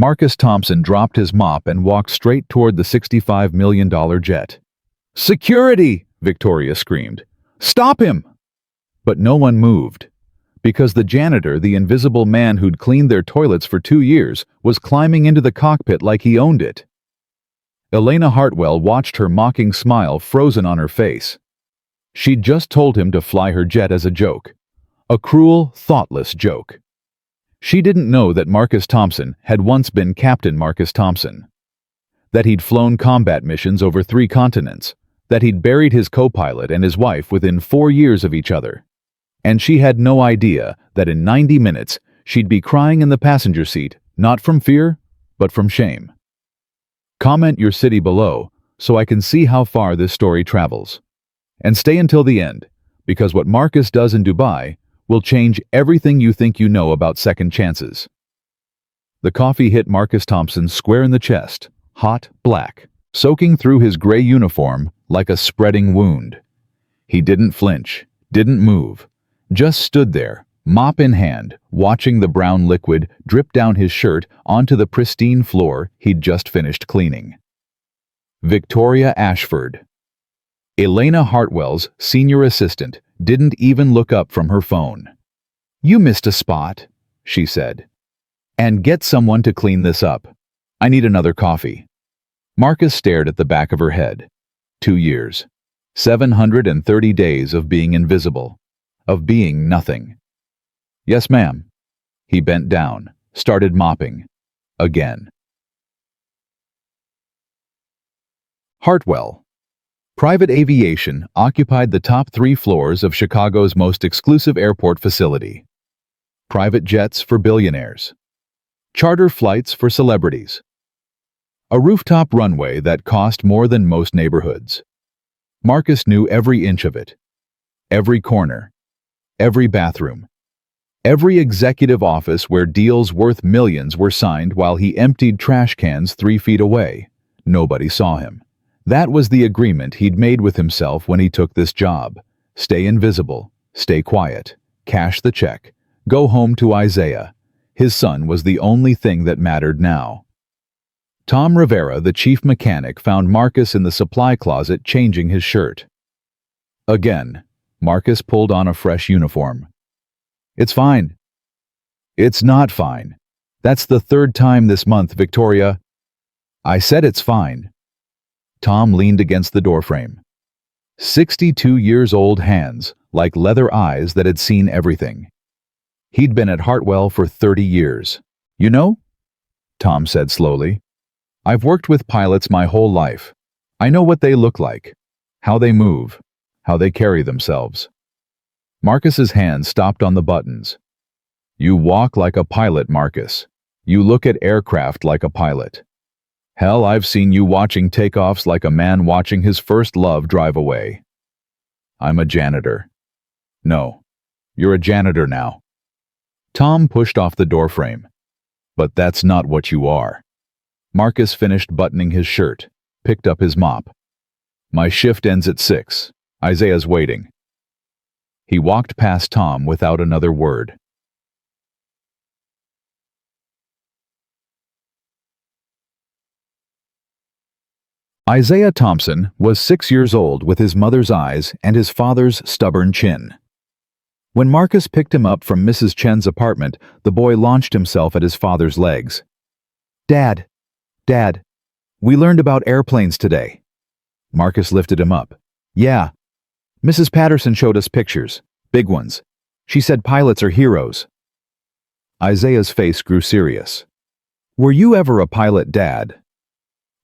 Marcus Thompson dropped his mop and walked straight toward the $65 million jet. "Security!" Victoria screamed. "Stop him!" But no one moved, because the janitor, the invisible man who'd cleaned their toilets for 2 years, was climbing into the cockpit like he owned it. Elena Hartwell watched her mocking smile frozen on her face. She'd just told him to fly her jet as a joke. A cruel, thoughtless joke. She didn't know that Marcus Thompson had once been Captain Marcus Thompson. That he'd flown combat missions over 3 continents. That he'd buried his co-pilot and his wife within 4 years of each other. And she had no idea that in 90 minutes she'd be crying in the passenger seat, not from fear, but from shame. Comment your city below so I can see how far this story travels. And stay until the end, because what Marcus does in Dubai will change everything you think you know about second chances. The coffee hit Marcus Thompson square in the chest, hot black, soaking through his gray uniform like a spreading wound. He didn't flinch, didn't move, just stood there, mop in hand, watching the brown liquid drip down his shirt onto the pristine floor he'd just finished cleaning. Victoria Ashford. Elena Hartwell's senior assistant didn't even look up from her phone. "You missed a spot," she said. "And get someone to clean this up. I need another coffee." Marcus stared at the back of her head. 2 years. 730 days of being invisible. Of being nothing. "Yes, ma'am." He bent down, started mopping. Again. Hartwell. Private aviation occupied the top 3 floors of Chicago's most exclusive airport facility. Private jets for billionaires. Charter flights for celebrities. A rooftop runway that cost more than most neighborhoods. Marcus knew every inch of it. Every corner. Every bathroom. Every executive office where deals worth millions were signed while he emptied trash cans 3 feet away. Nobody saw him. That was the agreement he'd made with himself when he took this job. Stay invisible, stay quiet, cash the check, go home to Isaiah. His son was the only thing that mattered now. Tom Rivera, the chief mechanic, found Marcus in the supply closet changing his shirt. Again, Marcus pulled on a fresh uniform. "It's fine." "It's not fine. That's the 3rd time this month, Victoria." "I said it's fine." Tom leaned against the doorframe. 62-years-old hands, like leather eyes that had seen everything. He'd been at Hartwell for 30 years. "You know," Tom said slowly, "I've worked with pilots my whole life. I know what they look like, how they move, how they carry themselves." Marcus's hand stopped on the buttons. "You walk like a pilot, Marcus. You look at aircraft like a pilot. Hell, I've seen you watching takeoffs like a man watching his first love drive away." "I'm a janitor." "No, you're a janitor now." Tom pushed off the doorframe. "But that's not what you are." Marcus finished buttoning his shirt, picked up his mop. "My shift ends at 6. Isaiah's waiting." He walked past Tom without another word. Isaiah Thompson was 6 years old with his mother's eyes and his father's stubborn chin. When Marcus picked him up from Mrs. Chen's apartment, the boy launched himself at his father's legs. "Dad, Dad, we learned about airplanes today." Marcus lifted him up. "Yeah. Mrs. Patterson showed us pictures, big ones. She said pilots are heroes." Isaiah's face grew serious. "Were you ever a pilot, Dad?"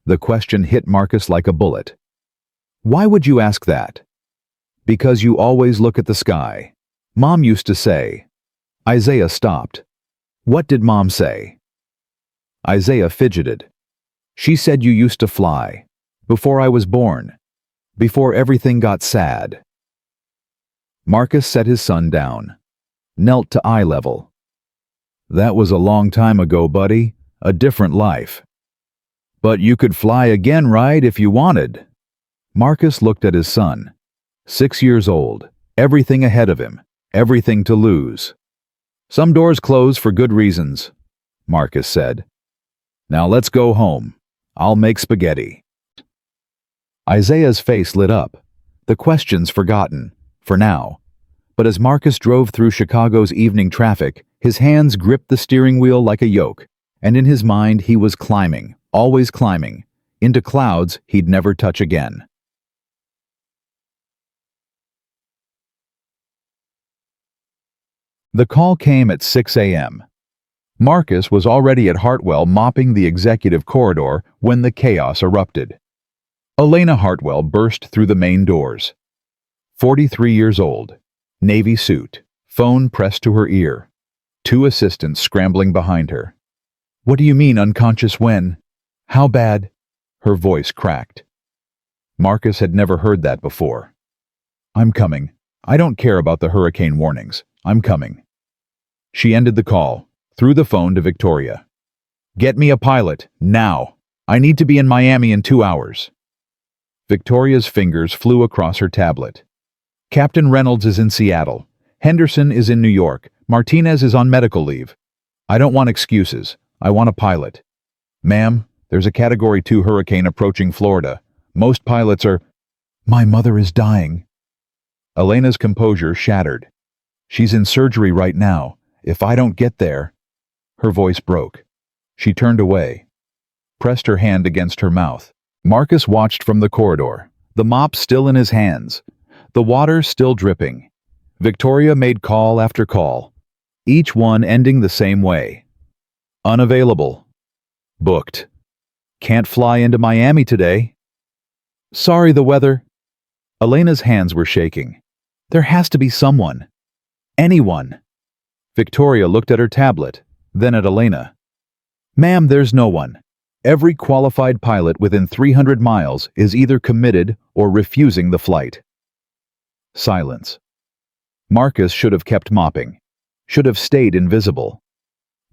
The question hit Marcus like a bullet. "Why would you ask that?" "Because you always look at the sky. Mom used to say." Isaiah stopped. "What did Mom say?" Isaiah fidgeted. "She said you used to fly. Before I was born. Before everything got sad." Marcus set his son down. Knelt to eye level. "That was a long time ago, buddy. A different life." "But you could fly again, right, if you wanted?" Marcus looked at his son. 6 years old, everything ahead of him, everything to lose. "Some doors close for good reasons," Marcus said. Now let's go home. I'll make spaghetti. Isaiah's face lit up. The questions forgotten, for now. But as Marcus drove through Chicago's evening traffic, his hands gripped the steering wheel like a yoke, and in his mind he was climbing, always climbing, into clouds he'd never touch again. The call came at 6 a.m. Marcus was already at Hartwell mopping the executive corridor when the chaos erupted. Elena Hartwell burst through the main doors. 43 years old, navy suit, phone pressed to her ear. 2 assistants scrambling behind her. "What do you mean unconscious when? How bad?" Her voice cracked. Marcus had never heard that before. "I'm coming. I don't care about the hurricane warnings. I'm coming." She ended the call, threw the phone to Victoria. "Get me a pilot, now. I need to be in Miami in 2 hours." Victoria's fingers flew across her tablet. "Captain Reynolds is in Seattle. Henderson is in New York. Martinez is on medical leave. I don't want excuses. I want a pilot. Ma'am, there's a Category 2 hurricane approaching Florida. Most pilots are—" "My mother is dying." Elena's composure shattered. "She's in surgery right now. If I don't get there—" Her voice broke. She turned away, pressed her hand against her mouth. Marcus watched from the corridor, the mop still in his hands, the water still dripping. Victoria made call after call, each one ending the same way. "Unavailable. Booked. Can't fly into Miami today. Sorry, the weather." Elena's hands were shaking. "There has to be someone. Anyone." Victoria looked at her tablet, then at Elena. "Ma'am, there's no one. Every qualified pilot within 300 miles is either committed or refusing the flight." Silence. Marcus should have kept mopping, should have stayed invisible.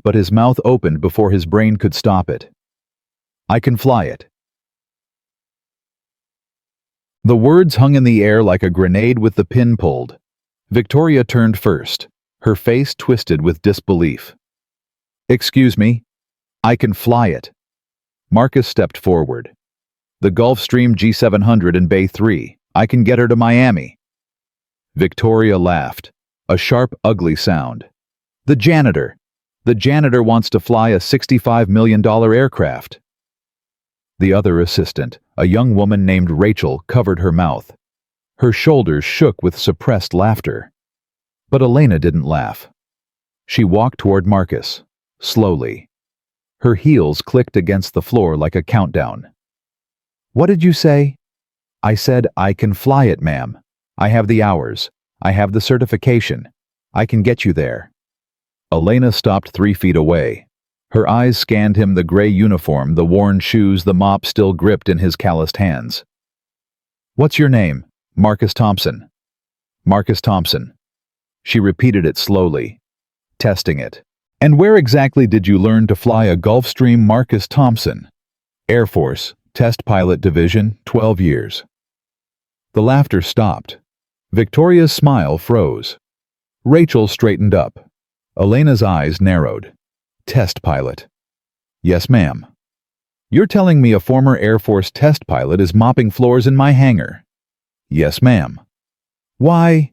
But his mouth opened before his brain could stop it. "I can fly it." The words hung in the air like a grenade with the pin pulled. Victoria turned first, her face twisted with disbelief. "Excuse me? I can fly it." Marcus stepped forward. "The Gulfstream G700 in Bay 3. I can get her to Miami." Victoria laughed, a sharp, ugly sound. "The janitor. The janitor wants to fly a $65 million aircraft." The other assistant, a young woman named Rachel, covered her mouth. Her shoulders shook with suppressed laughter. But Elena didn't laugh. She walked toward Marcus, slowly. Her heels clicked against the floor like a countdown. "What did you say?" "I said, I can fly it, ma'am. I have the hours. I have the certification. I can get you there." Elena stopped 3 feet away. Her eyes scanned him, the gray uniform, the worn shoes, the mop still gripped in his calloused hands. "What's your name?" "Marcus Thompson." "Marcus Thompson." She repeated it slowly, testing it. "And where exactly did you learn to fly a Gulfstream?" "Marcus Thompson. Air Force, Test Pilot Division, 12 years. The laughter stopped. Victoria's smile froze. Rachel straightened up. Elena's eyes narrowed. "Test pilot." "Yes, ma'am." "You're telling me a former Air Force test pilot is mopping floors in my hangar?" "Yes, ma'am." "Why?"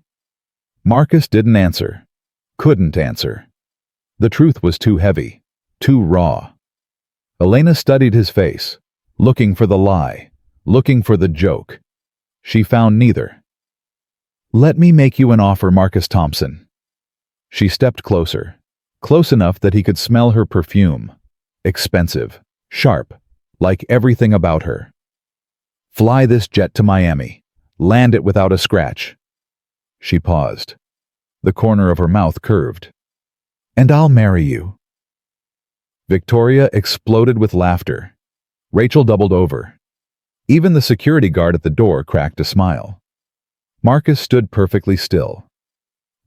Marcus didn't answer. Couldn't answer. The truth was too heavy, too raw. Elena studied his face, looking for the lie, looking for the joke. She found neither. "Let me make you an offer, Marcus Thompson." She stepped closer, close enough that he could smell her perfume. Expensive, sharp, like everything about her. "Fly this jet to Miami. Land it without a scratch." She paused. The corner of her mouth curved. "And I'll marry you." Victoria exploded with laughter. Rachel doubled over. Even the security guard at the door cracked a smile. Marcus stood perfectly still.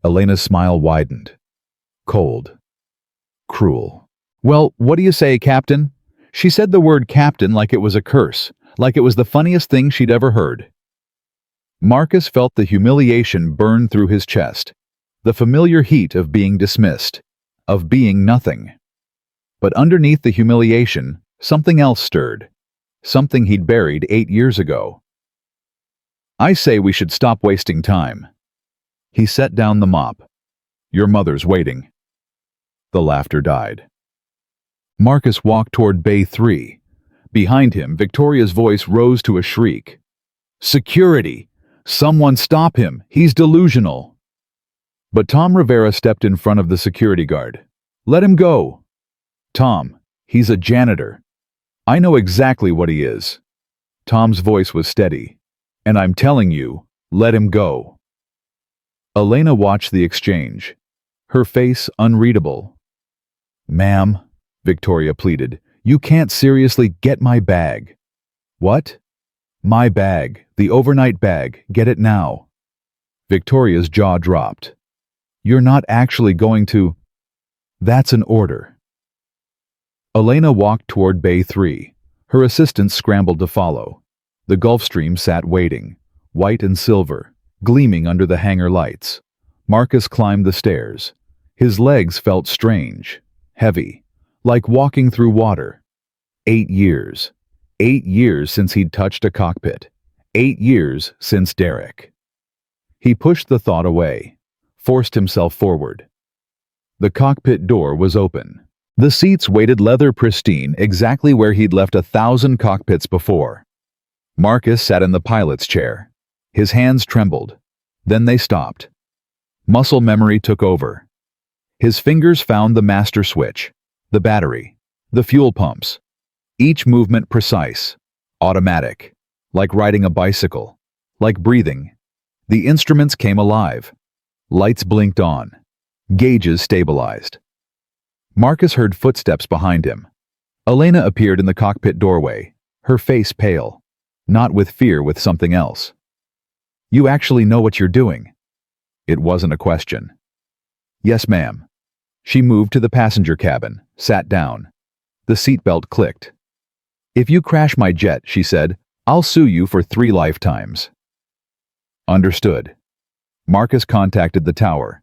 Elena's smile widened. Cold. Cruel. "Well, what do you say, Captain?" She said the word captain like it was a curse, like it was the funniest thing she'd ever heard. Marcus felt the humiliation burn through his chest, the familiar heat of being dismissed, of being nothing. But underneath the humiliation, Something else stirred. Something he'd buried 8 years ago. "I say we should stop wasting time." He set down the mop. "Your mother's waiting." The laughter died. Marcus walked toward Bay 3. Behind him, Victoria's voice rose to a shriek. "Security! Someone stop him! He's delusional!" But Tom Rivera stepped in front of the security guard. "Let him go." "Tom, he's a janitor. I know exactly what he is." Tom's voice was steady. "And I'm telling you, let him go." Elena watched the exchange, her face unreadable. "Ma'am," Victoria pleaded, "you can't seriously get my bag." "What?" "My bag, the overnight bag, get it now." Victoria's jaw dropped. "You're not actually going to—" "That's an order." Elena walked toward Bay 3. Her assistants scrambled to follow. The Gulfstream sat waiting, white and silver, gleaming under the hangar lights. Marcus climbed the stairs. His legs felt strange, heavy, like walking through water. 8 years. 8 years since he'd touched a cockpit. 8 years since Derek. He pushed the thought away, forced himself forward. The cockpit door was open. The seats weighted leather pristine, exactly where he'd left 1,000 cockpits before. Marcus sat in the pilot's chair. His hands trembled. Then they stopped. Muscle memory took over. His fingers found the master switch, the battery, the fuel pumps. Each movement precise, automatic, like riding a bicycle, like breathing. The instruments came alive. Lights blinked on. Gauges stabilized. Marcus heard footsteps behind him. Elena appeared in the cockpit doorway, her face pale, not with fear, with something else. "You actually know what you're doing?" It wasn't a question. "Yes, ma'am." She moved to the passenger cabin, sat down. The seatbelt clicked. "If you crash my jet," she said, "I'll sue you for 3 lifetimes." Understood. Marcus contacted the tower.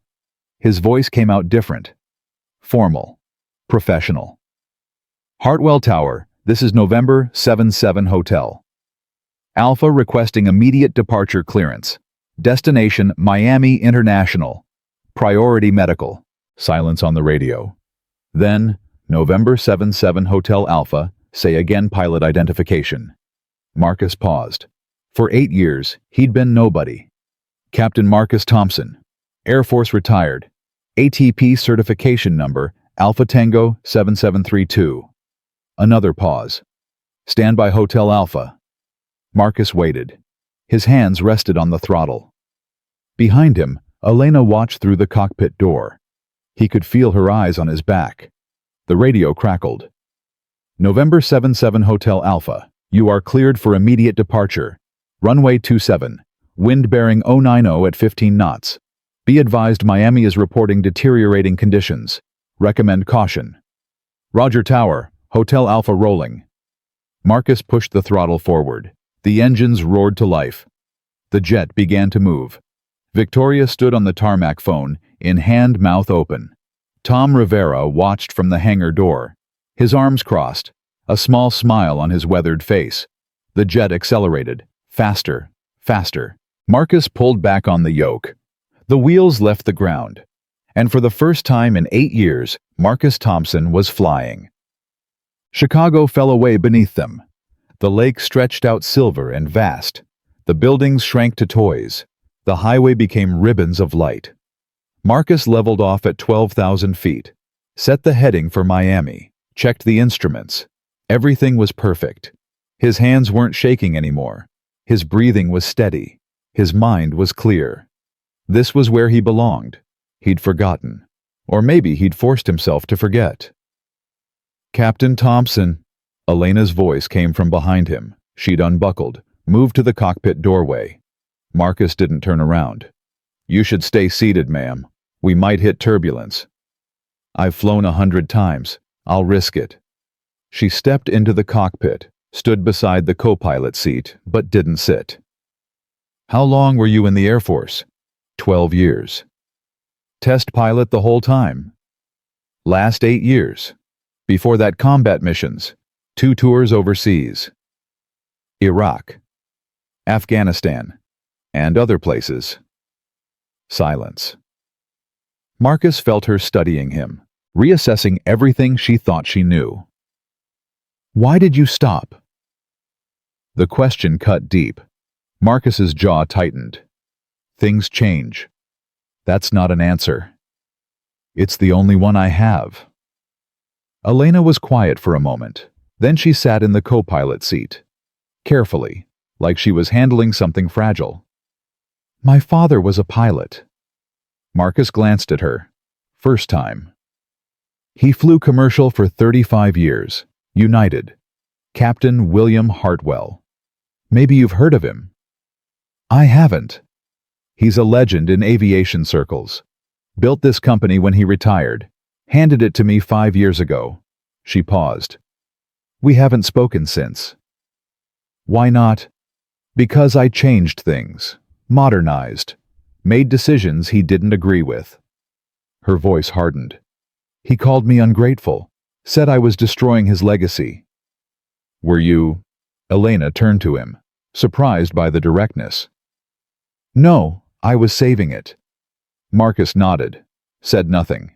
His voice came out different. Formal. Professional. "Hartwell Tower, this is November 77 Hotel. Alpha requesting immediate departure clearance. Destination Miami International. Priority medical." Silence on the radio. Then, "November 77 Hotel Alpha, say again pilot identification." Marcus paused. For 8 years, he'd been nobody. Captain Marcus Thompson. Air Force retired. ATP certification number Alpha Tango 7732. Another pause. "Standby Hotel Alpha." Marcus waited. His hands rested on the throttle. Behind him, Elena watched through the cockpit door. He could feel her eyes on his back. The radio crackled. "November 77 Hotel Alpha, you are cleared for immediate departure. Runway 27, wind bearing 090 at 15 knots. Be advised Miami is reporting deteriorating conditions. Recommend caution." "Roger Tower, Hotel Alpha rolling." Marcus pushed the throttle forward. The engines roared to life. The jet began to move. Victoria stood on the tarmac phone, in hand, mouth open. Tom Rivera watched from the hangar door, his arms crossed, a small smile on his weathered face. The jet accelerated. Faster, faster. Marcus pulled back on the yoke. The wheels left the ground. And for the first time in 8 years, Marcus Thompson was flying. Chicago fell away beneath them. The lake stretched out silver and vast. The buildings shrank to toys. The highway became ribbons of light. Marcus leveled off at 12,000 feet, set the heading for Miami, checked the instruments. Everything was perfect. His hands weren't shaking anymore. His breathing was steady. His mind was clear. This was where he belonged. He'd forgotten. Or maybe he'd forced himself to forget. "Captain Thompson." Elena's voice came from behind him. She'd unbuckled, moved to the cockpit doorway. Marcus didn't turn around. "You should stay seated, ma'am. We might hit turbulence." "I've flown 100 times. I'll risk it." She stepped into the cockpit, stood beside the co-pilot seat, but didn't sit. "How long were you in the Air Force?" 12 years. "Test pilot the whole time?" "Last 8 years. Before that, combat missions. 2 tours overseas. Iraq, Afghanistan, and other places. Silence. Marcus felt her studying him, reassessing everything she thought she knew. Why did you stop? The question cut deep. Marcus's jaw tightened. Things change. That's not an answer. It's the only one I have. Elena was quiet for a moment. Then she sat in the co-pilot seat, carefully, like she was handling something fragile. My father was a pilot. Marcus glanced at her. First time. He flew commercial for 35 years. United. Captain William Hartwell. Maybe you've heard of him. I haven't. He's a legend in aviation circles. Built this company when he retired. Handed it to me 5 years ago. She paused. We haven't spoken since. Why not? Because I changed things. Modernized. Made decisions he didn't agree with. Her voice hardened. He called me ungrateful. Said I was destroying his legacy. Were you? Elena turned to him, surprised by the directness. No, I was saving it. Marcus nodded, said nothing.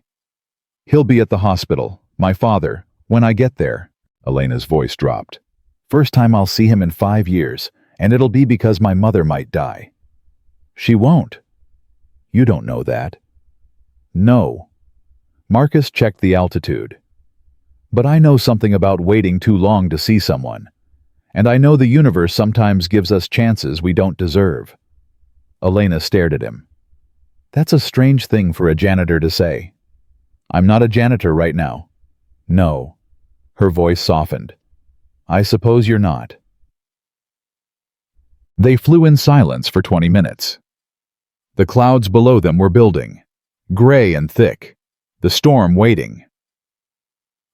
He'll be at the hospital, my father, when I get there. Elena's voice dropped. First time I'll see him in 5 years, and it'll be because my mother might die. She won't. You don't know that. No. Marcus checked the altitude. But I know something about waiting too long to see someone. And I know the universe sometimes gives us chances we don't deserve. Elena stared at him. That's a strange thing for a janitor to say. I'm not a janitor right now. No. Her voice softened. I suppose you're not. They flew in silence for 20 minutes. The clouds below them were building, gray and thick, the storm waiting.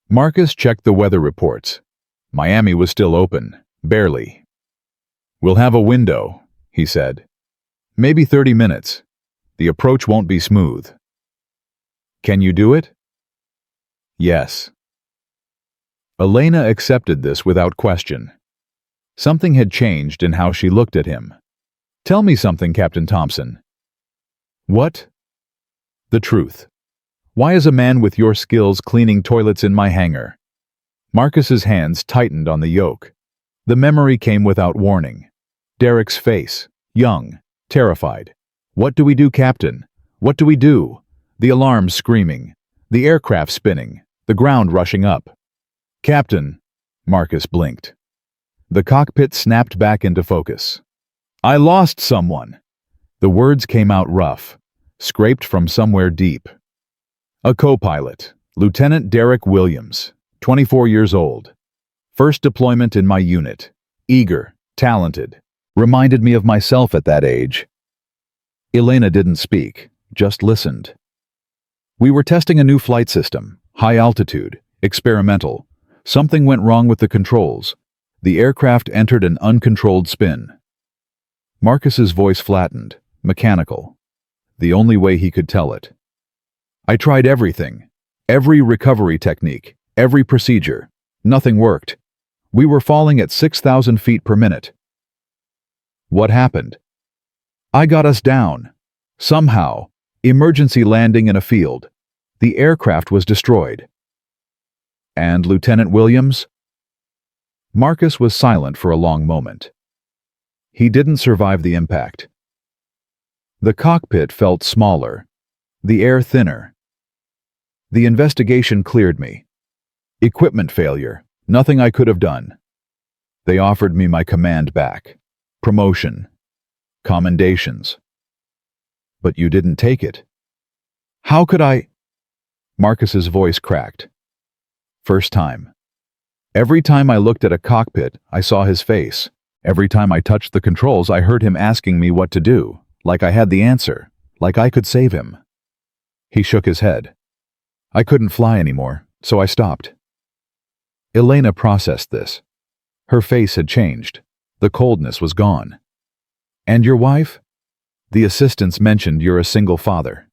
Marcus checked the weather reports. Miami was still open, barely. We'll have a window, he said. Maybe 30 minutes. The approach won't be smooth. Can you do it? Yes. Elena accepted this without question. Something had changed in how she looked at him. Tell me something, Captain Thompson. What? The truth. Why is a man with your skills cleaning toilets in my hangar? Marcus's hands tightened on the yoke. The memory came without warning. Derek's face, young, terrified. What do we do, Captain? What do we do? The alarms screaming. The aircraft spinning. The ground rushing up. Captain, Marcus blinked. The cockpit snapped back into focus. I lost someone. The words came out rough, scraped from somewhere deep. A co-pilot, Lieutenant Derek Williams, 24 years old. First deployment in my unit. Eager, talented. Reminded me of myself at that age. Elena didn't speak, just listened. We were testing a new flight system, high altitude, experimental. Something went wrong with the controls. The aircraft entered an uncontrolled spin. Marcus's voice flattened, mechanical. The only way he could tell it. I tried everything. Every recovery technique, every procedure. Nothing worked. We were falling at 6,000 feet per minute. What happened? I got us down. Somehow, emergency landing in a field. The aircraft was destroyed. And Lieutenant Williams? Marcus was silent for a long moment. He didn't survive the impact. The cockpit felt smaller, the air thinner. The investigation cleared me. Equipment failure, nothing I could have done. They offered me my command back, promotion, commendations. But you didn't take it. How could I? Marcus's voice cracked. First time. Every time I looked at a cockpit, I saw his face. Every time I touched the controls, I heard him asking me what to do, like I had the answer, like I could save him. He shook his head. I couldn't fly anymore, so I stopped. Elena processed this. Her face had changed. The coldness was gone. And your wife? The assistants mentioned you're a single father.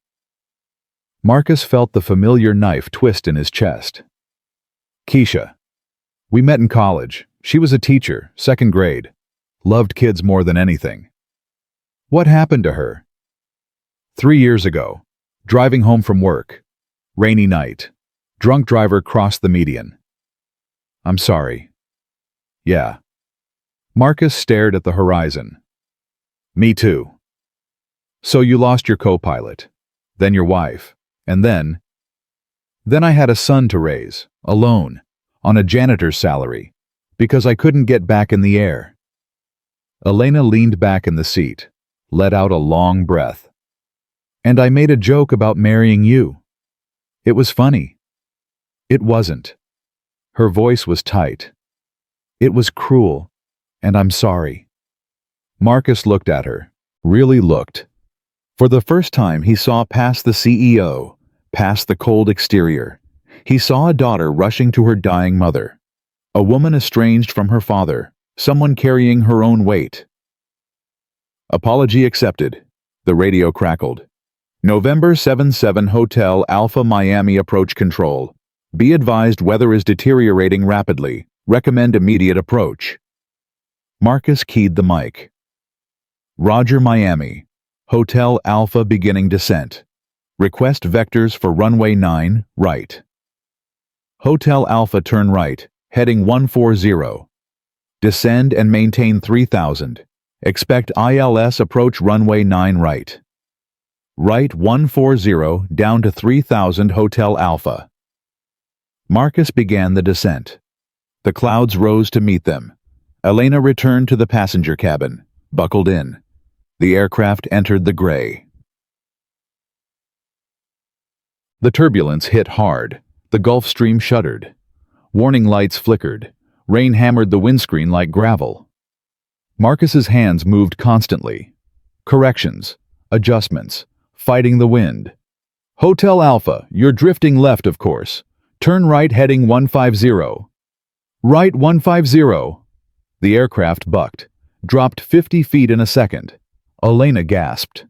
Marcus felt the familiar knife twist in his chest. Keisha. We met in college. She was a teacher, second grade. Loved kids more than anything. What happened to her? 3 years ago. Driving home from work. Rainy night. Drunk driver crossed the median. I'm sorry. Yeah. Marcus stared at the horizon. Me too. So you lost your co-pilot, then your wife, and then I had a son to raise, alone, on a janitor's salary, because I couldn't get back in the air. Elena leaned back in the seat, let out a long breath. And I made a joke about marrying you. It was funny. It wasn't. Her voice was tight. It was cruel, and I'm sorry. Marcus looked at her, really looked. For the first time, he saw past the CEO, past the cold exterior. He saw a daughter rushing to her dying mother, a woman estranged from her father, someone carrying her own weight. Apology accepted. The radio crackled. November 77 Hotel Alpha Miami approach control. Be advised weather is deteriorating rapidly. Recommend immediate approach. Marcus keyed the mic. Roger Miami. Hotel Alpha beginning descent. Request vectors for runway 9, right. Hotel Alpha turn right, heading 140. Descend and maintain 3000. Expect ILS approach runway 9 right. Right 140 down to 3000 Hotel Alpha. Marcus began the descent. The clouds rose to meet them. Elena returned to the passenger cabin, buckled in. The aircraft entered the gray. The turbulence hit hard. The Gulf Stream shuddered. Warning lights flickered. Rain hammered the windscreen like gravel. Marcus's hands moved constantly. Corrections, adjustments, fighting the wind. Hotel Alpha, you're drifting left, of course. Turn right heading 150. Right 150. The aircraft bucked, dropped 50 feet in a second. Elena gasped.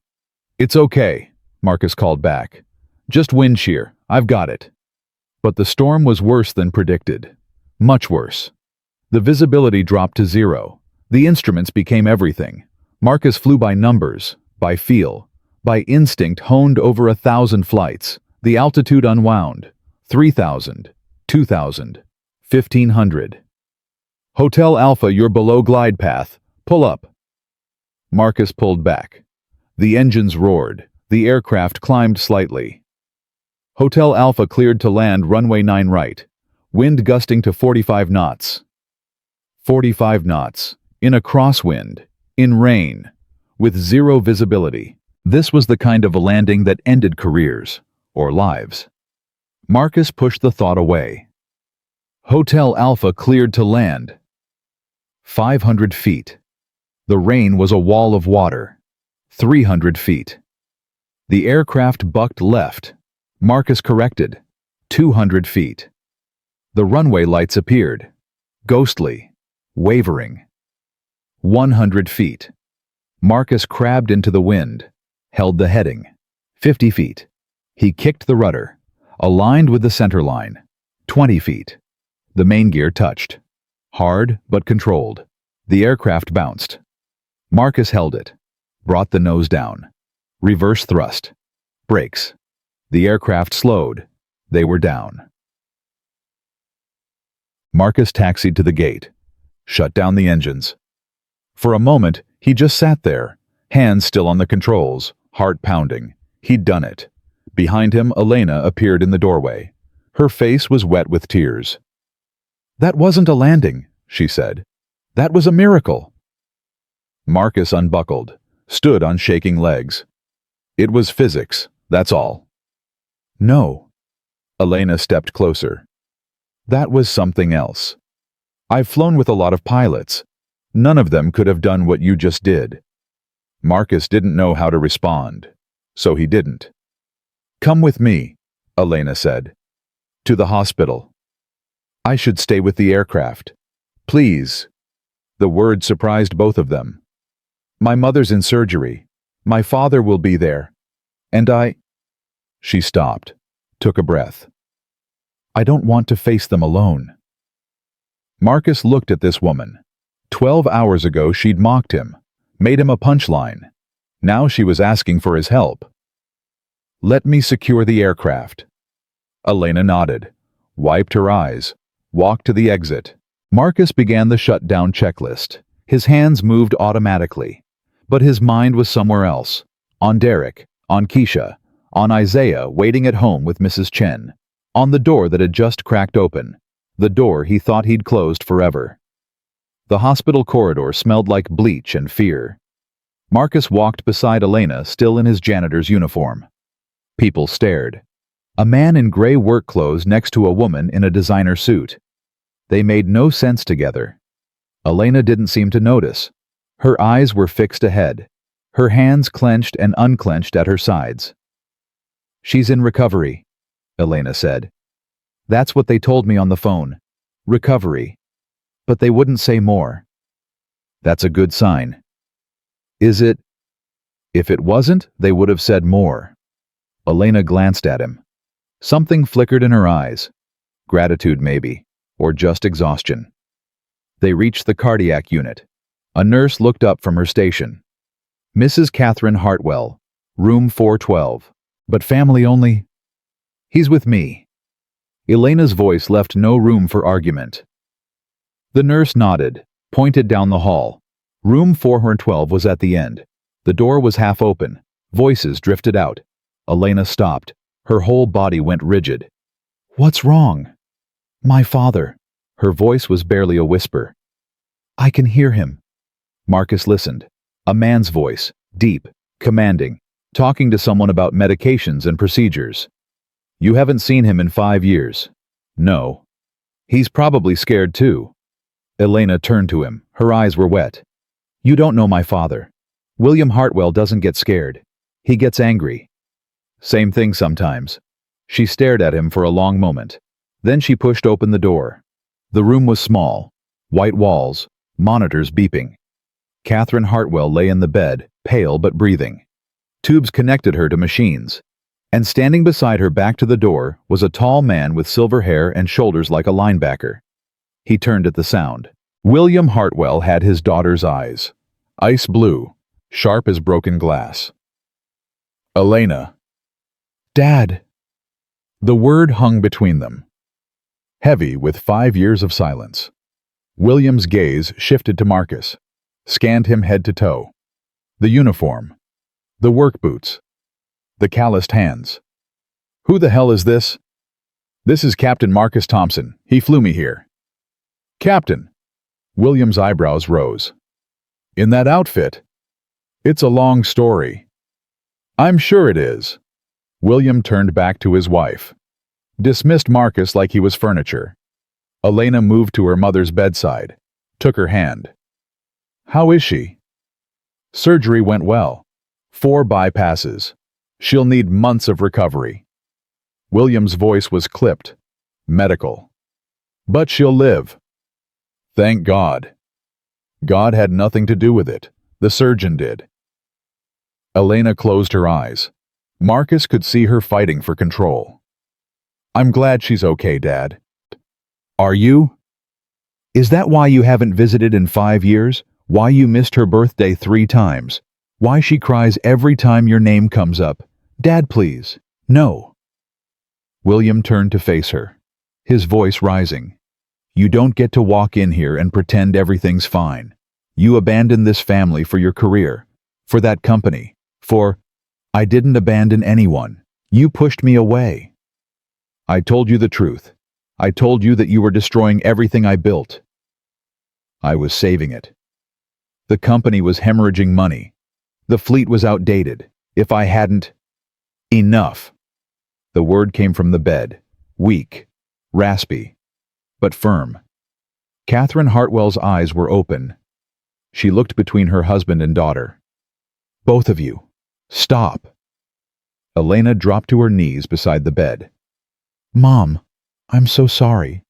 It's okay, Marcus called back. Just wind shear, I've got it. But the storm was worse than predicted. Much worse. The visibility dropped to 0. The instruments became everything. Marcus flew by numbers, by feel, by instinct honed over 1,000 flights. The altitude unwound. 3,000, 2,000, 1,500. Hotel Alpha, you're below glide path. Pull up. Marcus pulled back. The engines roared. The aircraft climbed slightly. Hotel Alpha cleared to land runway 9 right. Wind gusting to 45 knots. 45 knots. In a crosswind. In rain. With 0 visibility. This was the kind of a landing that ended careers. Or lives. Marcus pushed the thought away. Hotel Alpha cleared to land. 500 feet. The rain was a wall of water. 300 feet. The aircraft bucked left. Marcus corrected. 200 feet. The runway lights appeared. Ghostly. Wavering. 100 feet. Marcus crabbed into the wind. Held the heading. 50 feet. He kicked the rudder. Aligned with the center line. 20 feet. The main gear touched. Hard but controlled. The aircraft bounced. Marcus held it. Brought the nose down. Reverse thrust. Brakes. The aircraft slowed. They were down. Marcus taxied to the gate. Shut down the engines. For a moment, he just sat there, hands still on the controls, heart pounding. He'd done it. Behind him, Elena appeared in the doorway. Her face was wet with tears. That wasn't a landing, she said. That was a miracle. Marcus unbuckled, stood on shaking legs. It was physics, that's all. No. Elena stepped closer. That was something else. I've flown with a lot of pilots. None of them could have done what you just did. Marcus didn't know how to respond, so he didn't. Come with me, Elena said. To the hospital. I should stay with the aircraft. Please. The word surprised both of them. My mother's in surgery. My father will be there. And I... She stopped, took a breath. I don't want to face them alone. Marcus looked at this woman. 12 hours ago she'd mocked him, made him a punchline. Now she was asking for his help. "Let me secure the aircraft." Elena nodded, wiped her eyes, walked to the exit. Marcus began the shutdown checklist. His hands moved automatically, but his mind was somewhere else. On Derek, on Keisha, on Isaiah waiting at home with Mrs. Chen, on the door that had just cracked open, the door he thought he'd closed forever. The hospital corridor smelled like bleach and fear. Marcus walked beside Elena, still in his janitor's uniform. People stared. A man in gray work clothes next to a woman in a designer suit. They made no sense together. Elena didn't seem to notice. Her eyes were fixed ahead, her hands clenched and unclenched at her sides. "She's in recovery," Elena said. "That's what they told me on the phone. Recovery. But they wouldn't say more." "That's a good sign." "Is it?" If it wasn't, they would have said more. Elena glanced at him. Something flickered in her eyes. Gratitude, maybe, or just exhaustion. They reached the cardiac unit. A nurse looked up from her station. "Mrs. Catherine Hartwell, room 412. But family only?" "He's with me." Elena's voice left no room for argument. The nurse nodded, pointed down the hall. Room 412 was at the end. The door was half open. Voices drifted out. Elena stopped. Her whole body went rigid. "What's wrong?" "My father." Her voice was barely a whisper. "I can hear him." Marcus listened. A man's voice, deep, commanding, talking to someone about medications and procedures. "You haven't seen him in 5 years." "No." "He's probably scared too." Elena turned to him. Her eyes were wet. "You don't know my father. William Hartwell doesn't get scared. He gets angry." "Same thing sometimes." She stared at him for a long moment. Then she pushed open the door. The room was small. White walls, monitors beeping. Catherine Hartwell lay in the bed, pale but breathing. Tubes connected her to machines. And standing beside her back to the door was a tall man with silver hair and shoulders like a linebacker. He turned at the sound. William Hartwell had his daughter's eyes. Ice blue, sharp as broken glass. "Elena." "Dad." The word hung between them. Heavy with 5 years of silence. William's gaze shifted to Marcus, scanned him head to toe. The uniform. The work boots. The calloused hands. "Who the hell is this?" "This is Captain Marcus Thompson. He flew me here." "Captain." William's eyebrows rose. "In that outfit?" "It's a long story." "I'm sure it is." William turned back to his wife. Dismissed Marcus like he was furniture. Elena moved to her mother's bedside, took her hand. "How is she?" "Surgery went well. 4 bypasses. She'll need months of recovery." William's voice was clipped, medical. "But she'll live." "Thank God." "God had nothing to do with it. The surgeon did." Elena closed her eyes. Marcus could see her fighting for control. "I'm glad she's okay, Dad." "Are you? Is that why you haven't visited in 5 years? Why you missed her birthday 3 times? Why she cries every time your name comes up? Dad, please. No." William turned to face her, his voice rising. "You don't get to walk in here and pretend everything's fine. You abandoned this family for your career, for that company, for... I didn't abandon anyone. You pushed me away. I told you the truth. I told you that you were destroying everything I built. I was saving it. The company was hemorrhaging money. The fleet was outdated. If I hadn't... Enough." The word came from the bed, weak, raspy, but firm. Catherine Hartwell's eyes were open. She looked between her husband and daughter. "Both of you, stop." Elena dropped to her knees beside the bed. "Mom, I'm so sorry.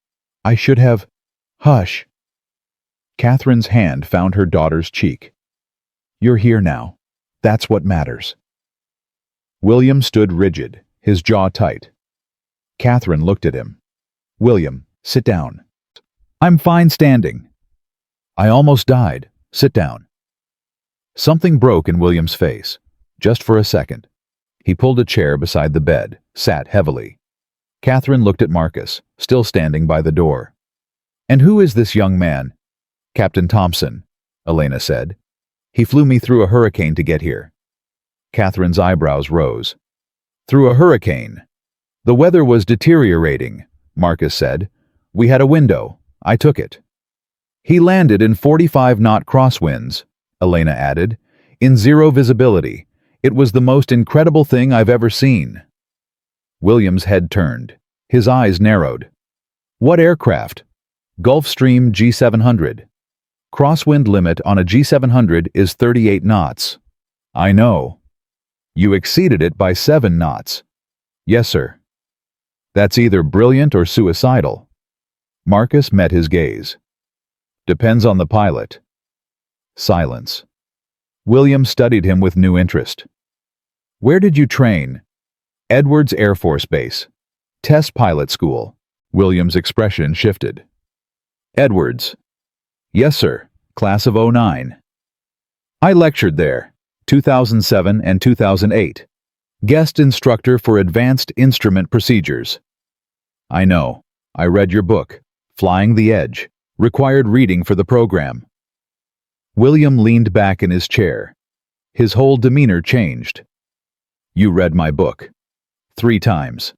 I should have..." "Hush." Catherine's hand found her daughter's cheek. "You're here now. That's what matters." William stood rigid, his jaw tight. Catherine looked at him. "William, sit down." I'm fine standing. I almost died. Sit down. Something broke in William's face, just for a second. He pulled a chair beside the bed, sat heavily. Catherine looked at Marcus, still standing by the door. And who is this young man? Captain Thompson, Elena said. He flew me through a hurricane to get here. Catherine's eyebrows rose. Through a hurricane? The weather was deteriorating, Marcus said. We had a window. I took it. He landed in 45-knot crosswinds, Elena added, in zero visibility. It was the most incredible thing I've ever seen. William's head turned. His eyes narrowed. What aircraft? Gulfstream G700. Crosswind limit on a G700 is 38 knots. I know. You exceeded it by 7 knots. Yes, sir. That's either brilliant or suicidal. Marcus met his gaze. Depends on the pilot. Silence. William studied him with new interest. Where did you train? Edwards Air Force Base. Test Pilot School. William's expression shifted. Edwards. Yes, sir. Class of '09. I lectured there, 2007 and 2008. Guest instructor for Advanced Instrument Procedures. I know. I read your book, Flying the Edge. Required reading for the program. William leaned back in his chair. His whole demeanor changed. You read my book. 3 times.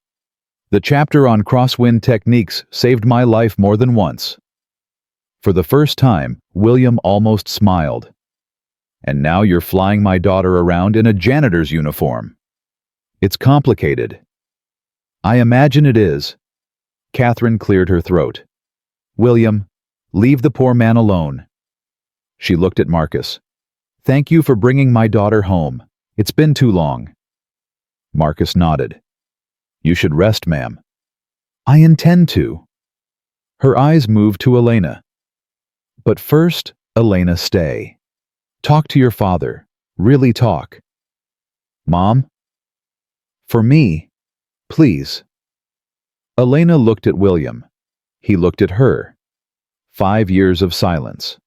The chapter on crosswind techniques saved my life more than once. For the first time, William almost smiled. And now you're flying my daughter around in a janitor's uniform. It's complicated. I imagine it is. Catherine cleared her throat. William, leave the poor man alone. She looked at Marcus. Thank you for bringing my daughter home. It's been too long. Marcus nodded. You should rest, ma'am. I intend to. Her eyes moved to Elena. But first, Elena, stay. Talk to your father. Really talk. Mom? For me, please. Elena looked at William. He looked at her. 5 years of silence.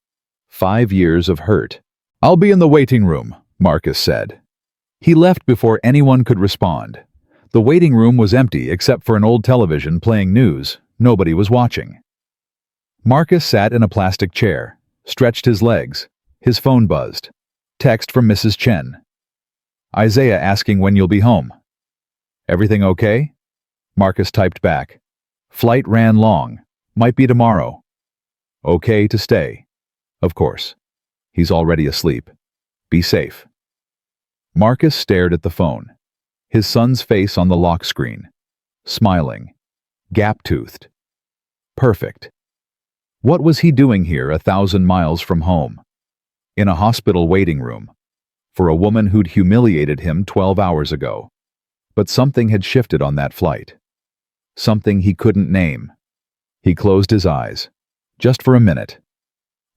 5 years of hurt. I'll be in the waiting room, Marcus said. He left before anyone could respond. The waiting room was empty except for an old television playing news. Nobody was watching. Marcus sat in a plastic chair, stretched his legs. His phone buzzed. Text from Mrs. Chen. Isaiah asking when you'll be home. Everything okay? Marcus typed back. Flight ran long. Might be tomorrow. Okay to stay. Of course. He's already asleep. Be safe. Marcus stared at the phone. His son's face on the lock screen. Smiling. Gap-toothed. Perfect. What was he doing here 1,000 miles from home? In a hospital waiting room. For a woman who'd humiliated him 12 hours ago. But something had shifted on that flight. Something he couldn't name. He closed his eyes. Just for a minute.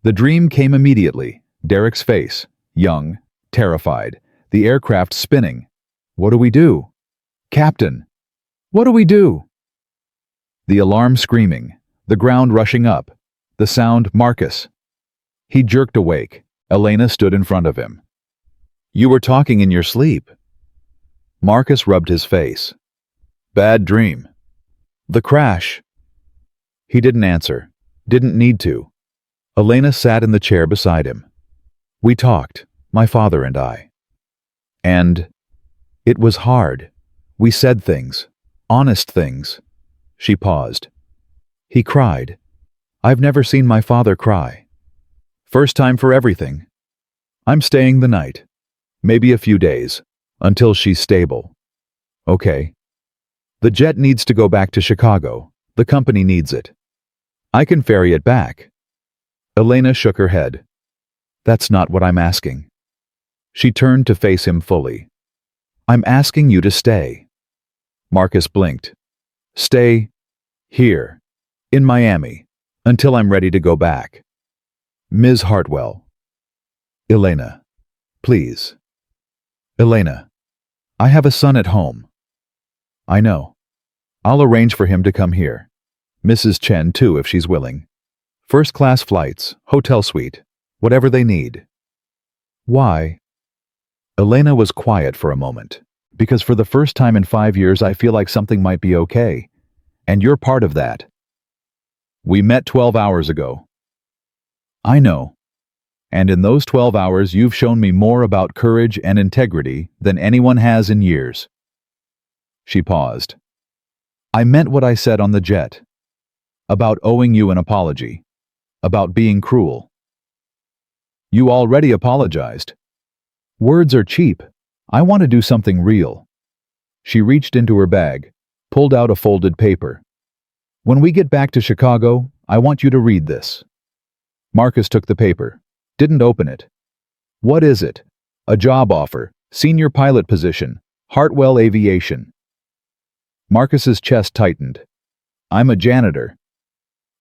The dream came immediately. Derek's face. Young. Terrified. The aircraft spinning. What do we do? Captain! What do we do? The alarm screaming. The ground rushing up. The sound, Marcus. He jerked awake. Elena stood in front of him. You were talking in your sleep. Marcus rubbed his face. Bad dream. The crash. He didn't answer. Didn't need to. Elena sat in the chair beside him. We talked, my father and I. And it was hard. We said things. Honest things. She paused. He cried. I've never seen my father cry. First time for everything. I'm staying the night. Maybe a few days. Until she's stable. Okay. The jet needs to go back to Chicago. The company needs it. I can ferry it back. Elena shook her head. That's not what I'm asking. She turned to face him fully. I'm asking you to stay. Marcus blinked. Stay here, in Miami, until I'm ready to go back. Ms. Hartwell. Elena, please. Elena, I have a son at home. I know. I'll arrange for him to come here. Mrs. Chen, too, if she's willing. First-class flights, hotel suite, whatever they need. Why? Elena was quiet for a moment. Because for the first time in 5 years I feel like something might be okay. And you're part of that. We met 12 hours ago. I know. And in those 12 hours you've shown me more about courage and integrity than anyone has in years. She paused. I meant what I said on the jet. About owing you an apology. About being cruel. You already apologized. Words are cheap. I want to do something real. She reached into her bag, pulled out a folded paper. When we get back to Chicago, I want you to read this. Marcus took the paper, didn't open it. What is it? A job offer, senior pilot position, Hartwell Aviation. Marcus's chest tightened. I'm a janitor.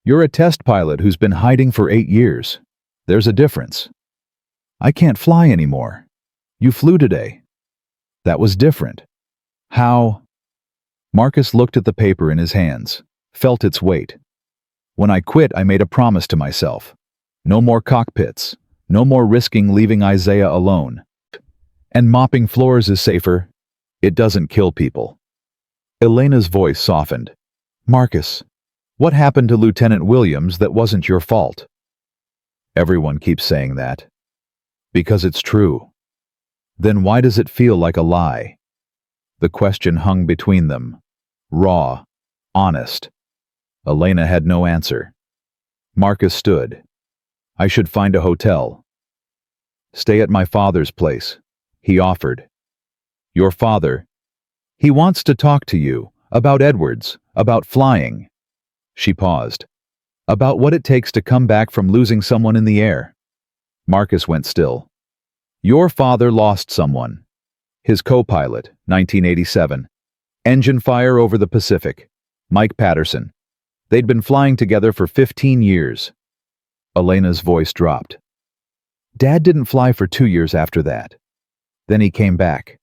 You're a test pilot who's been hiding for 8 years. There's a difference. I can't fly anymore. You flew today. That was different. How? Marcus looked at the paper in his hands, felt its weight. When I quit, I made a promise to myself. No more cockpits. No more risking leaving Isaiah alone. And mopping floors is safer. It doesn't kill people. Elena's voice softened. Marcus, what happened to Lieutenant Williams that wasn't your fault? Everyone keeps saying that. Because it's true. Then why does it feel like a lie? The question hung between them. Raw. Honest. Elena had no answer. Marcus stood. I should find a hotel. Stay at my father's place, he offered. Your father? He wants to talk to you, about Edwards, about flying. She paused. About what it takes to come back from losing someone in the air. Marcus went still. Your father lost someone. His co-pilot, 1987. Engine fire over the Pacific. Mike Patterson. They'd been flying together for 15 years. Elena's voice dropped. Dad didn't fly for 2 years after that. Then he came back.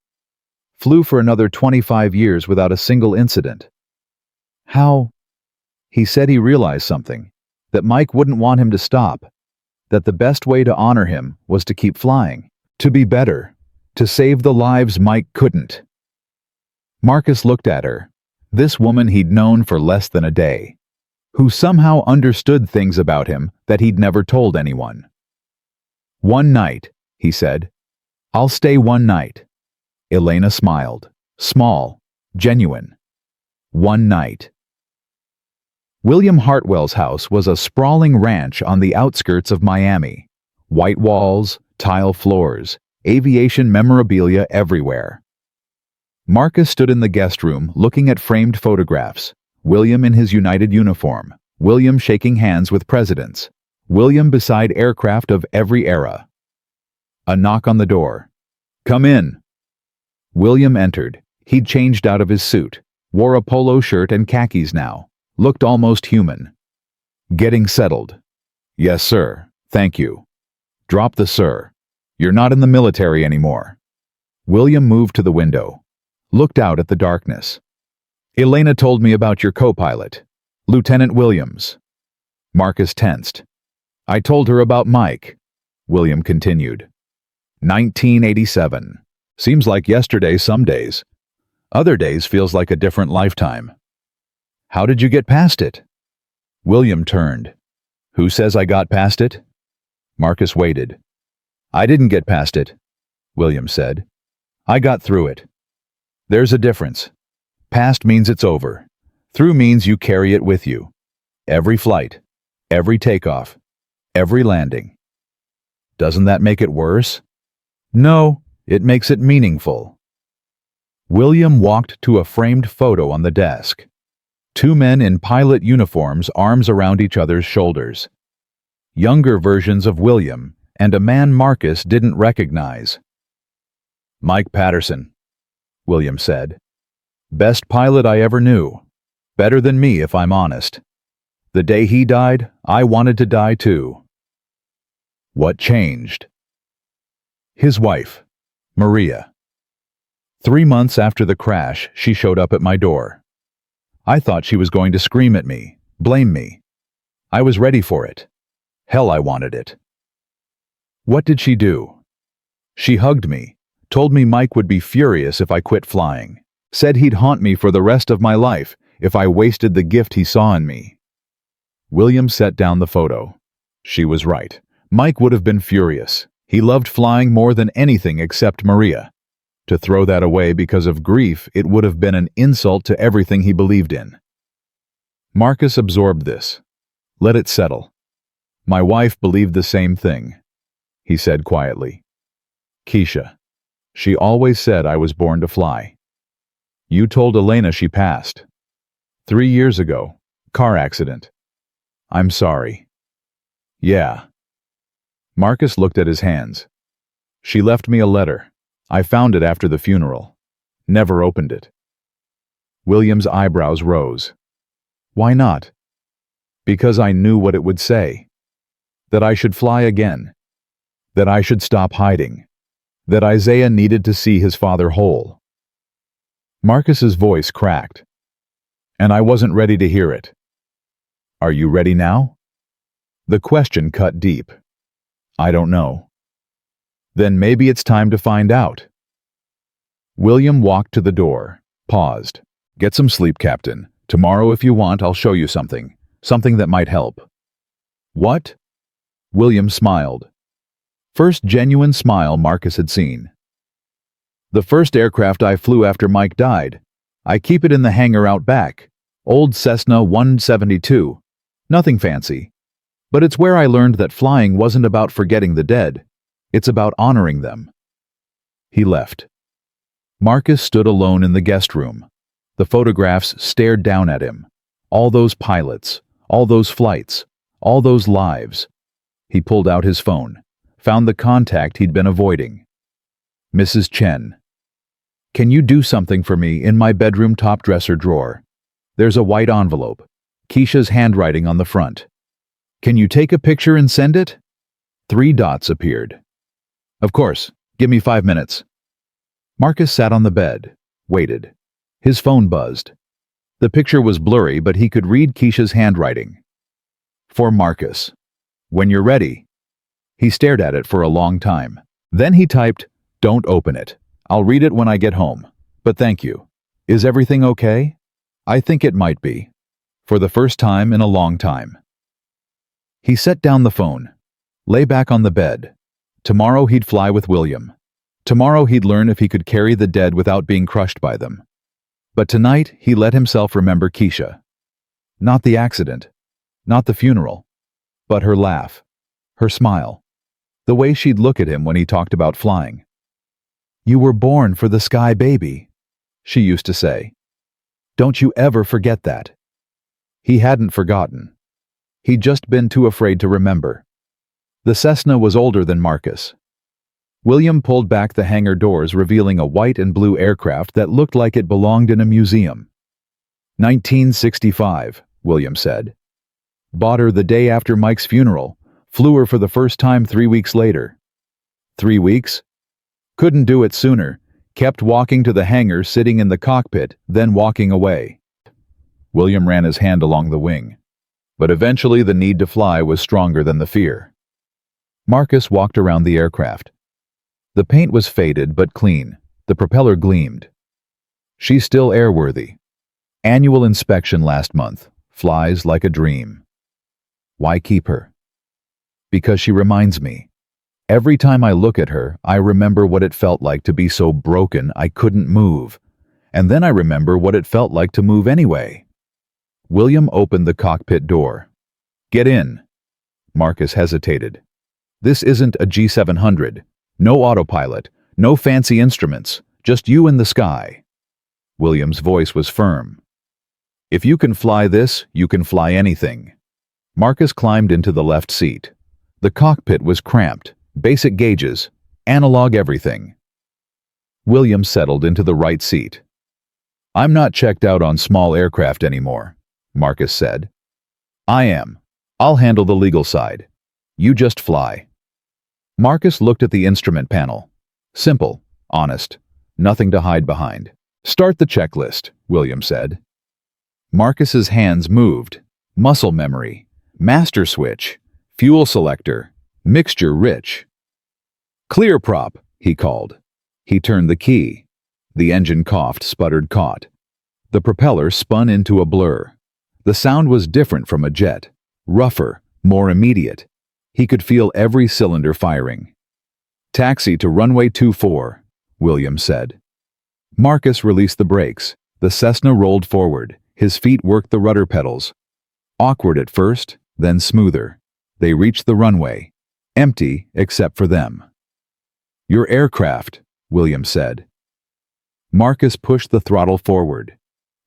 Flew for another 25 years without a single incident. How? He said he realized something. That Mike wouldn't want him to stop. That the best way to honor him was to keep flying. To be better. To save the lives Mike couldn't. Marcus looked at her. This woman he'd known for less than a day. Who somehow understood things about him that he'd never told anyone. One night, he said. I'll stay one night. Elena smiled. Small. Genuine. One night. William Hartwell's house was a sprawling ranch on the outskirts of Miami. White walls, tile floors, aviation memorabilia everywhere. Marcus stood in the guest room looking at framed photographs. William in his United uniform. William shaking hands with presidents. William beside aircraft of every era. A knock on the door. Come in. William entered. He'd changed out of his suit. Wore a polo shirt and khakis now. Looked almost human. Getting settled. Yes, sir. Thank you. Drop the sir. You're not in the military anymore. William moved to the window. Looked out at the darkness. Elena told me about your co-pilot, Lieutenant Williams. Marcus tensed. I told her about Mike. William continued. 1987. Seems like yesterday some days. Other days feels like a different lifetime. How did you get past it? William turned. Who says I got past it? Marcus waited. I didn't get past it, William said. I got through it. There's a difference. Past means it's over. Through means you carry it with you. Every flight, every takeoff, every landing. Doesn't that make it worse? No, it makes it meaningful. William walked to a framed photo on the desk. 2 men in pilot uniforms, arms around each other's shoulders. Younger versions of William and a man Marcus didn't recognize. Mike Patterson, William said. Best pilot I ever knew. Better than me if I'm honest. The day he died, I wanted to die too. What changed? His wife, Maria. 3 months after the crash, she showed up at my door. I thought she was going to scream at me, blame me. I was ready for it. Hell, I wanted it. What did she do? She hugged me, told me Mike would be furious if I quit flying, said he'd haunt me for the rest of my life if I wasted the gift he saw in me. William set down the photo. She was right. Mike would have been furious. He loved flying more than anything except Maria. To throw that away because of grief, it would have been an insult to everything he believed in. Marcus absorbed this. Let it settle. My wife believed the same thing, he said quietly. Keisha. She always said I was born to fly. You told Elena she passed. 3 years ago. Car accident. I'm sorry. Yeah. Marcus looked at his hands. She left me a letter. I found it after the funeral. Never opened it. William's eyebrows rose. Why not? Because I knew what it would say. That I should fly again. That I should stop hiding. That Isaiah needed to see his father whole. Marcus's voice cracked. And I wasn't ready to hear it. Are you ready now? The question cut deep. I don't know. Then maybe it's time to find out. William walked to the door, paused. Get some sleep, Captain. Tomorrow, if you want, I'll show you something. Something that might help. What? William smiled. First genuine smile Marcus had seen. The first aircraft I flew after Mike died. I keep it in the hangar out back. Old Cessna 172. Nothing fancy. But it's where I learned that flying wasn't about forgetting the dead. It's about honoring them. He left. Marcus stood alone in the guest room. The photographs stared down at him. All those pilots, all those flights, all those lives. He pulled out his phone, found the contact he'd been avoiding. Mrs. Chen. Can you do something for me in my bedroom top dresser drawer? There's a white envelope. Keisha's handwriting on the front. Can you take a picture and send it? 3 dots appeared. Of course. Give me 5 minutes. Marcus sat on the bed, waited. His phone buzzed. The picture was blurry, but he could read Keisha's handwriting. For Marcus. When you're ready. He stared at it for a long time. Then he typed, Don't open it. I'll read it when I get home. But thank you. Is everything okay? I think it might be. For the first time in a long time. He set down the phone. Lay back on the bed. Tomorrow he'd fly with William. Tomorrow he'd learn if he could carry the dead without being crushed by them. But tonight he let himself remember Keisha. Not the accident. Not the funeral. But her laugh. Her smile. The way she'd look at him when he talked about flying. You were born for the sky, baby, she used to say. Don't you ever forget that. He hadn't forgotten. He'd just been too afraid to remember. The Cessna was older than Marcus. William pulled back the hangar doors, revealing a white and blue aircraft that looked like it belonged in a museum. 1965, William said. Bought her the day after Mike's funeral. Flew her for the first time 3 weeks later. 3 weeks? Couldn't do it sooner. Kept walking to the hangar, sitting in the cockpit, then walking away. William ran his hand along the wing. But eventually the need to fly was stronger than the fear. Marcus walked around the aircraft. The paint was faded but clean. The propeller gleamed. She's still airworthy. Annual inspection last month. Flies like a dream. Why keep her? Because she reminds me. Every time I look at her, I remember what it felt like to be so broken I couldn't move. And then I remember what it felt like to move anyway. William opened the cockpit door. Get in. Marcus hesitated. This isn't a G700. No autopilot. No fancy instruments. Just you in the sky. William's voice was firm. If you can fly this, you can fly anything. Marcus climbed into the left seat. The cockpit was cramped. Basic gauges. Analog everything. William settled into the right seat. I'm not checked out on small aircraft anymore, Marcus said. I am. I'll handle the legal side. You just fly. Marcus looked at the instrument panel. Simple, honest, nothing to hide behind. Start the checklist, William said. Marcus's hands moved. Muscle memory. Master switch. Fuel selector. Mixture rich. Clear prop, he called. He turned the key. The engine coughed, sputtered, caught. The propeller spun into a blur. The sound was different from a jet. Rougher, more immediate. He could feel every cylinder firing. Taxi to runway 24, William said. Marcus released the brakes. The Cessna rolled forward. His feet worked the rudder pedals. Awkward at first, then smoother. They reached the runway. Empty except for them. Your aircraft, William said. Marcus pushed the throttle forward.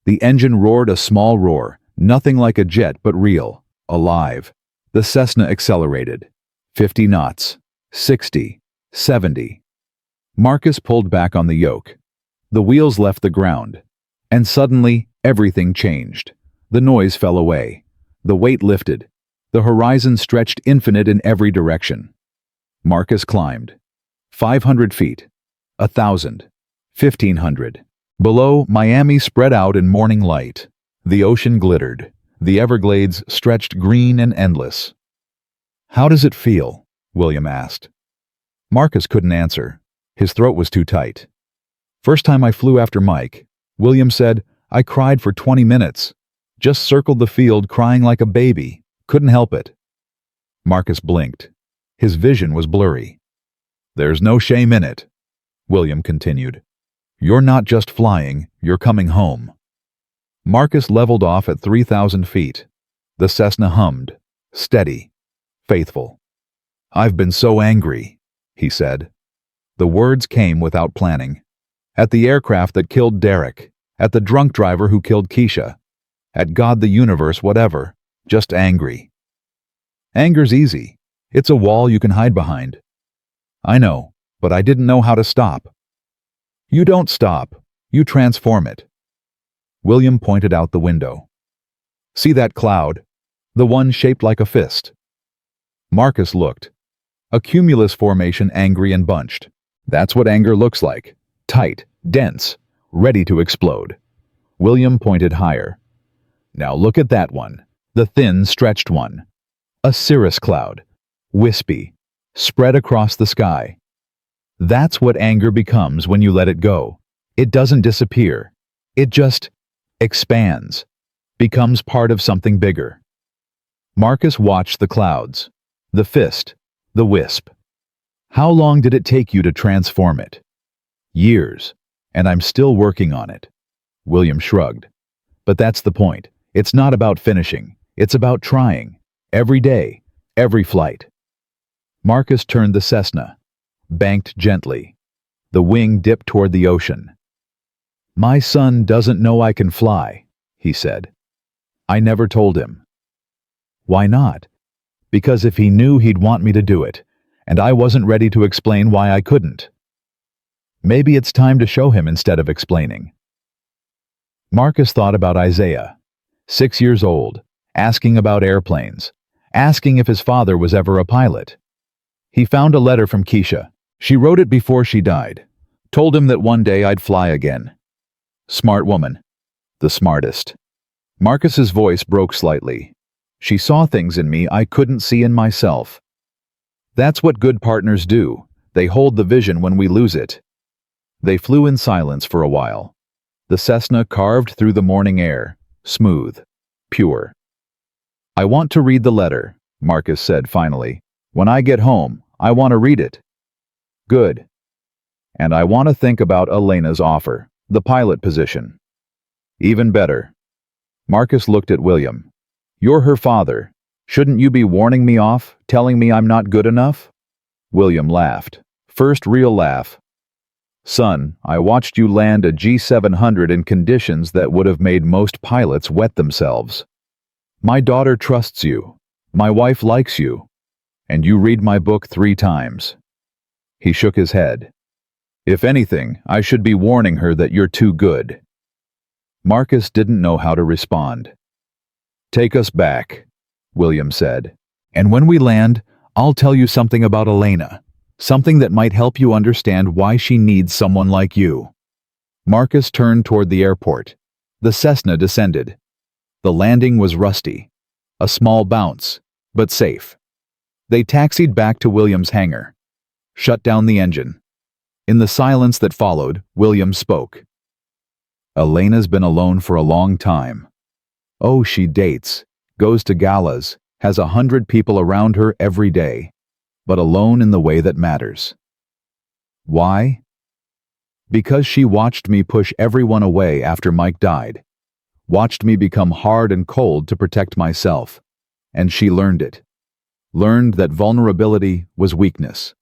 The engine roared a small roar, nothing like a jet but real, alive. The Cessna accelerated. 50 knots. 60. 70. Marcus pulled back on the yoke. The wheels left the ground. And suddenly, everything changed. The noise fell away. The weight lifted. The horizon stretched infinite in every direction. Marcus climbed. 500 feet. 1,000. 1,500. Below, Miami spread out in morning light. The ocean glittered. The Everglades stretched green and endless. How does it feel? William asked. Marcus couldn't answer. His throat was too tight. First time I flew after Mike, William said, I cried for 20 minutes. Just circled the field crying like a baby. Couldn't help it. Marcus blinked. His vision was blurry. There's no shame in it, William continued. You're not just flying, you're coming home. Marcus leveled off at 3,000 feet. The Cessna hummed, steady, faithful. I've been so angry, he said. The words came without planning. At the aircraft that killed Derek, at the drunk driver who killed Keisha, at God, the universe, whatever, just angry. Anger's easy. It's a wall you can hide behind. I know, but I didn't know how to stop. You don't stop, you transform it. William pointed out the window. See that cloud? The one shaped like a fist. Marcus looked. A cumulus formation, angry and bunched. That's what anger looks like. Tight, dense, ready to explode. William pointed higher. Now look at that one. The thin, stretched one. A cirrus cloud. Wispy. Spread across the sky. That's what anger becomes when you let it go. It doesn't disappear. It just expands. Becomes part of something bigger. Marcus watched the clouds. The fist. The wisp. How long did it take you to transform it? Years. And I'm still working on it. William shrugged. But that's the point. It's not about finishing. It's about trying. Every day. Every flight. Marcus turned the Cessna. Banked gently. The wing dipped toward the ocean. My son doesn't know I can fly, he said. I never told him. Why not? Because if he knew, he'd want me to do it, and I wasn't ready to explain why I couldn't. Maybe it's time to show him instead of explaining. Marcus thought about Isaiah, 6 years old, asking about airplanes, asking if his father was ever a pilot. He found a letter from Keisha. She wrote it before she died. Told him that one day I'd fly again. Smart woman. The smartest. Marcus's voice broke slightly. She saw things in me I couldn't see in myself. That's what good partners do. They hold the vision when we lose it. They flew in silence for a while. The Cessna carved through the morning air, smooth, pure. I want to read the letter, Marcus said finally. When I get home, I want to read it. Good. And I want to think about Elena's offer, the pilot position. Even better. Marcus looked at William. You're her father. Shouldn't you be warning me off, telling me I'm not good enough? William laughed. First real laugh. Son, I watched you land a G700 in conditions that would have made most pilots wet themselves. My daughter trusts you. My wife likes you. And you read my book 3 times. He shook his head. If anything, I should be warning her that you're too good. Marcus didn't know how to respond. Take us back, William said. And when we land, I'll tell you something about Elena. Something that might help you understand why she needs someone like you. Marcus turned toward the airport. The Cessna descended. The landing was rusty. A small bounce, but safe. They taxied back to William's hangar. Shut down the engine. In the silence that followed, William spoke. Elena's been alone for a long time. Oh, she dates, goes to galas, has 100 people around her every day, but alone in the way that matters. Why? Because she watched me push everyone away after Mike died, watched me become hard and cold to protect myself, and she learned it. Learned that vulnerability was weakness,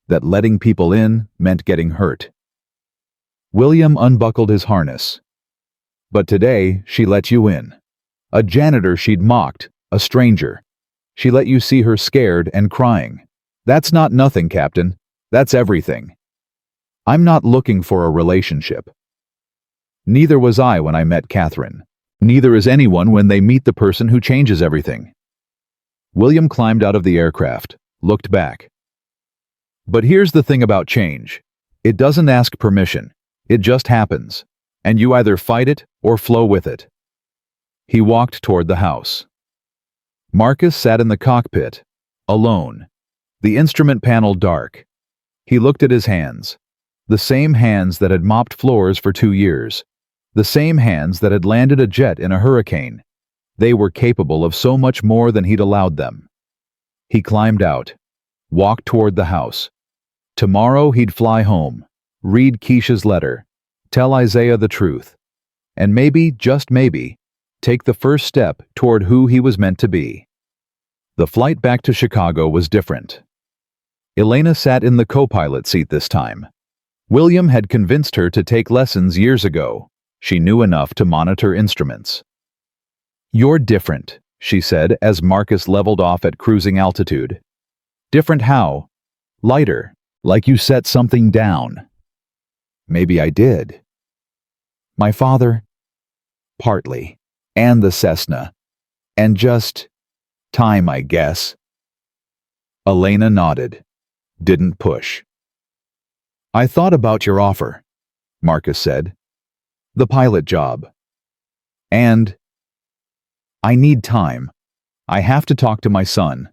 that letting people in meant getting hurt. William unbuckled his harness. But today, she let you in. A janitor she'd mocked, a stranger. She let you see her scared and crying. That's not nothing, Captain. That's everything. I'm not looking for a relationship. Neither was I when I met Catherine. Neither is anyone when they meet the person who changes everything. William climbed out of the aircraft, looked back. But here's the thing about change. It doesn't ask permission. It just happens, and you either fight it or flow with it. He walked toward the house. Marcus sat in the cockpit, alone, the instrument panel dark. He looked at his hands, the same hands that had mopped floors for 2 years, the same hands that had landed a jet in a hurricane. They were capable of so much more than he'd allowed them. He climbed out, walked toward the house. Tomorrow he'd fly home, read Keisha's letter, tell Isaiah the truth, and maybe, just maybe, take the first step toward who he was meant to be. The flight back to Chicago was different. Elena sat in the co-pilot seat this time. William had convinced her to take lessons years ago. She knew enough to monitor instruments. You're different, she said as Marcus leveled off at cruising altitude. Different how? Lighter, like you set something down. Maybe I did. My father? Partly. And the Cessna. And just time, I guess. Elena nodded. Didn't push. I thought about your offer, Marcus said. The pilot job. And I need time. I have to talk to my son.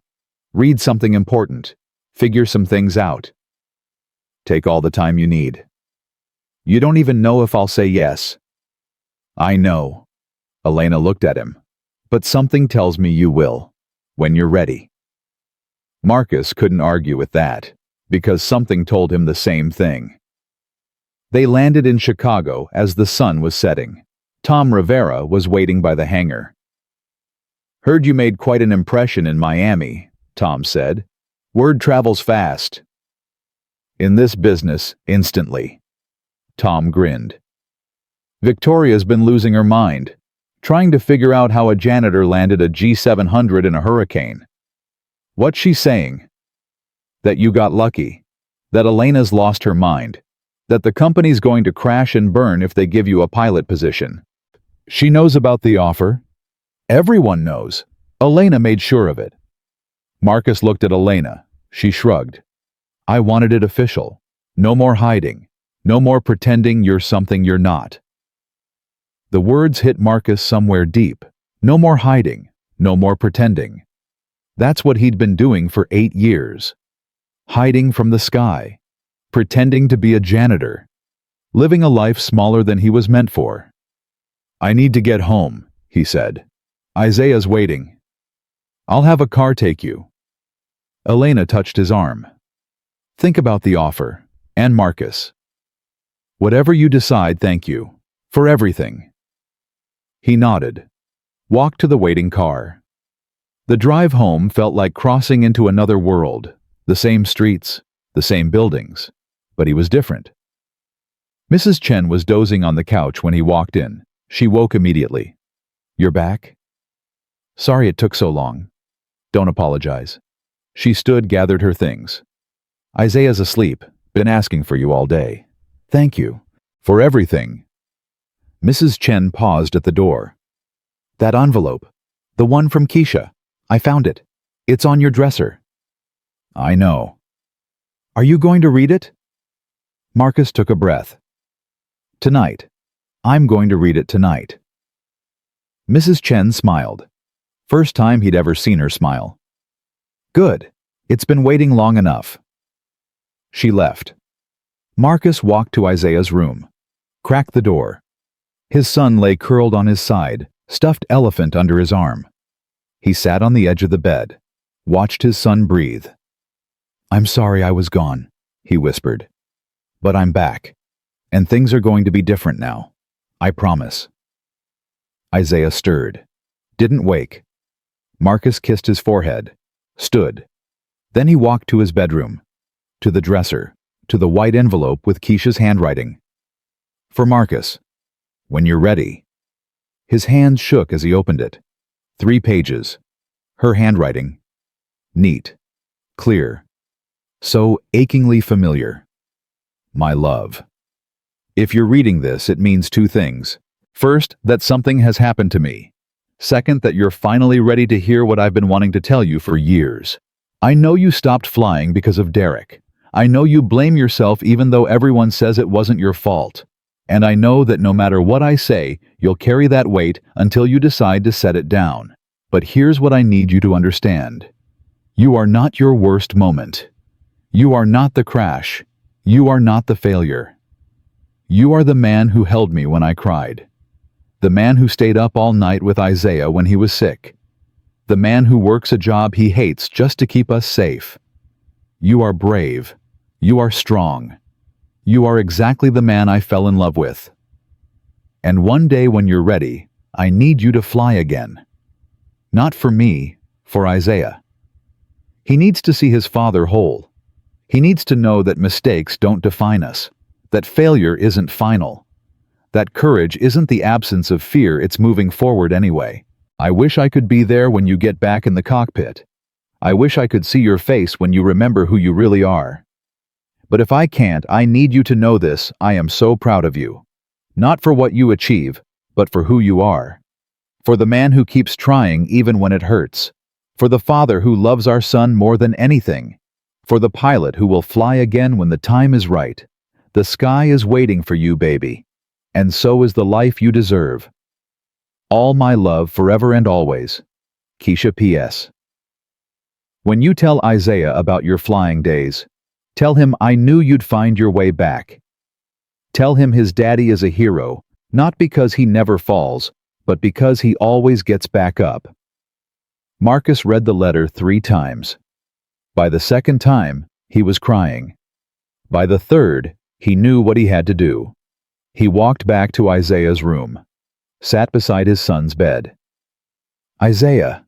Read something important. Figure some things out. Take all the time you need. You don't even know if I'll say yes. I know. Elena looked at him. But something tells me you will. When you're ready. Marcus couldn't argue with that, because something told him the same thing. They landed in Chicago as the sun was setting. Tom Rivera was waiting by the hangar. Heard you made quite an impression in Miami, Tom said. Word travels fast. In this business, instantly. Tom grinned. Victoria's been losing her mind, trying to figure out how a janitor landed a G700 in a hurricane. What's she saying? That you got lucky. That Elena's lost her mind. That the company's going to crash and burn if they give you a pilot position. She knows about the offer. Everyone knows. Elena made sure of it. Marcus looked at Elena. She shrugged. I wanted it official. No more hiding. No more pretending you're something you're not. The words hit Marcus somewhere deep. No more hiding. No more pretending. That's what he'd been doing for 8 years. Hiding from the sky. Pretending to be a janitor. Living a life smaller than he was meant for. I need to get home, he said. Isaiah's waiting. I'll have a car take you. Elena touched his arm. Think about the offer. And Marcus. Whatever you decide, thank you. For everything. He nodded. Walked to the waiting car. The drive home felt like crossing into another world. The same streets, the same buildings. But he was different. Mrs. Chen was dozing on the couch when he walked in. She woke immediately. You're back? Sorry it took so long. Don't apologize. She stood, gathered her things. Isaiah's asleep. Been asking for you all day. Thank you. For everything. Mrs. Chen paused at the door. That envelope. The one from Keisha. I found it. It's on your dresser. I know. Are you going to read it? Marcus took a breath. Tonight. I'm going to read it tonight. Mrs. Chen smiled. First time he'd ever seen her smile. Good. It's been waiting long enough." She left. Marcus walked to Isaiah's room, cracked the door. His son lay curled on his side, stuffed elephant under his arm. He sat on the edge of the bed, watched his son breathe. "I'm sorry I was gone," he whispered. "But I'm back, and things are going to be different now. I promise." Isaiah stirred, didn't wake. Marcus kissed his forehead, stood. Then he walked to his bedroom, to the dresser, to the white envelope with Keisha's handwriting. "For Marcus, when you're ready." His hands shook as he opened it. 3 pages. Her handwriting. Neat. Clear. So achingly familiar. "My love. If you're reading this, it means 2 things. First, that something has happened to me. Second, that you're finally ready to hear what I've been wanting to tell you for years. I know you stopped flying because of Derek. I know you blame yourself even though everyone says it wasn't your fault. And I know that no matter what I say, you'll carry that weight until you decide to set it down. But here's what I need you to understand. You are not your worst moment. You are not the crash. You are not the failure. You are the man who held me when I cried. The man who stayed up all night with Isaiah when he was sick. The man who works a job he hates just to keep us safe. You are brave. You are strong. You are exactly the man I fell in love with. And one day when you're ready, I need you to fly again. Not for me, for Isaiah. He needs to see his father whole. He needs to know that mistakes don't define us, that failure isn't final, that courage isn't the absence of fear, it's moving forward anyway. I wish I could be there when you get back in the cockpit. I wish I could see your face when you remember who you really are. But if I can't, I need you to know this: I am so proud of you. Not for what you achieve, but for who you are. For the man who keeps trying even when it hurts. For the father who loves our son more than anything. For the pilot who will fly again when the time is right. The sky is waiting for you, baby. And so is the life you deserve. All my love forever and always. Keisha P.S. When you tell Isaiah about your flying days, tell him I knew you'd find your way back. Tell him his daddy is a hero, not because he never falls, but because he always gets back up. Marcus read the letter 3 times. By the 2nd time, he was crying. By the 3rd, he knew what he had to do. He walked back to Isaiah's room, sat beside his son's bed. "Isaiah."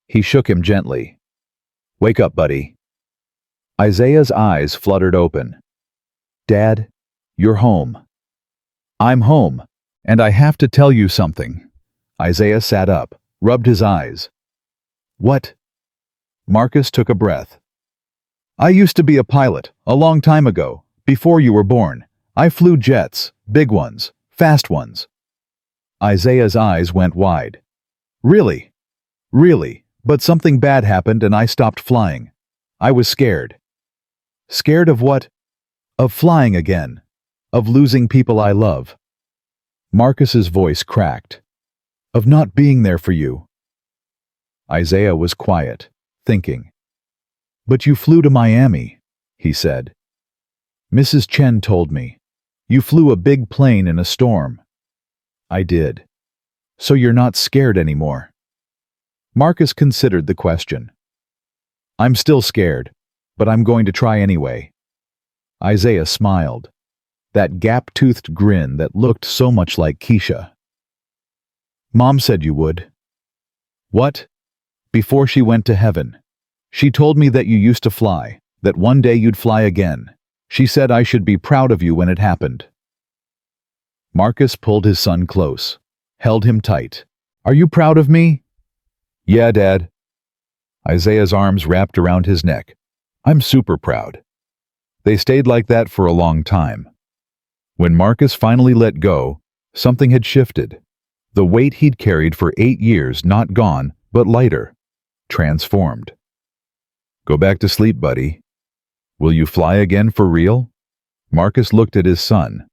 He shook him gently. "Wake up, buddy." Isaiah's eyes fluttered open. "Dad, you're home." "I'm home, and I have to tell you something." Isaiah sat up, rubbed his eyes. "What?" Marcus took a breath. "I used to be a pilot, a long time ago, before you were born. I flew jets, big ones, fast ones." Isaiah's eyes went wide. "Really? Really? But something bad happened and I stopped flying. I was scared." "Scared of what?" "Of flying again. Of losing people I love." Marcus's voice cracked. "Of not being there for you." Isaiah was quiet, thinking. "But you flew to Miami," he said. "Mrs. Chen told me. You flew a big plane in a storm." "I did. So you're not scared anymore?" Marcus considered the question. "I'm still scared, but I'm going to try anyway." Isaiah smiled. That gap-toothed grin that looked so much like Keisha. "Mom said you would." "What?" "Before she went to heaven. She told me that you used to fly, that one day you'd fly again. She said I should be proud of you when it happened." Marcus pulled his son close, held him tight. "Are you proud of me?" "Yeah, Dad." Isaiah's arms wrapped around his neck. "I'm super proud." They stayed like that for a long time. When Marcus finally let go, something had shifted. The weight he'd carried for 8 years not gone, but lighter, transformed. "Go back to sleep, buddy. Will you fly again for real?" Marcus looked at his son,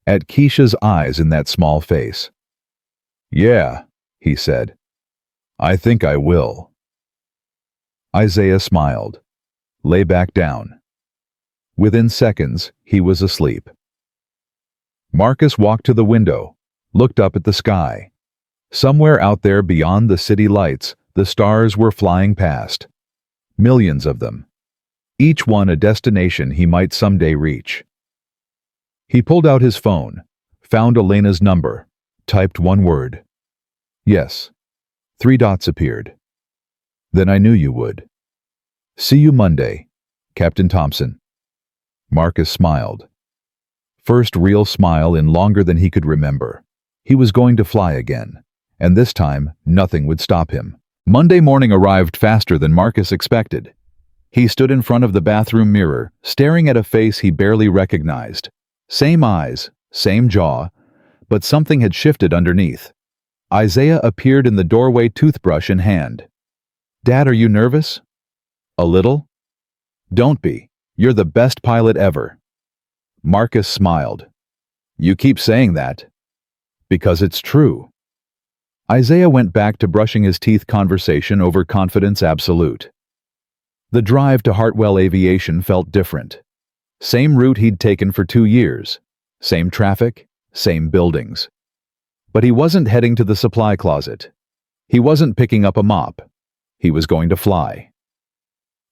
at Keisha's eyes in that small face. "Yeah," he said. "I think I will." Isaiah smiled. Lay back down. Within seconds, he was asleep. Marcus walked to the window, looked up at the sky. Somewhere out there beyond the city lights, the stars were flying past. Millions of them. Each one a destination he might someday reach. He pulled out his phone, found Elena's number, typed one word. Yes. 3 dots appeared. Then I knew you would. See you Monday, Captain Thompson. Marcus smiled. First real smile in longer than he could remember. He was going to fly again, and this time nothing would stop him. Monday morning arrived faster than Marcus expected. He stood in front of the bathroom mirror, staring at a face he barely recognized. Same eyes, same jaw, but something had shifted underneath. Isaiah appeared in the doorway, toothbrush in hand. Dad, are you nervous? A little? Don't be. You're the best pilot ever. Marcus smiled. You keep saying that. Because it's true. Isaiah went back to brushing his teeth, conversation over confidence absolute. The drive to Hartwell Aviation felt different. Same route he'd taken for 2 years. Same traffic, same buildings. But he wasn't heading to the supply closet. He wasn't picking up a mop. He was going to fly.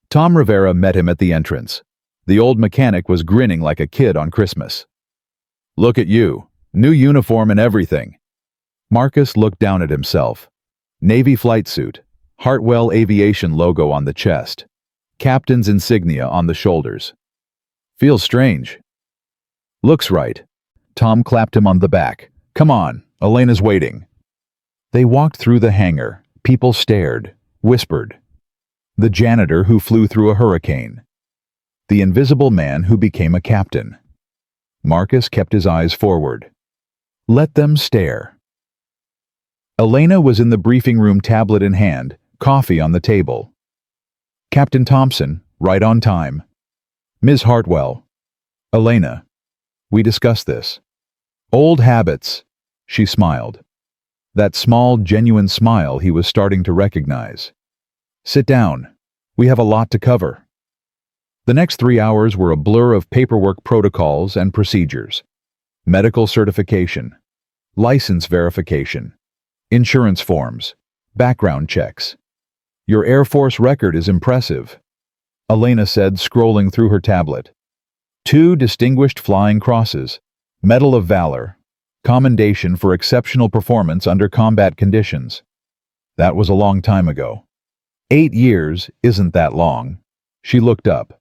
Tom Rivera met him at the entrance. The old mechanic was grinning like a kid on Christmas. Look at you, new uniform and everything. Marcus looked down at himself. Navy flight suit, Hartwell Aviation logo on the chest, captain's insignia on the shoulders. Feels strange. Looks right. Tom clapped him on the back. Come on, Elena's waiting. They walked through the hangar. People stared, whispered. The janitor who flew through a hurricane. The invisible man who became a captain. Marcus kept his eyes forward. Let them stare. Elena was in the briefing room, tablet in hand, coffee on the table. Captain Thompson, right on time. Ms. Hartwell. Elena. We discussed this. Old habits. She smiled. That small, genuine smile he was starting to recognize. Sit down. We have a lot to cover. The next 3 hours were a blur of paperwork, protocols, and procedures. Medical certification. License verification. Insurance forms. Background checks. Your Air Force record is impressive, Elena said, scrolling through her tablet. 2 distinguished flying crosses. Medal of Valor. Commendation for exceptional performance under combat conditions. That was a long time ago. 8 years isn't that long. She looked up.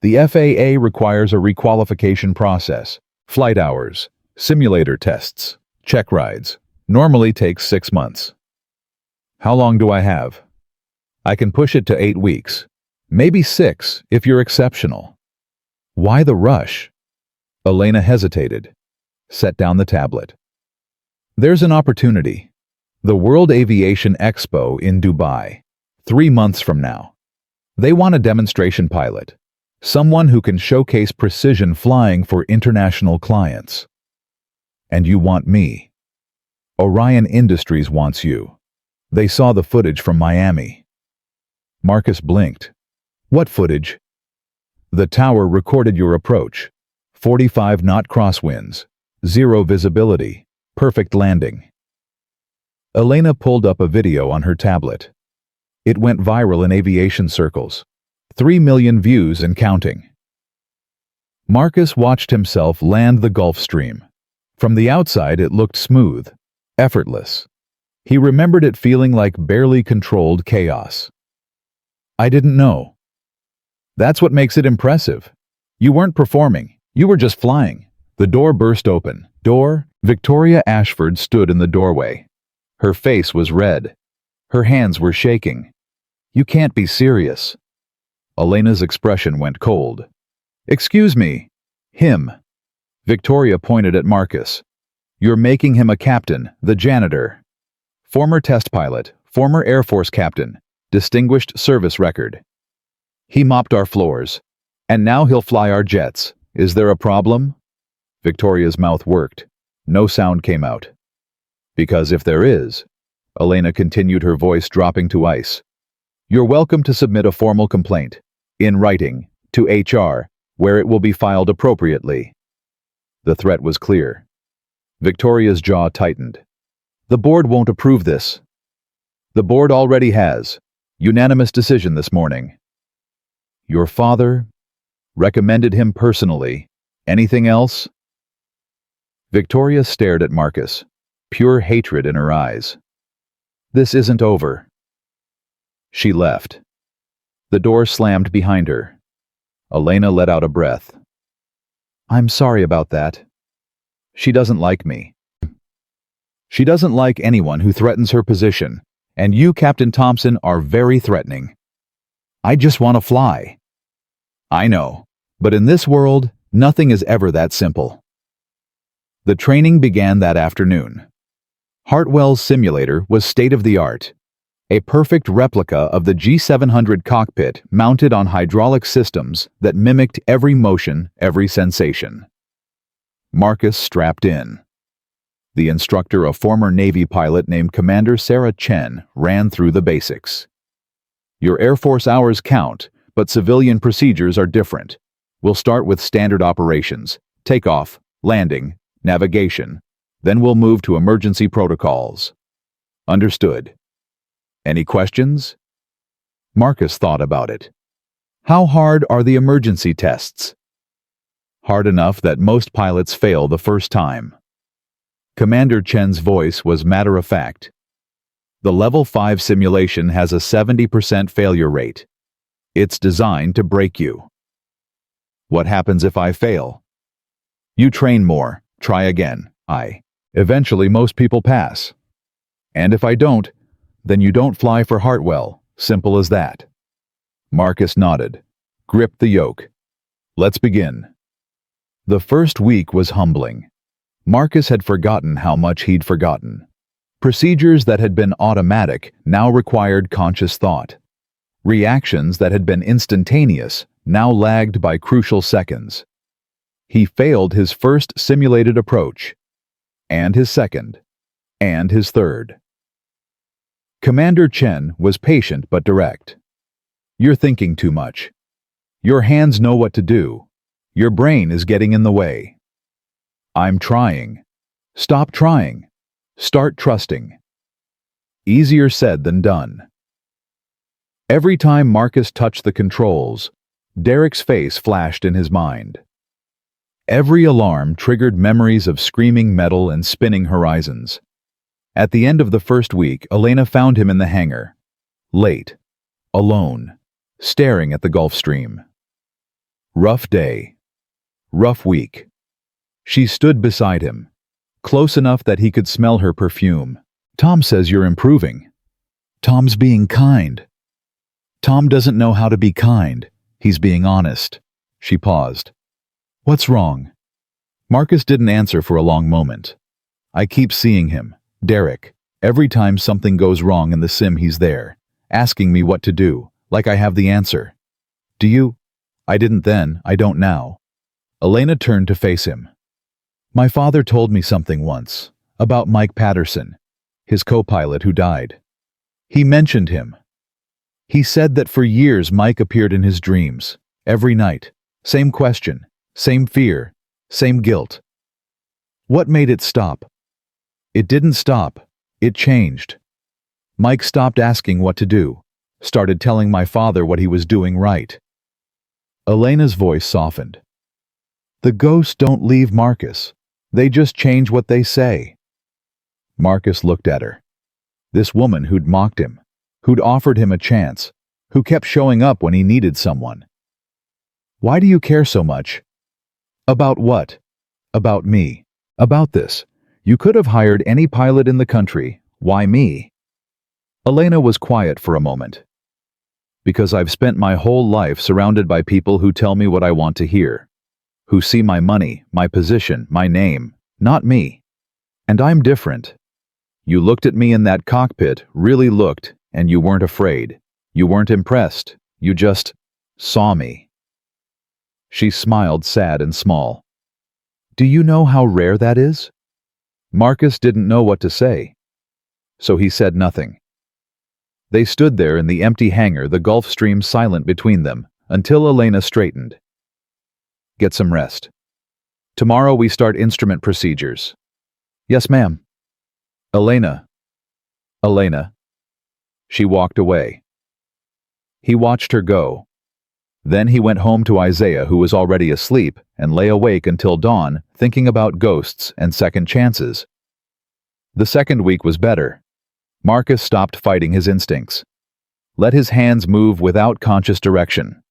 The FAA requires a requalification process. Flight hours, simulator tests, check rides. Normally takes 6 months. How long do I have? I can push it to 8 weeks. Maybe 6 if you're exceptional. Why the rush? Elena hesitated. Set down the tablet. There's an opportunity. The World Aviation Expo in Dubai. 3 months from now. They want a demonstration pilot. Someone who can showcase precision flying for international clients. And you want me. Orion Industries wants you. They saw the footage from Miami. Marcus blinked. What footage? The tower recorded your approach. 45-knot crosswinds. 0 visibility. Perfect landing. Elena pulled up a video on her tablet. It went viral in aviation circles. 3 million views and counting. Marcus watched himself land the Gulf Stream. From the outside it looked smooth, effortless. He remembered it feeling like barely controlled chaos. I didn't know. That's what makes it impressive. You weren't performing, you were just flying. The door burst open. Victoria Ashford stood in the doorway. Her face was red. Her hands were shaking. You can't be serious. Elena's expression went cold. Excuse me. Him. Victoria pointed at Marcus. You're making him a captain, the janitor. Former test pilot, former Air Force captain, distinguished service record. He mopped our floors. And now he'll fly our jets. Is there a problem? Victoria's mouth worked. No sound came out. Because if there is, Elena continued, her voice dropping to ice. You're welcome to submit a formal complaint. In writing, to HR, where it will be filed appropriately. The threat was clear. Victoria's jaw tightened. The board won't approve this. The board already has. Unanimous decision this morning. Your father recommended him personally. Anything else? Victoria stared at Marcus, pure hatred in her eyes. This isn't over. She left. The door slammed behind her. Elena let out a breath. I'm sorry about that. She doesn't like me. She doesn't like anyone who threatens her position, and you, Captain Thompson, are very threatening. I just want to fly. I know, but in this world, nothing is ever that simple. The training began that afternoon. Hartwell's simulator was state-of-the-art, a perfect replica of the G700 cockpit mounted on hydraulic systems that mimicked every motion, every sensation. Marcus strapped in. The instructor, a former Navy pilot named Commander Sarah Chen, ran through the basics. Your Air Force hours count, but civilian procedures are different. We'll start with standard operations, takeoff, landing, navigation. Then we'll move to emergency protocols. Understood. Any questions? Marcus thought about it. How hard are the emergency tests? Hard enough that most pilots fail the first time. Commander Chen's voice was matter-of-fact. The Level 5 simulation has a 70% failure rate. It's designed to break you. What happens if I fail? You train more, try again. Eventually most people pass. And if I don't, then you don't fly for Hartwell. Simple as that. Marcus nodded, gripped the yoke. Let's begin. The first week was humbling. Marcus had forgotten how much he'd forgotten. Procedures that had been automatic now required conscious thought. Reactions that had been instantaneous now lagged by crucial seconds. He failed his first simulated approach, and his second, and his third. Commander Chen was patient but direct. You're thinking too much. Your hands know what to do. Your brain is getting in the way. I'm trying. Stop trying. Start trusting. Easier said than done. Every time Marcus touched the controls, Derek's face flashed in his mind. Every alarm triggered memories of screaming metal and spinning horizons. At the end of the first week, Elena found him in the hangar, late, alone, staring at the Gulf Stream. Rough day. Rough week. She stood beside him, close enough that he could smell her perfume. Tom says you're improving. Tom's being kind. Tom doesn't know how to be kind. He's being honest. She paused. What's wrong? Marcus didn't answer for a long moment. I keep seeing him, Derek. Every time something goes wrong in the sim, he's there, asking me what to do, like I have the answer. Do you? I didn't then, I don't now. Elena turned to face him. My father told me something once, about Mike Patterson, his co-pilot who died. He mentioned him. He said that for years Mike appeared in his dreams, every night. Same question, same fear, same guilt. What made it stop? It didn't stop, it changed. Mike stopped asking what to do, started telling my father what he was doing right. Elena's voice softened. The ghosts don't leave Marcus. They just change what they say. Marcus looked at her. This woman who'd mocked him, who'd offered him a chance, who kept showing up when he needed someone. Why do you care so much? About what? About me. About this. You could have hired any pilot in the country. Why me? Elena was quiet for a moment. Because I've spent my whole life surrounded by people who tell me what I want to hear, who see my money, my position, my name, not me. And I'm different. You looked at me in that cockpit, really looked, and you weren't afraid. You weren't impressed. You just saw me. She smiled, sad and small. Do you know how rare that is? Marcus didn't know what to say, so he said nothing. They stood there in the empty hangar, the Gulf Stream silent between them, until Elena straightened. Get some rest. Tomorrow we start instrument procedures. Yes, ma'am. Elena. Elena. She walked away. He watched her go. Then he went home to Isaiah, who was already asleep, and lay awake until dawn, thinking about ghosts and second chances. The second week was better. Marcus stopped fighting his instincts. Let his hands move without conscious direction.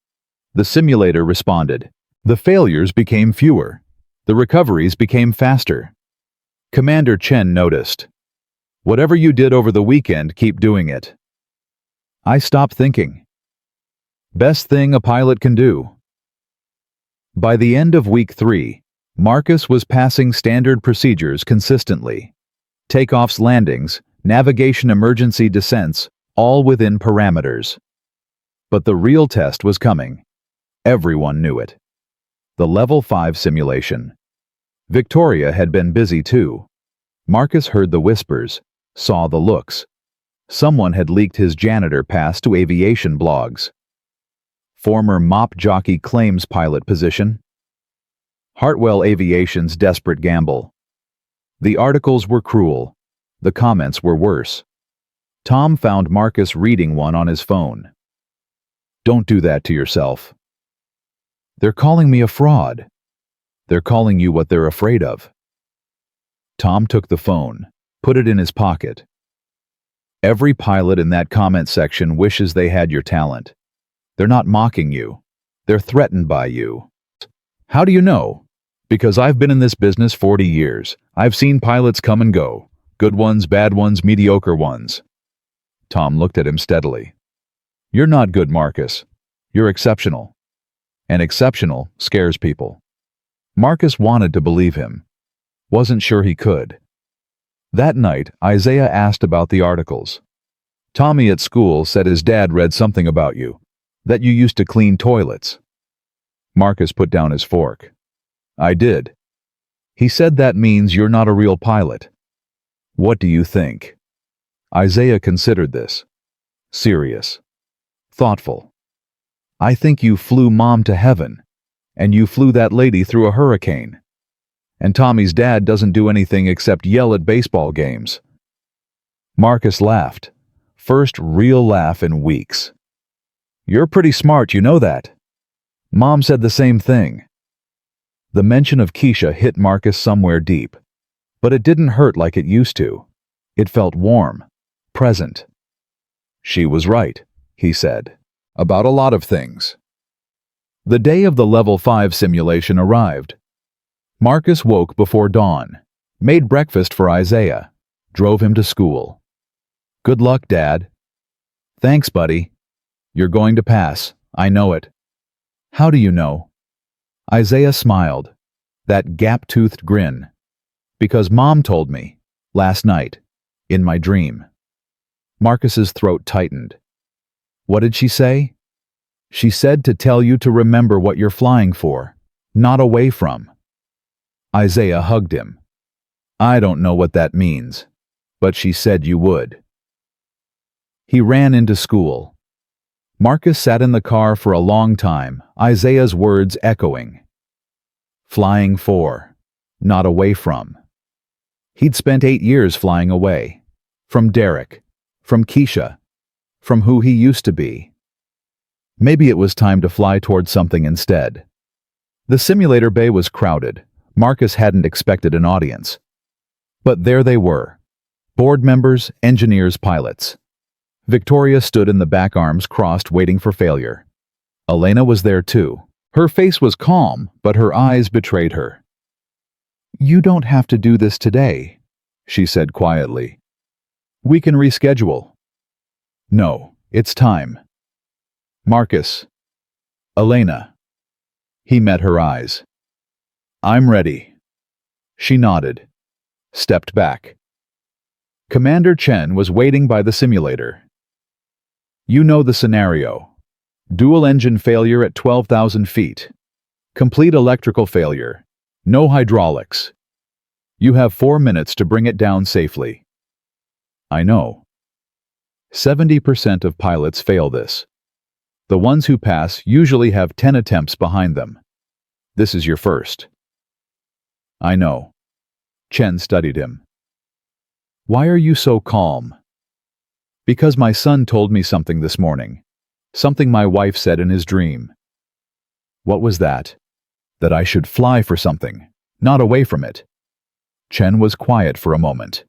The simulator responded. The failures became fewer. The recoveries became faster. Commander Chen noticed. Whatever you did over the weekend, keep doing it. I stopped thinking. Best thing a pilot can do. By the end of week 3, Marcus was passing standard procedures consistently. Takeoffs, landings, navigation, emergency descents, all within parameters. But the real test was coming. Everyone knew it. The Level 5 simulation. Victoria had been busy too. Marcus heard the whispers, saw the looks. Someone had leaked his janitor pass to aviation blogs. Former mop jockey claims pilot position. Hartwell Aviation's desperate gamble. The articles were cruel. The comments were worse. Tom found Marcus reading one on his phone. Don't do that to yourself. They're calling me a fraud. They're calling you what they're afraid of. Tom took the phone, put it in his pocket. Every pilot in that comment section wishes they had your talent. They're not mocking you. They're threatened by you. How do you know? Because I've been in this business 40 years. I've seen pilots come and go. Good ones, bad ones, mediocre ones. Tom looked at him steadily. You're not good, Marcus. You're exceptional. And exceptional scares people. Marcus wanted to believe him. Wasn't sure he could. That night, Isaiah asked about the articles. Tommy at school said his dad read something about you. That you used to clean toilets. Marcus put down his fork. I did. He said that means you're not a real pilot. What do you think? Isaiah considered this. Serious. Thoughtful. I think you flew Mom to heaven, and you flew that lady through a hurricane. And Tommy's dad doesn't do anything except yell at baseball games. Marcus laughed. First real laugh in weeks. You're pretty smart, you know that. Mom said the same thing. The mention of Keisha hit Marcus somewhere deep, but it didn't hurt like it used to. It felt warm, present. She was right, he said, about a lot of things. The day of the Level 5 simulation arrived. Marcus woke before dawn, made breakfast for Isaiah, drove him to school. Good luck, Dad. Thanks, buddy. You're going to pass, I know it. How do you know? Isaiah smiled, that gap-toothed grin. Because Mom told me, last night, in my dream. Marcus's throat tightened. What did she say? She said to tell you to remember what you're flying for, not away from. Isaiah hugged him. I don't know what that means, but she said you would. He ran into school. Marcus sat in the car for a long time, Isaiah's words echoing. Flying for, not away from. He'd spent 8 years flying away. From Derek, from Keisha, from who he used to be. Maybe it was time to fly towards something instead. The simulator bay was crowded. Marcus hadn't expected an audience. But there they were. Board members, engineers, pilots. Victoria stood in the back, arms crossed, waiting for failure. Elena was there too. Her face was calm, but her eyes betrayed her. You don't have to do this today, she said quietly. We can reschedule. No, it's time. Marcus. Elena. He met her eyes. I'm ready. She nodded, stepped back. Commander Chen was waiting by the simulator. You know the scenario. Dual engine failure at 12,000 feet. Complete electrical failure. No hydraulics. You have 4 minutes to bring it down safely. I know. 70% of pilots fail this. The ones who pass usually have 10 attempts behind them. This is your first. I know. Chen studied him. Why are you so calm? Because my son told me something this morning. Something my wife said in his dream. What was that? That I should fly for something, not away from it. Chen was quiet for a moment.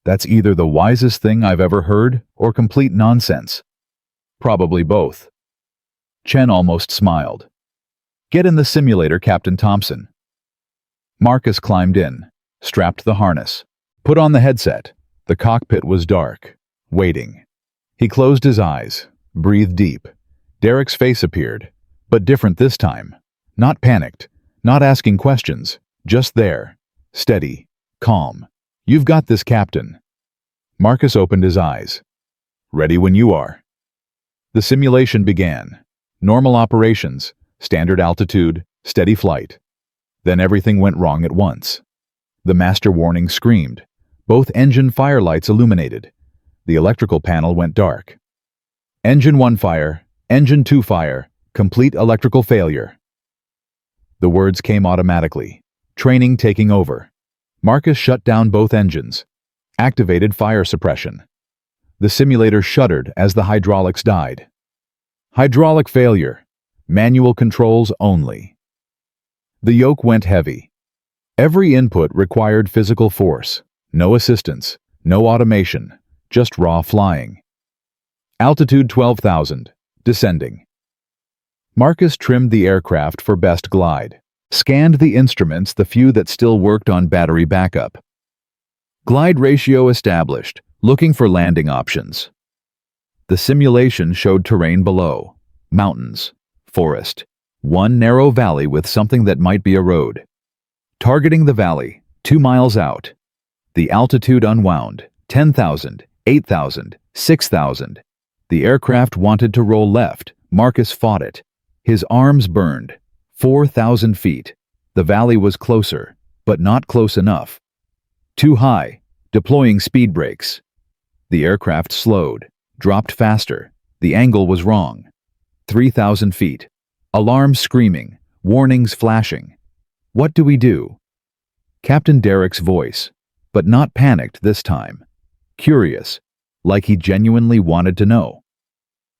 That's either the wisest thing I've ever heard or complete nonsense. Probably both. Chen almost smiled. Get in the simulator, Captain Thompson. Marcus climbed in, strapped the harness, put on the headset. The cockpit was dark, waiting. He closed his eyes, breathed deep. Derek's face appeared, but different this time. Not panicked, not asking questions, just there, steady, calm. You've got this, Captain. Marcus opened his eyes. Ready when you are. The simulation began. Normal operations, standard altitude, steady flight. Then everything went wrong at once. The master warning screamed. Both engine fire lights illuminated. The electrical panel went dark. Engine 1 fire, engine 2 fire, complete electrical failure. The words came automatically. Training taking over. Marcus shut down both engines. Activated fire suppression. The simulator shuddered as the hydraulics died. Hydraulic failure. Manual controls only. The yoke went heavy. Every input required physical force. No assistance, no automation, just raw flying. Altitude 12,000, descending. Marcus trimmed the aircraft for best glide. Scanned the instruments, the few that still worked on battery backup. Glide ratio established, looking for landing options. The simulation showed terrain below. Mountains, forest, one narrow valley with something that might be a road. Targeting the valley, 2 miles out. The altitude unwound, 10,000, 8,000, 6,000. The aircraft wanted to roll left. Marcus fought it. His arms burned. 4,000 feet. The valley was closer, but not close enough. Too high, deploying speed brakes. The aircraft slowed, dropped faster. The angle was wrong. 3,000 feet. Alarms screaming, warnings flashing. What do we do? Captain Derek's voice, but not panicked this time. Curious, like he genuinely wanted to know.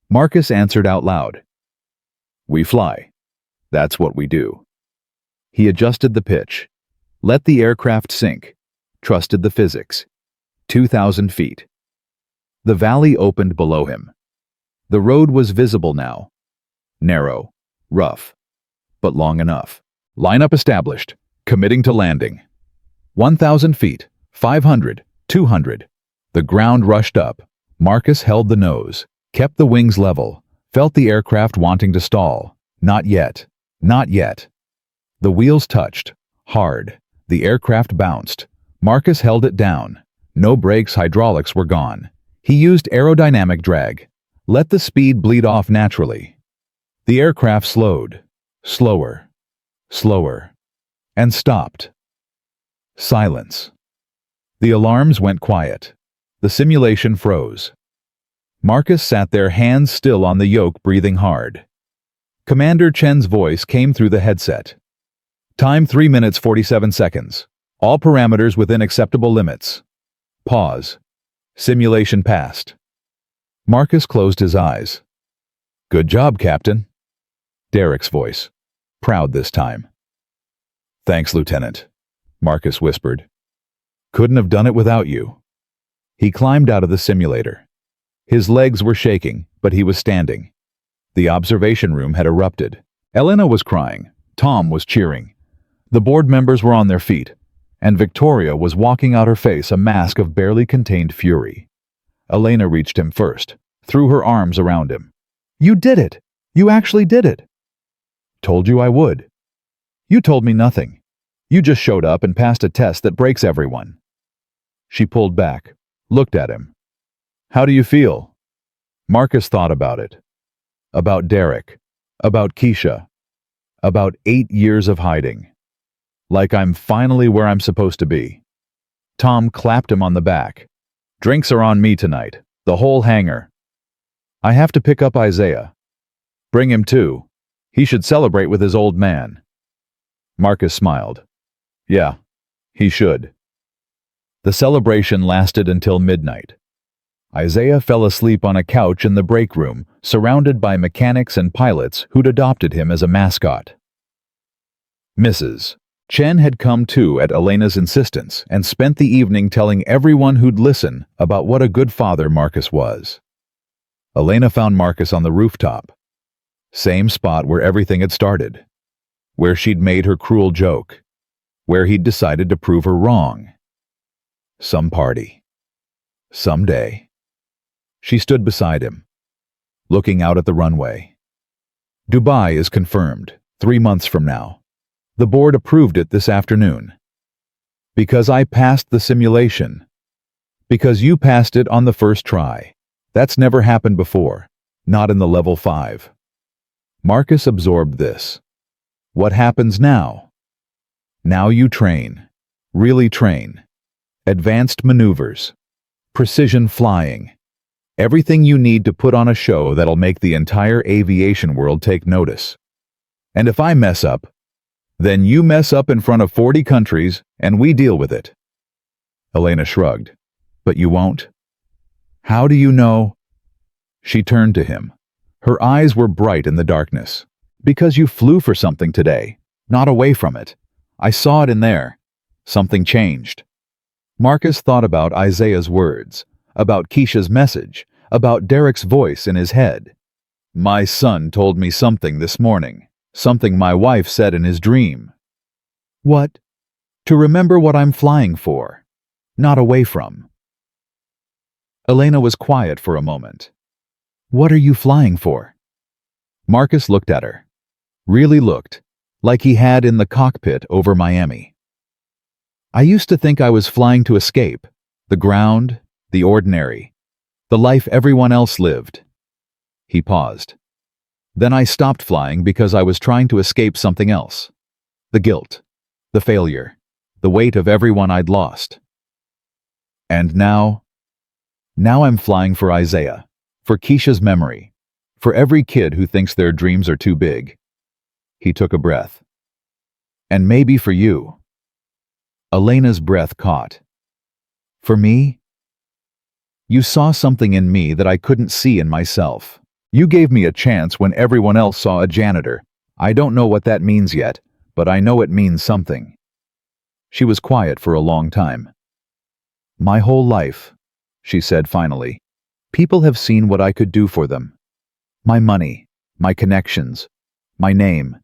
Marcus answered out loud. We fly. That's what we do. He adjusted the pitch. Let the aircraft sink. Trusted the physics. 2,000 feet. The valley opened below him. The road was visible now. Narrow, rough, but long enough. Lineup established. Committing to landing. 1,000 feet. 500. 200. The ground rushed up. Marcus held the nose, kept the wings level, felt the aircraft wanting to stall. Not yet. Not yet. The wheels touched. Hard. The aircraft bounced. Marcus held it down. No brakes, hydraulics were gone. He used aerodynamic drag. Let the speed bleed off naturally. The aircraft slowed. Slower. Slower. And stopped. Silence. The alarms went quiet. The simulation froze. Marcus sat there, hands still on the yoke, breathing hard. Commander Chen's voice came through the headset. Time 3 minutes 47 seconds. All parameters within acceptable limits. Pause. Simulation passed. Marcus closed his eyes. Good job, Captain. Derek's voice. Proud this time. Thanks, Lieutenant, Marcus whispered. Couldn't have done it without you. He climbed out of the simulator. His legs were shaking, but he was standing. The observation room had erupted. Elena was crying. Tom was cheering. The board members were on their feet, and Victoria was walking out, her face a mask of barely contained fury. Elena reached him first, threw her arms around him. You did it! You actually did it! Told you I would. You told me nothing. You just showed up and passed a test that breaks everyone. She pulled back, looked at him. How do you feel? Marcus thought about it. About Derek. About Keisha. About 8 years of hiding. Like I'm finally where I'm supposed to be. Tom clapped him on the back. Drinks are on me tonight. The whole hangar. I have to pick up Isaiah. Bring him too. He should celebrate with his old man. Marcus smiled. Yeah, he should. The celebration lasted until midnight. Isaiah fell asleep on a couch in the break room, surrounded by mechanics and pilots who'd adopted him as a mascot. Mrs. Chen had come too at Elena's insistence and spent the evening telling everyone who'd listen about what a good father Marcus was. Elena found Marcus on the rooftop. Same spot where everything had started. Where she'd made her cruel joke. Where he'd decided to prove her wrong. Some party. Someday. She stood beside him, looking out at the runway. Dubai is confirmed, 3 months from now. The board approved it this afternoon. Because I passed the simulation. Because you passed it on the first try. That's never happened before, not in the level 5. Marcus absorbed this. What happens now? Now you train. Really train. Advanced maneuvers. Precision flying. Everything you need to put on a show that'll make the entire aviation world take notice. And if I mess up, then you mess up in front of 40 countries and we deal with it. Elena shrugged. But you won't? How do you know? She turned to him. Her eyes were bright in the darkness. Because you flew for something today, not away from it. I saw it in there. Something changed. Marcus thought about Isaiah's words, about Keisha's message, about Derek's voice in his head. My son told me something this morning, something my wife said in his dream. What? To remember what I'm flying for, not away from. Elena was quiet for a moment. What are you flying for? Marcus looked at her. Really looked, like he had in the cockpit over Miami. I used to think I was flying to escape, the ground, the ordinary, the life everyone else lived. He paused. Then I stopped flying because I was trying to escape something else. The guilt, the failure, the weight of everyone I'd lost. And now I'm flying for Isaiah, for Keisha's memory, for every kid who thinks their dreams are too big. He took a breath. And maybe for you. Elena's breath caught. For me? You saw something in me that I couldn't see in myself. You gave me a chance when everyone else saw a janitor. I don't know what that means yet, but I know it means something. She was quiet for a long time. My whole life, she said finally, people have seen what I could do for them. My money, my connections, my name.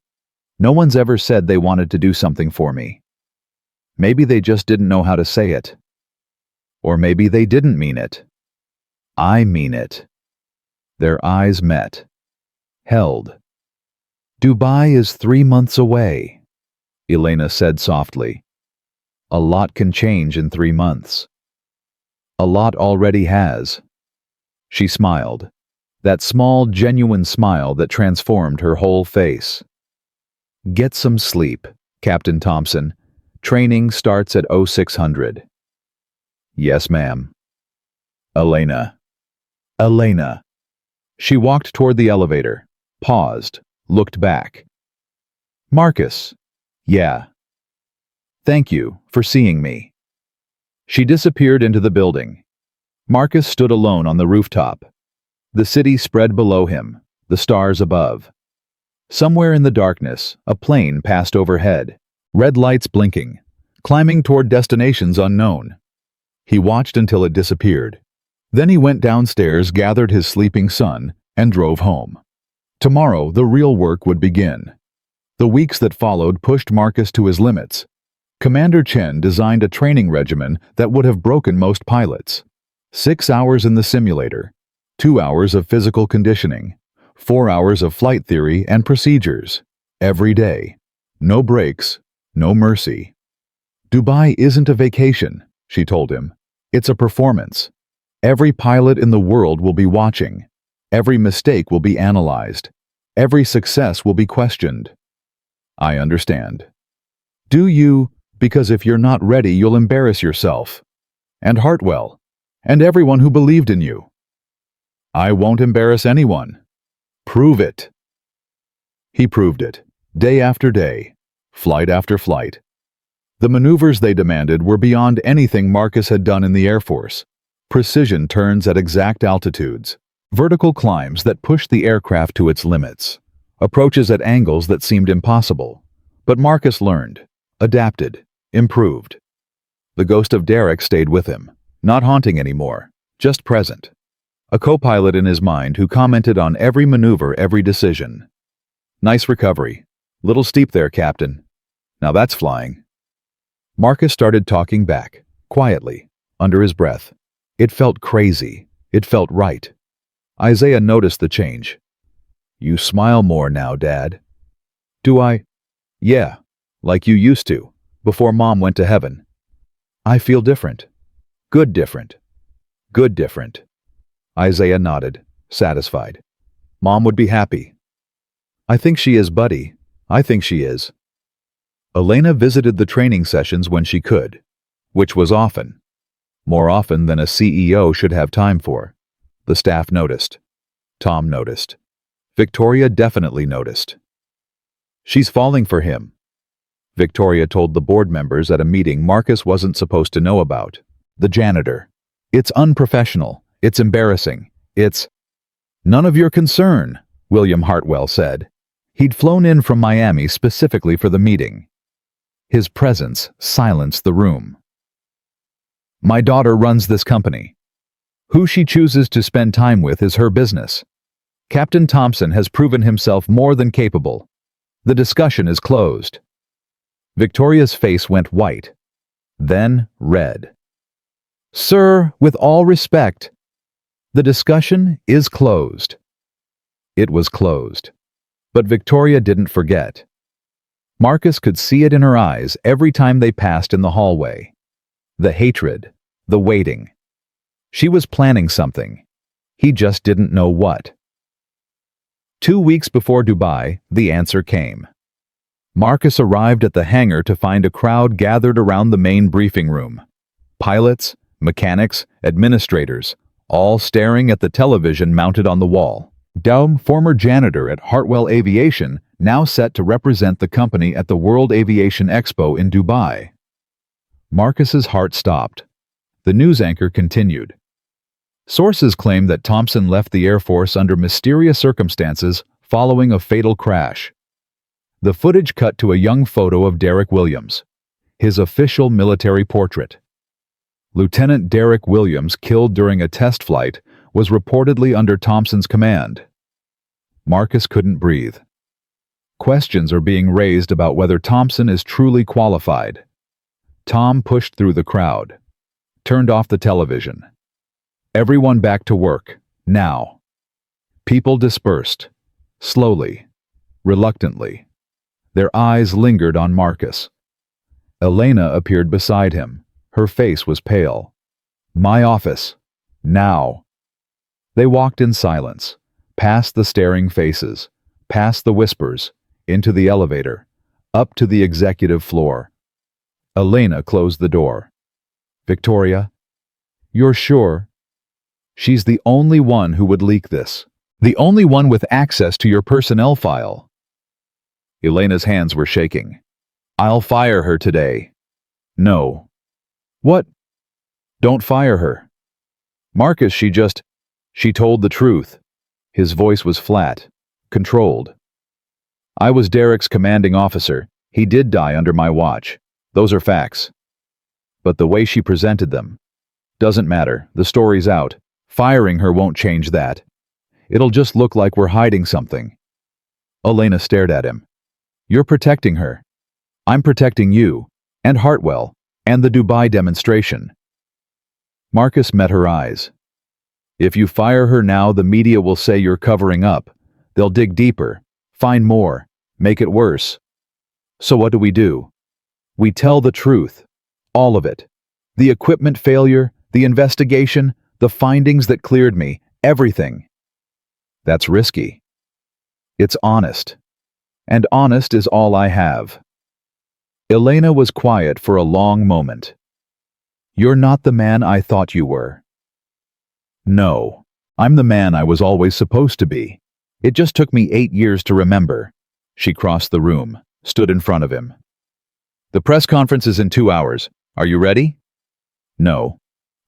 No one's ever said they wanted to do something for me. Maybe they just didn't know how to say it. Or maybe they didn't mean it. I mean it. Their eyes met. Held. Dubai is 3 months away, Elena said softly. A lot can change in 3 months. A lot already has. She smiled. That small, genuine smile that transformed her whole face. Get some sleep, Captain Thompson. Training starts at 0600. Yes, ma'am. Elena. Elena. She walked toward the elevator, paused, looked back. Marcus. Yeah. Thank you for seeing me. She disappeared into the building. Marcus stood alone on the rooftop. The city spread below him, the stars above. Somewhere in the darkness, a plane passed overhead, red lights blinking, climbing toward destinations unknown. He watched until it disappeared. Then he went downstairs, gathered his sleeping son, and drove home. Tomorrow, the real work would begin. The weeks that followed pushed Marcus to his limits. Commander Chen designed a training regimen that would have broken most pilots. 6 hours in the simulator, 2 hours of physical conditioning, 4 hours of flight theory and procedures. Every day. No breaks, no mercy. Dubai isn't a vacation, she told him. It's a performance. Every pilot in the world will be watching. Every mistake will be analyzed. Every success will be questioned. I understand. Do you? Because if you're not ready, you'll embarrass yourself. And Hartwell. And everyone who believed in you. I won't embarrass anyone. Prove it. He proved it, day after day, flight after flight. The maneuvers they demanded were beyond anything Marcus had done in the Air Force. Precision turns at exact altitudes, vertical climbs that pushed the aircraft to its limits, approaches at angles that seemed impossible. But Marcus learned, adapted, improved. The ghost of Derek stayed with him, not haunting anymore, just present. A co-pilot in his mind who commented on every maneuver, every decision. Nice recovery. Little steep there, Captain. Now that's flying. Marcus started talking back, quietly, under his breath. It felt crazy. It felt right. Isaiah noticed the change. You smile more now, Dad. Do I? Yeah, like you used to, before Mom went to heaven. I feel different. Good different. Good different. Isaiah nodded, satisfied. Mom would be happy. I think she is, buddy. I think she is. Elena visited the training sessions when she could, which was often. More often than a CEO should have time for. The staff noticed. Tom noticed. Victoria definitely noticed. She's falling for him. Victoria told the board members at a meeting Marcus wasn't supposed to know about. The janitor. It's unprofessional. It's embarrassing. It's none of your concern, William Hartwell said. He'd flown in from Miami specifically for the meeting. His presence silenced the room. My daughter runs this company. Who she chooses to spend time with is her business. Captain Thompson has proven himself more than capable. The discussion is closed. Victoria's face went white, then red. Sir, with all respect, the discussion is closed. It was closed. But Victoria didn't forget. Marcus could see it in her eyes every time they passed in the hallway. The hatred, the waiting. She was planning something. He just didn't know what. 2 weeks before Dubai, the answer came. Marcus arrived at the hangar to find a crowd gathered around the main briefing room. Pilots, mechanics, administrators, all staring at the television mounted on the wall. Daum, former janitor at Hartwell Aviation, now set to represent the company at the World Aviation Expo in Dubai. Marcus's heart stopped. The news anchor continued. Sources claim that Thompson left the Air Force under mysterious circumstances following a fatal crash. The footage cut to a young photo of Derek Williams, his official military portrait. Lieutenant Derek Williams, killed during a test flight, was reportedly under Thompson's command. Marcus couldn't breathe. Questions are being raised about whether Thompson is truly qualified. Tom pushed through the crowd, turned off the television. Everyone back to work, now. People dispersed, slowly, reluctantly. Their eyes lingered on Marcus. Elena appeared beside him. Her face was pale. My office, now. They walked in silence, past the staring faces, past the whispers, into the elevator, up to the executive floor. Elena closed the door. Victoria, you're sure? She's the only one who would leak this. The only one with access to your personnel file. Elena's hands were shaking. I'll fire her today. No. What? Don't fire her. Marcus, she told the truth. His voice was flat, controlled. I was Derek's commanding officer. He did die under my watch. Those are facts. But the way she presented them. Doesn't matter. The story's out. Firing her won't change that. It'll just look like we're hiding something. Elena stared at him. You're protecting her. I'm protecting you, and Hartwell, and the Dubai demonstration. Marcus met her eyes. If you fire her now, the media will say you're covering up. They'll dig deeper, find more, make it worse. So what do? We tell the truth. All of it. The equipment failure, the investigation, the findings that cleared me, everything. That's risky. It's honest. And honest is all I have. Elena was quiet for a long moment. You're not the man I thought you were. No, I'm the man I was always supposed to be. It just took me 8 years to remember. She crossed the room, stood in front of him. "The press conference is in 2 hours. Are you ready?" "No,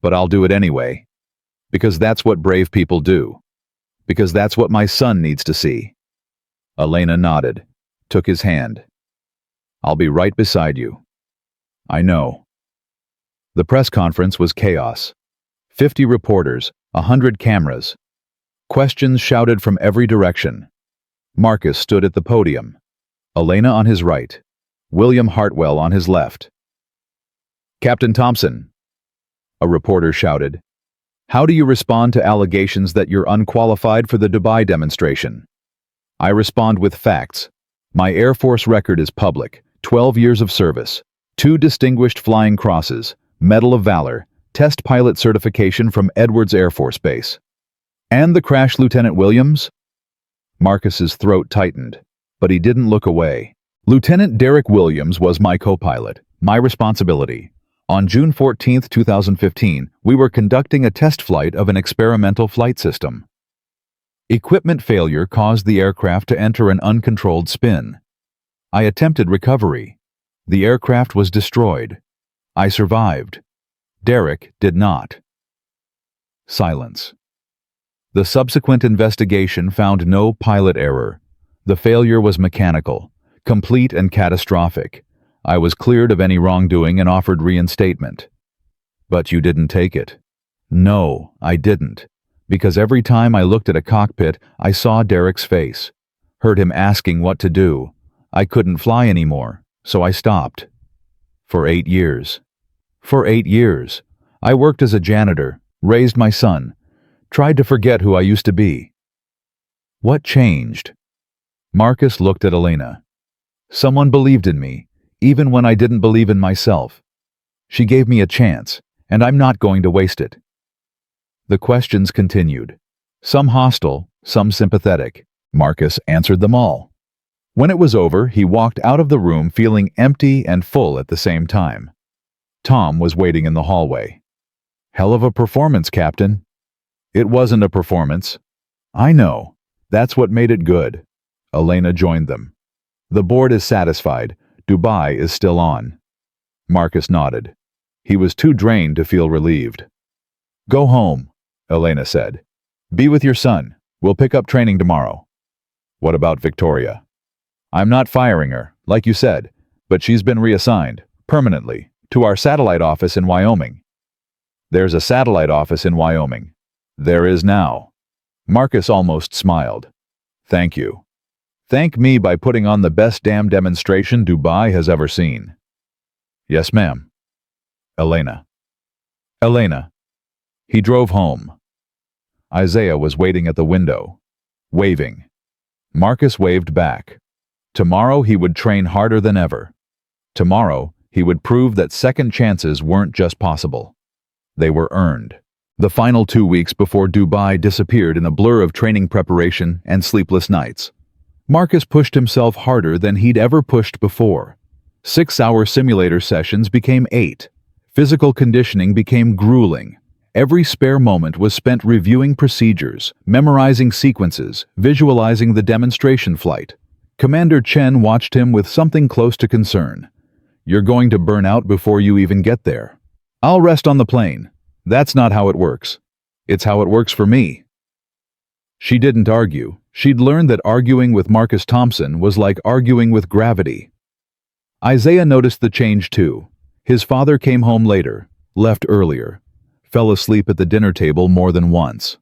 but I'll do it anyway. Because that's what brave people do. Because that's what my son needs to see." Elena nodded, took his hand. "I'll be right beside you." "I know." The press conference was chaos. 50 reporters, 100 cameras. Questions shouted from every direction. Marcus stood at the podium. Elena on his right. William Hartwell on his left. "Captain Thompson," a reporter shouted, "how do you respond to allegations that you're unqualified for the Dubai demonstration?" I respond with facts. My Air Force record is public. 12 years of service, 2 distinguished flying crosses, Medal of Valor, test pilot certification from Edwards Air Force Base. "And the crash, Lieutenant Williams?" Marcus's throat tightened, but he didn't look away. "Lieutenant Derek Williams was my co-pilot, my responsibility. On June 14, 2015, we were conducting a test flight of an experimental flight system. Equipment failure caused the aircraft to enter an uncontrolled spin. I attempted recovery. The aircraft was destroyed. I survived. Derek did not." Silence. The subsequent investigation found no pilot error. The failure was mechanical, complete and catastrophic. I was cleared of any wrongdoing and offered reinstatement. "But you didn't take it." "No, I didn't. Because every time I looked at a cockpit, I saw Derek's face. Heard him asking what to do. I couldn't fly anymore, so I stopped. For 8 years. For 8 years. I worked as a janitor, raised my son, tried to forget who I used to be." "What changed?" Marcus looked at Elena. "Someone believed in me, even when I didn't believe in myself. She gave me a chance, and I'm not going to waste it." The questions continued. Some hostile, some sympathetic. Marcus answered them all. When it was over, he walked out of the room feeling empty and full at the same time. Tom was waiting in the hallway. "Hell of a performance, Captain." "It wasn't a performance." "I know. That's what made it good." Elena joined them. "The board is satisfied. Dubai is still on." Marcus nodded. He was too drained to feel relieved. "Go home," Elena said. "Be with your son. We'll pick up training tomorrow." "What about Victoria?" "I'm not firing her, like you said, but she's been reassigned, permanently, to our satellite office in Wyoming." "There's a satellite office in Wyoming." "There is now." Marcus almost smiled. "Thank you. Thank me by putting on the best damn demonstration Dubai has ever seen." "Yes, ma'am." Elena. Elena. He drove home. Isaiah was waiting at the window, waving. Marcus waved back. Tomorrow he would train harder than ever. Tomorrow he would prove that second chances weren't just possible. They were earned. The final 2 weeks before Dubai disappeared in a blur of training preparation and sleepless nights. Marcus pushed himself harder than he'd ever pushed before. 6-hour simulator sessions became 8. Physical conditioning became grueling. Every spare moment was spent reviewing procedures, memorizing sequences, visualizing the demonstration flight. Commander Chen watched him with something close to concern. "You're going to burn out before you even get there." "I'll rest on the plane. That's not how it works. It's how it works for me." She didn't argue. She'd learned that arguing with Marcus Thompson was like arguing with gravity. Isaiah noticed the change too. His father came home later, left earlier, fell asleep at the dinner table more than once.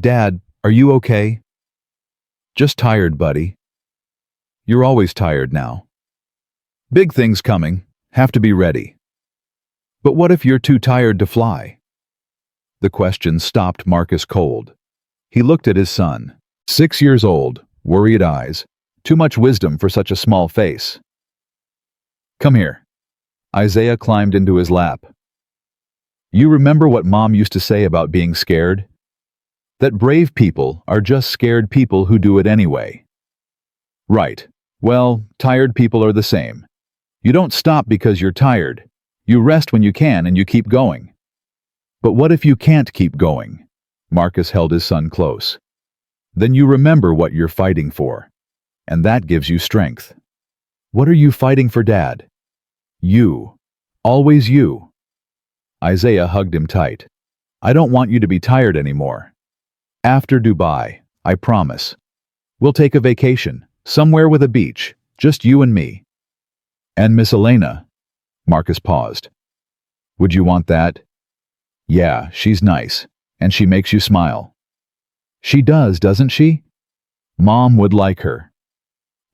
"Dad, are you okay?" "Just tired, buddy." "You're always tired now." "Big things coming. Have to be ready." "But what if you're too tired to fly?" The question stopped Marcus cold. He looked at his son. 6 years old, worried eyes, too much wisdom for such a small face. "Come here." Isaiah climbed into his lap. "You remember what Mom used to say about being scared? That brave people are just scared people who do it anyway." "Right. Well, tired people are the same. You don't stop because you're tired. You rest when you can and you keep going." "But what if you can't keep going?" Marcus held his son close. "Then you remember what you're fighting for. And that gives you strength. What are you fighting for, Dad? You. Always you. Isaiah hugged him tight. I don't want you to be tired anymore. After Dubai, I promise. We'll take a vacation, somewhere with a beach, just you and me. And Miss Elena. Marcus paused. Would you want that? Yeah, she's nice, and she makes you smile. She does, doesn't she? Mom would like her.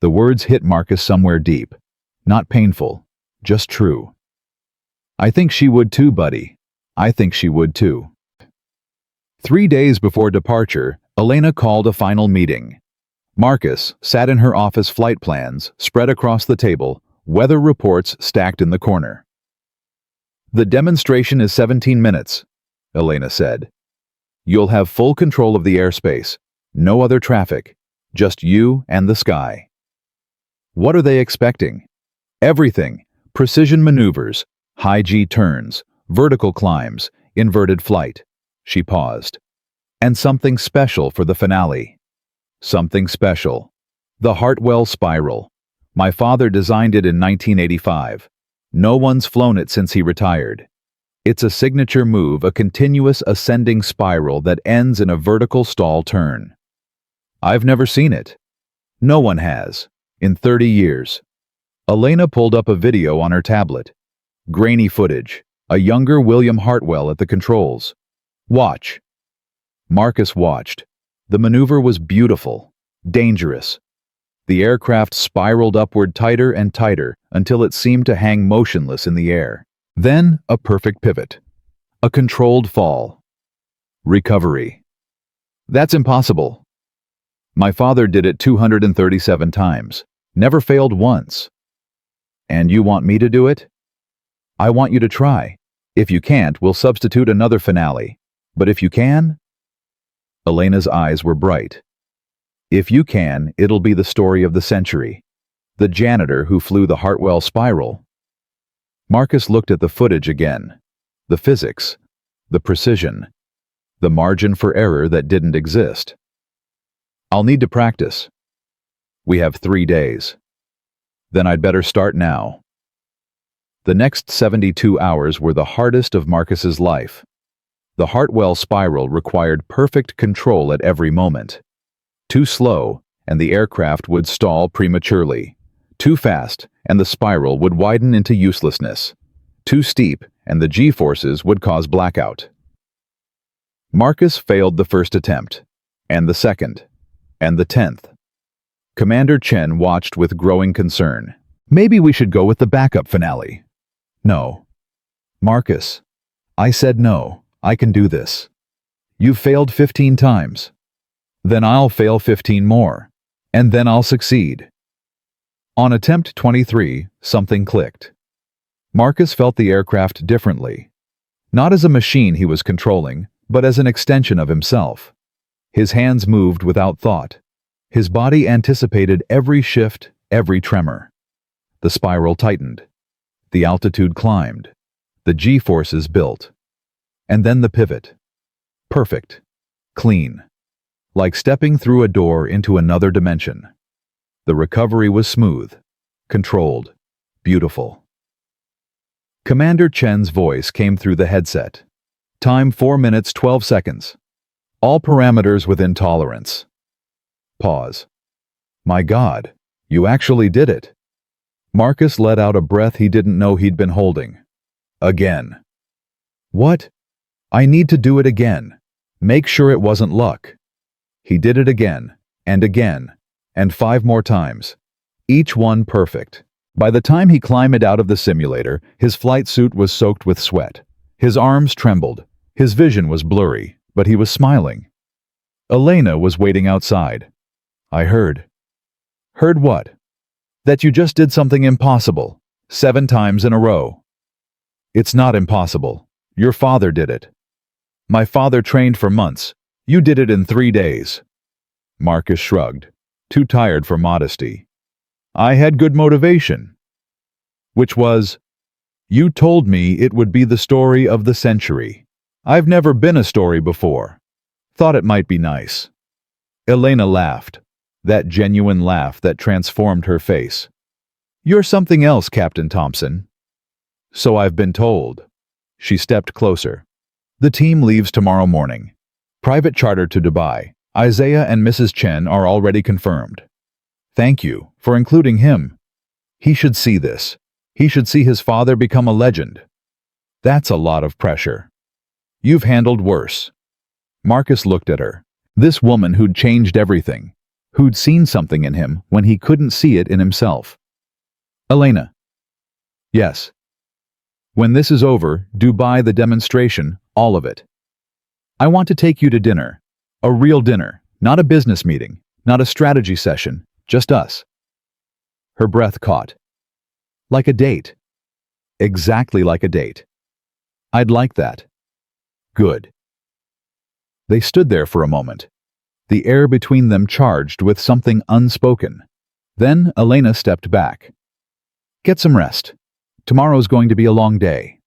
The words hit Marcus somewhere deep. Not painful, just true. I think she would too, buddy. I think she would too. 3 days before departure, Elena called a final meeting. Marcus sat in her office, flight plans spread across the table, weather reports stacked in the corner. The demonstration is 17 minutes, Elena said. You'll have full control of the airspace, no other traffic, just you and the sky. What are they expecting? Everything, precision maneuvers, high G turns, vertical climbs, inverted flight. She paused. And something special for the finale. Something special. The Hartwell spiral. My father designed it in 1985. No one's flown it since he retired. It's a signature move, a continuous ascending spiral that ends in a vertical stall turn. I've never seen it. No one has, in 30 years. Elena pulled up a video on her tablet. Grainy footage, a younger William Hartwell at the controls. Watch. Marcus watched. The maneuver was beautiful, dangerous. The aircraft spiraled upward tighter and tighter until it seemed to hang motionless in the air. Then, a perfect pivot. A controlled fall. Recovery. That's impossible. My father did it 237 times. Never failed once. And you want me to do it? I want you to try. If you can't, we'll substitute another finale. But if you can? Elena's eyes were bright. If you can, it'll be the story of the century. The janitor who flew the Hartwell spiral. Marcus looked at the footage again. The physics. The precision. The margin for error that didn't exist. I'll need to practice. We have 3 days. Then I'd better start now. The next 72 hours were the hardest of Marcus's life. The Hartwell spiral required perfect control at every moment. Too slow, and the aircraft would stall prematurely. Too fast, and the spiral would widen into uselessness. Too steep, and the G-forces would cause blackout. Marcus failed the first attempt, and the second, and the 10th. Commander Chen watched with growing concern. Maybe we should go with the backup finale. No. Marcus, I said no. I can do this. You've failed 15 times. Then I'll fail 15 more. And then I'll succeed. On attempt 23, something clicked. Marcus felt the aircraft differently. Not as a machine he was controlling, but as an extension of himself. His hands moved without thought. His body anticipated every shift, every tremor. The spiral tightened. The altitude climbed. The G-forces built. And then the pivot. Perfect. Clean. Like stepping through a door into another dimension. The recovery was smooth, controlled, beautiful. Commander Chen's voice came through the headset. Time 4 minutes 12 seconds. All parameters within tolerance. Pause. My God, you actually did it. Marcus let out a breath he didn't know he'd been holding. Again. What? I need to do it again. Make sure it wasn't luck. He did it again, and 5 more times. Each one perfect. By the time he climbed out of the simulator, his flight suit was soaked with sweat. His arms trembled. His vision was blurry, but he was smiling. Elena was waiting outside. I heard. Heard what? That you just did something impossible, 7 times in a row. It's not impossible. Your father did it. My father trained for months. You did it in 3 days. Marcus shrugged, too tired for modesty. I had good motivation. Which was, you told me it would be the story of the century. I've never been a story before. Thought it might be nice. Elena laughed. that genuine laugh that transformed her face. "You're something else, Captain Thompson." "So I've been told." She stepped closer. "The team leaves tomorrow morning. Private charter to Dubai. Isaiah and Mrs. Chen are already confirmed." "Thank you for including him. He should see this. He should see his father become a legend." "That's a lot of pressure." "You've handled worse." Marcus looked at her. This woman who'd changed everything, who'd seen something in him when he couldn't see it in himself. "Elena." "Yes." "When this is over, Dubai, the demonstration, all of it. I want to take you to dinner. A real dinner, not a business meeting, not a strategy session, just us." Her breath caught. "Like a date." "Exactly like a date." "I'd like that." "Good." They stood there for a moment, the air between them charged with something unspoken. Then Elena stepped back. "Get some rest. Tomorrow's going to be a long day."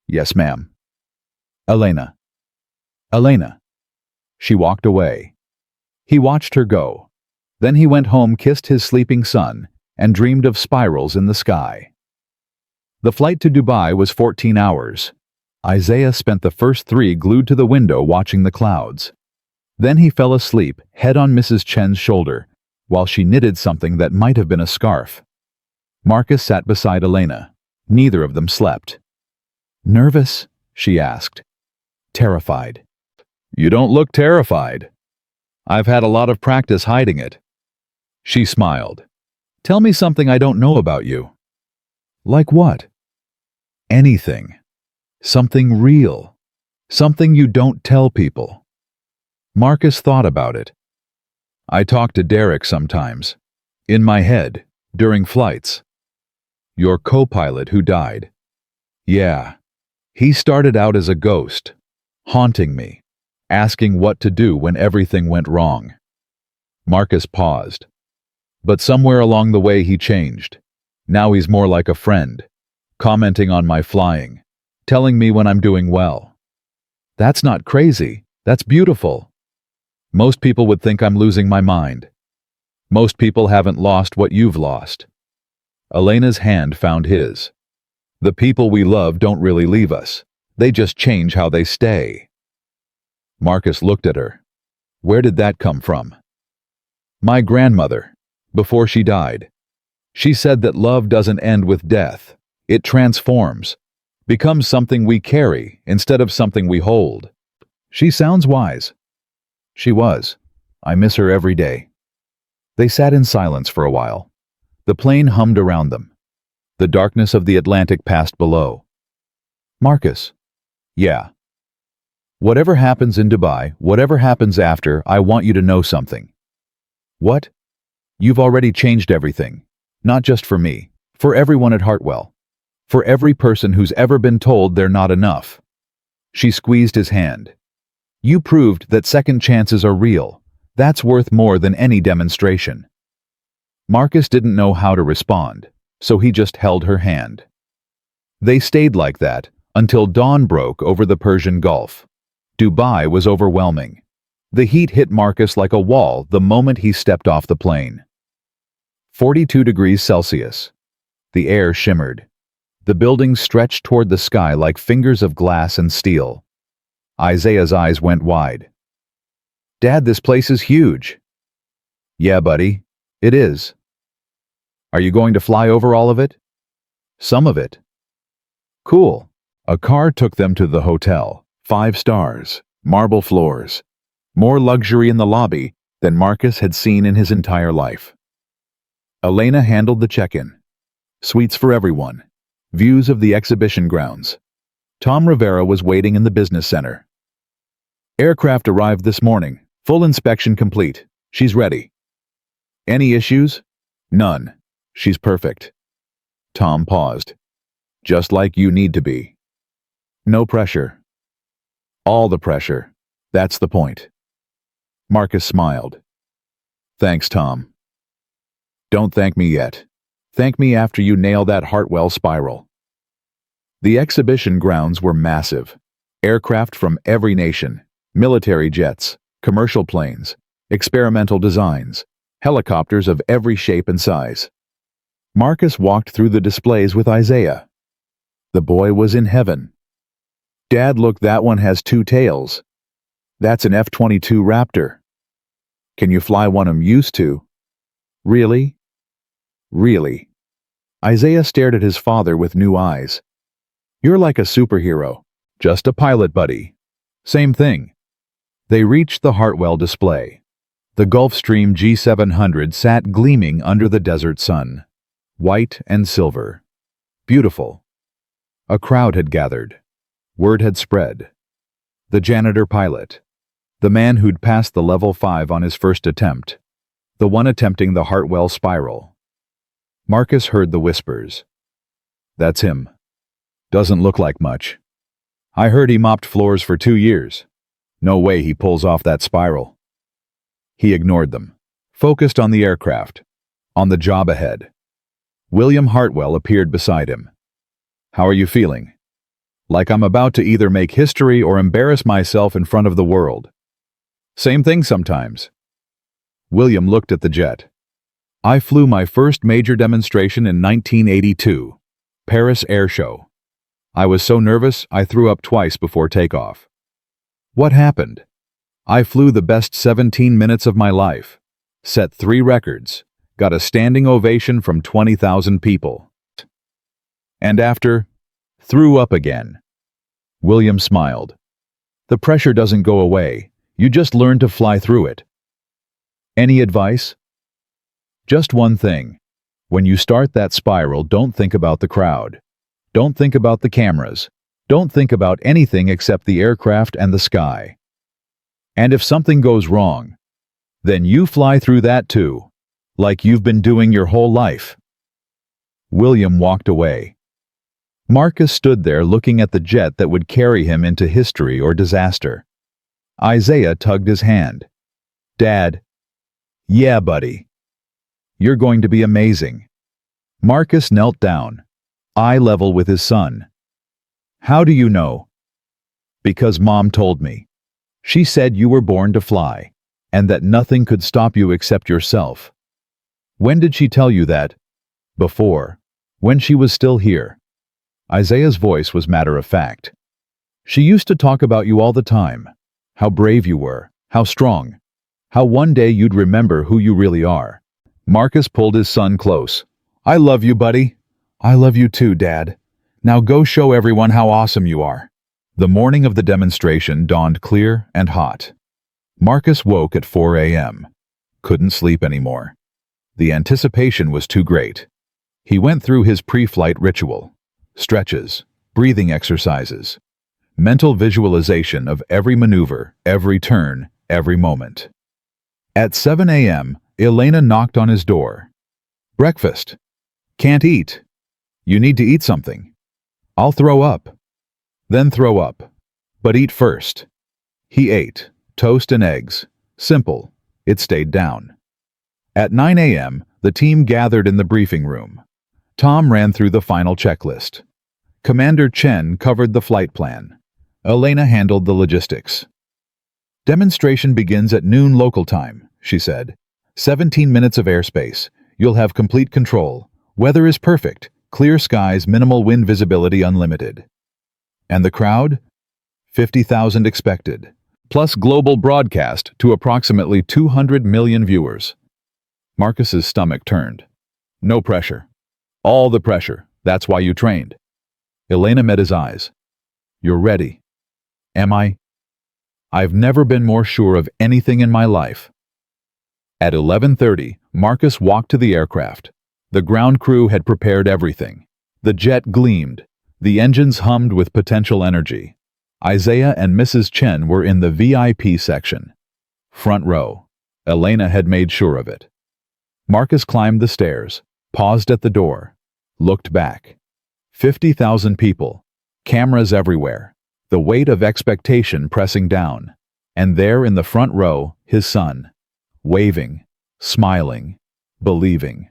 "Yes, ma'am." "Elena." "Elena." She walked away. He watched her go. Then he went home, kissed his sleeping son, and dreamed of spirals in the sky. The flight to Dubai was 14 hours. Isaiah spent the first 3 glued to the window watching the clouds. Then he fell asleep, head on Mrs. Chen's shoulder, while she knitted something that might have been a scarf. Marcus sat beside Elena. Neither of them slept. "Nervous?" she asked. "Terrified." "You don't look terrified." "I've had a lot of practice hiding it." She smiled. "Tell me something I don't know about you." "Like what?" "Anything. Something real. Something you don't tell people." Marcus thought about it. "I talk to Derek sometimes. In my head, during flights." "Your co-pilot who died." "Yeah. He started out as a ghost, haunting me, asking what to do when everything went wrong." Marcus paused. "But somewhere along the way he changed. Now he's more like a friend, commenting on my flying, telling me when I'm doing well." "That's not crazy. That's beautiful." "Most people would think I'm losing my mind." "Most people haven't lost what you've lost." Elena's hand found his. "The people we love don't really leave us. They just change how they stay." Marcus looked at her. "Where did that come from?" "My grandmother, before she died. She said that love doesn't end with death. It transforms, becomes something we carry instead of something we hold." "She sounds wise." She was. I miss her every day. They sat in silence for a while. The plane hummed around them. The darkness of the Atlantic passed below. "Marcus." "Yeah." "Whatever happens in Dubai, whatever happens after, I want you to know something." "What?" "You've already changed everything. Not just for me, for everyone at Hartwell. For every person who's ever been told they're not enough." She squeezed his hand. "You proved that second chances are real. That's worth more than any demonstration." Marcus didn't know how to respond, so he just held her hand. They stayed like that until dawn broke over the Persian Gulf. Dubai was overwhelming. The heat hit Marcus like a wall the moment he stepped off the plane. 42 degrees Celsius. The air shimmered. The buildings stretched toward the sky like fingers of glass and steel. Isaiah's eyes went wide. "Dad, this place is huge." "Yeah, buddy, it is." "Are you going to fly over all of it?" "Some of it." "Cool." A car took them to the hotel. 5 stars, marble floors, more luxury in the lobby than Marcus had seen in his entire life. Elena handled the check-in. Suites for everyone. Views of the exhibition grounds. Tom Rivera was waiting in the business center. "Aircraft arrived this morning. Full inspection complete. She's ready." "Any issues?" "None. She's perfect." Tom paused. "Just like you need to be." "No pressure." "All the pressure. That's the point." Marcus smiled. "Thanks, Tom." "Don't thank me yet. Thank me after you nail that Hartwell spiral." The exhibition grounds were massive. Aircraft from every nation, military jets, commercial planes, experimental designs, helicopters of every shape and size. Marcus walked through the displays with Isaiah. The boy was in heaven. "Dad, look, that one has two tails. That's an F-22 Raptor. Can you fly one I'm used to?" "Really? Really?" Isaiah stared at his father with new eyes. "You're like a superhero. Just a pilot, buddy." "Same thing." They reached the Hartwell display. The Gulfstream G700 sat gleaming under the desert sun, white and silver. Beautiful. A crowd had gathered. Word had spread. The janitor pilot. The man who'd passed the level 5 on his first attempt. The one attempting the Hartwell spiral. Marcus heard the whispers. "That's him. Doesn't look like much. I heard he mopped floors for 2 years. No way he pulls off that spiral." He ignored them, focused on the aircraft, on the job ahead. William Hartwell appeared beside him. "How are you feeling?" "Like I'm about to either make history or embarrass myself in front of the world." "Same thing sometimes." William looked at the jet. "I flew my first major demonstration in 1982, Paris Air Show. I was so nervous I threw up twice before takeoff." "What happened?" "I flew the best 17 minutes of my life, set 3 records, got a standing ovation from 20,000 people. And after, threw up again." William smiled. "The pressure doesn't go away. You just learn to fly through it." "Any advice?" "Just one thing. When you start that spiral, don't think about the crowd. Don't think about the cameras. Don't think about anything except the aircraft and the sky. And if something goes wrong, then you fly through that too, like you've been doing your whole life." William walked away. Marcus stood there looking at the jet that would carry him into history or disaster. Isaiah tugged his hand. "Dad." "Yeah, buddy. You're going to be amazing." Marcus knelt down, eye level with his son. "How do you know?" "Because Mom told me. She said you were born to fly, and that nothing could stop you except yourself." "When did she tell you that?" "Before. When she was still here." Isaiah's voice was matter-of-fact. "She used to talk about you all the time. How brave you were, how strong, how one day you'd remember who you really are." Marcus pulled his son close. "I love you, buddy." "I love you too, Dad. Now go show everyone how awesome you are." The morning of the demonstration dawned clear and hot. Marcus woke at 4 a.m. Couldn't sleep anymore. The anticipation was too great. He went through his pre-flight ritual. Stretches, breathing exercises, mental visualization of every maneuver, every turn, every moment. At 7 a.m., Elena knocked on his door. "Breakfast." "Can't eat." "You need to eat something." "I'll throw up." "Then throw up. But eat first." He ate, toast and eggs. Simple. It stayed down. At 9 a.m., the team gathered in the briefing room. Tom ran through the final checklist. Commander Chen covered the flight plan. Elena handled the logistics. "Demonstration begins at noon local time," she said. 17 minutes of airspace. You'll have complete control. Weather is perfect. Clear skies, minimal wind visibility, unlimited." "And the crowd?" 50,000 expected, plus global broadcast to approximately 200 million viewers. Marcus's stomach turned. "No pressure." "All the pressure. That's why you trained." Elena met his eyes. "You're ready." "Am I?" "I've never been more sure of anything in my life." At 11:30, Marcus walked to the aircraft. The ground crew had prepared everything. The jet gleamed. The engines hummed with potential energy. Isaiah and Mrs. Chen were in the VIP section. Front row. Elena had made sure of it. Marcus climbed the stairs, paused at the door, looked back. 50,000 people. Cameras everywhere. The weight of expectation pressing down. And there in the front row, his son. Waving, smiling, believing.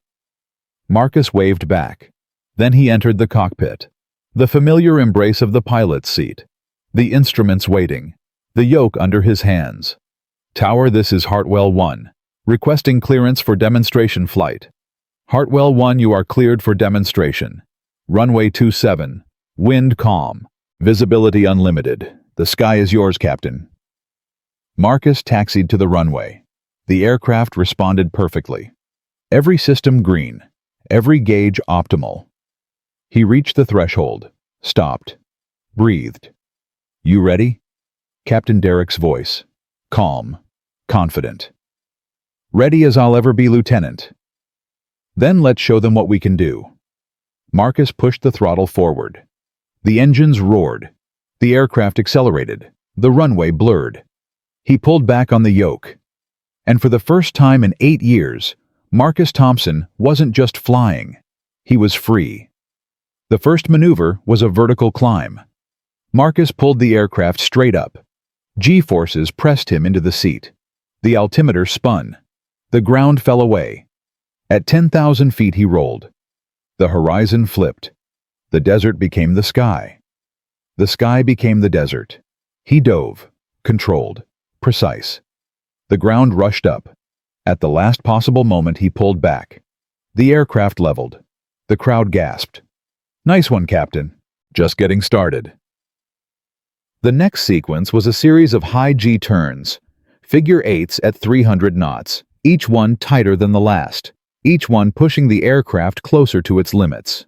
Marcus waved back. Then he entered the cockpit. The familiar embrace of the pilot's seat. The instruments waiting. The yoke under his hands. Tower, this is Hartwell 1. Requesting clearance for demonstration flight. Hartwell 1, you are cleared for demonstration. Runway 27. Wind calm. Visibility unlimited. The sky is yours, Captain. Marcus taxied to the runway. The aircraft responded perfectly. Every system green. Every gauge optimal. He reached the threshold. Stopped. Breathed. You ready? Captain Derek's voice. Calm. Confident. Ready as I'll ever be, Lieutenant. Then let's show them what we can do. Marcus pushed the throttle forward. The engines roared. The aircraft accelerated. The runway blurred. He pulled back on the yoke. And for the first time in 8 years, Marcus Thompson wasn't just flying. He was free. The first maneuver was a vertical climb. Marcus pulled the aircraft straight up. G-forces pressed him into the seat. The altimeter spun. The ground fell away. At 10,000 feet he rolled. The horizon flipped. The desert became the sky. The sky became the desert. He dove, controlled, precise. The ground rushed up. At the last possible moment he pulled back. The aircraft leveled. The crowd gasped. Nice one, Captain. Just getting started. The next sequence was a series of high G turns, figure eights at 300 knots, each one tighter than the last, each one pushing the aircraft closer to its limits.